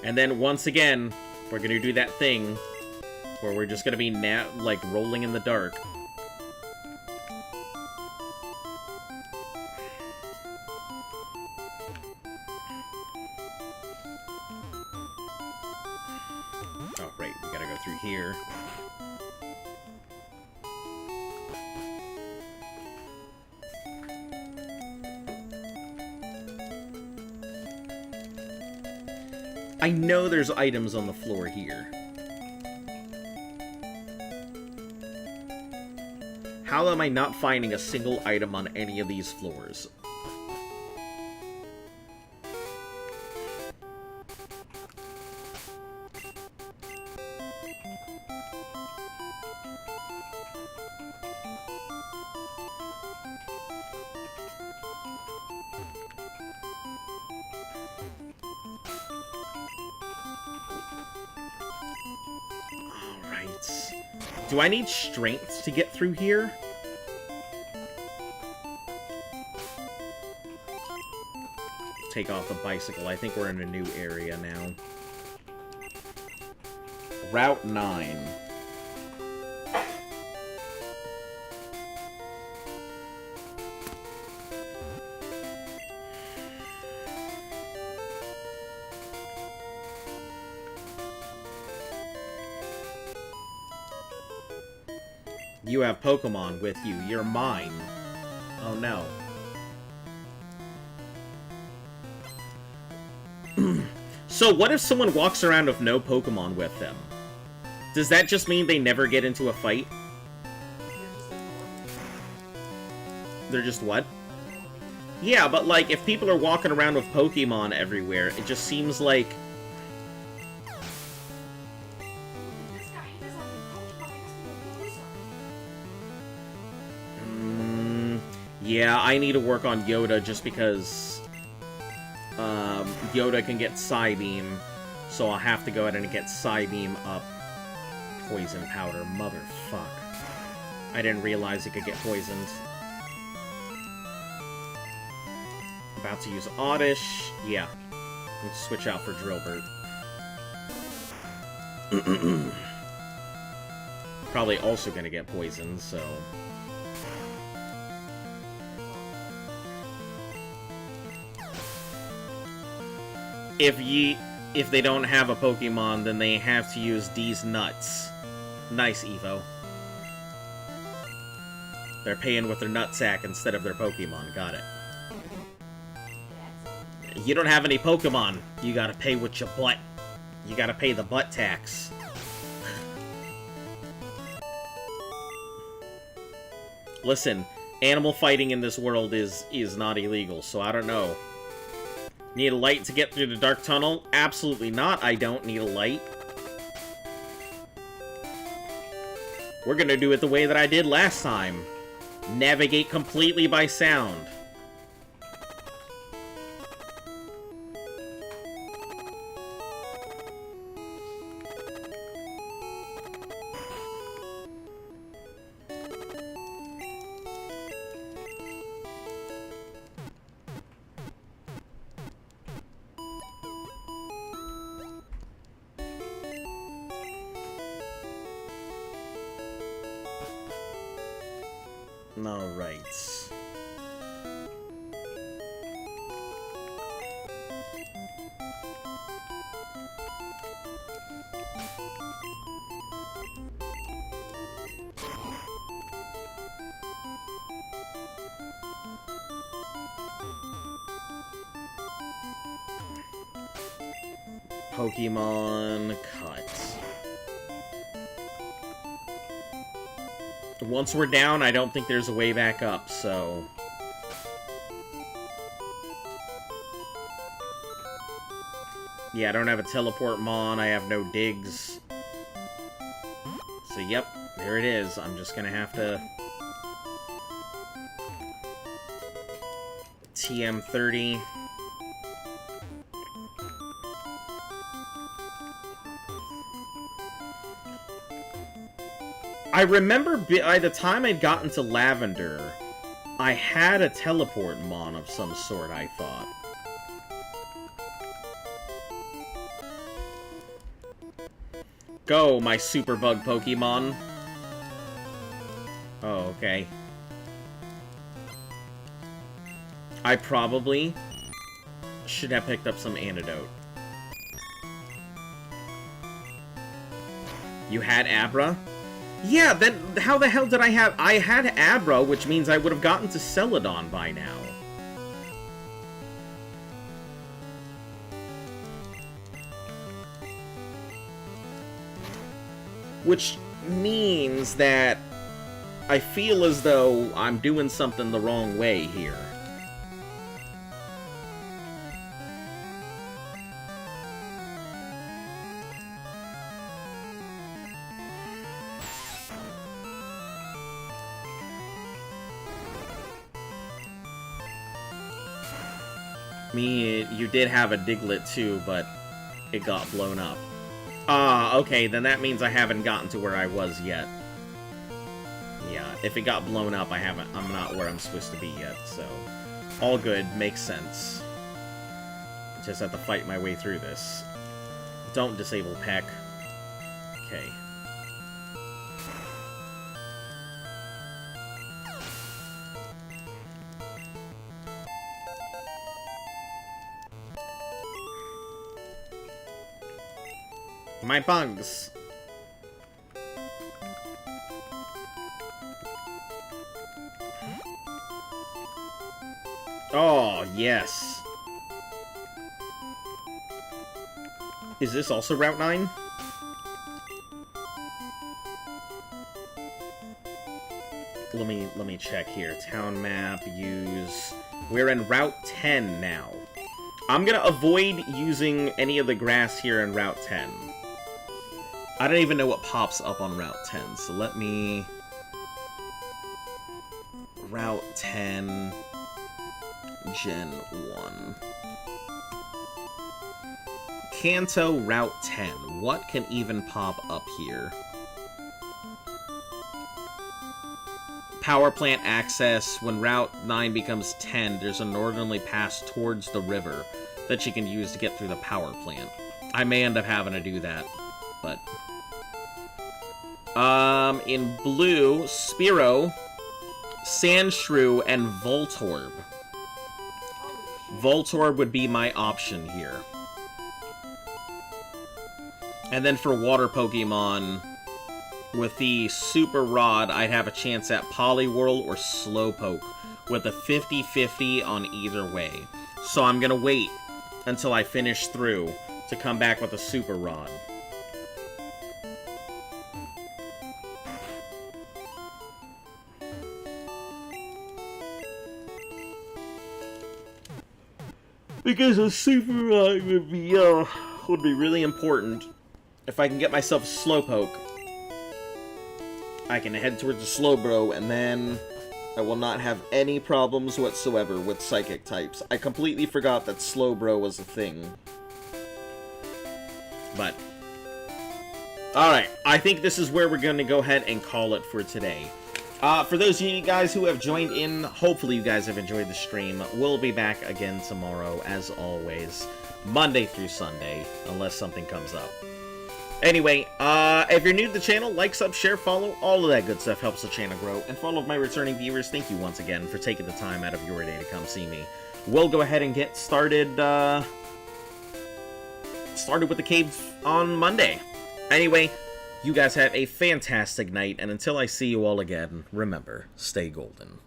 And then, once again, we're gonna do that thing where we're just gonna be, like, rolling in the dark. Oh, right, we gotta go through here. I know there's items on the floor here. How am I not finding a single item on any of these floors? Do I need strength to get through here? Take off the bicycle. I think we're in a new area now. Route 9. You have Pokemon with you. You're mine. Oh no. So what if someone walks around with no Pokemon with them? Does that just mean they never get into a fight? They're just what? Yeah, but like, if people are walking around with Pokemon everywhere, it just seems like... Yeah, I need to work on Yoda just because Yoda can get Psybeam, so I'll have to go ahead and get Psybeam up. Poison powder, motherfuck. I didn't realize it could get poisoned. About to use Oddish. Yeah. Let's switch out for Drillburt. Probably also gonna get poisoned, so... If they don't have a Pokemon, then they have to use these nuts. Nice, Evo. They're paying with their nutsack instead of their Pokemon. Got it. You don't have any Pokemon. You gotta pay with your butt. You gotta pay the butt tax. Listen, animal fighting in this world is not illegal, so I don't know. Need a light to get through the dark tunnel? Absolutely not, I don't need a light. We're gonna do it the way that I did last time. Navigate completely by sound. Alright. Pokemon Cut. Once we're down, I don't think there's a way back up, so... Yeah, I don't have a Teleport Mon, I have no digs. So, yep, there it is. I'm just gonna have to... TM30. I remember by the time I'd gotten to Lavender, I had a teleport mon of some sort, I thought. Go, my super bug Pokemon. Oh, okay. I probably should have picked up some antidote. You had Abra? Yeah, then how the hell did I have... I had Abra, which means I would have gotten to Celadon by now. Which means that I feel as though I'm doing something the wrong way here. You did have a Diglett too, but it got blown up. Ah, okay, then that means I haven't gotten to where I was yet. Yeah, if it got blown up, I'm not where I'm supposed to be yet, so... All good, makes sense. Just have to fight my way through this. Don't disable Peck. Okay. My bugs. Oh, yes. Is this also Route 9? Let me check here. Town map, use... We're in Route 10 now. I'm gonna avoid using any of the grass here in Route 10. I don't even know what pops up on Route 10, so let me... Route 10... Gen 1. Kanto Route 10. What can even pop up here? Power plant access. When Route 9 becomes 10, there's a northerly pass towards the river that you can use to get through the power plant. I may end up having to do that, but... in blue, Spearow, Sandshrew, and Voltorb. Voltorb would be my option here. And then for water Pokemon, with the Super Rod, I'd have a chance at Poliwhirl or Slowpoke, with a 50-50 on either way. So I'm gonna wait until I finish through to come back with a Super Rod. Because a Super Rod would be really important. If I can get myself a Slowpoke, I can head towards the Slowbro, and then I will not have any problems whatsoever with Psychic types. I completely forgot that Slowbro was a thing. But, alright, I think this is where we're going to go ahead and call it for today. For those of you guys who have joined in, hopefully you guys have enjoyed the stream. We'll be back again tomorrow, as always, Monday through Sunday, unless something comes up. Anyway, if you're new to the channel, like, sub, share, follow, all of that good stuff helps the channel grow. And for all of my returning viewers, thank you once again for taking the time out of your day to come see me. We'll go ahead and get started, with the caves on Monday. Anyway, you guys have a fantastic night, and until I see you all again, remember, stay golden.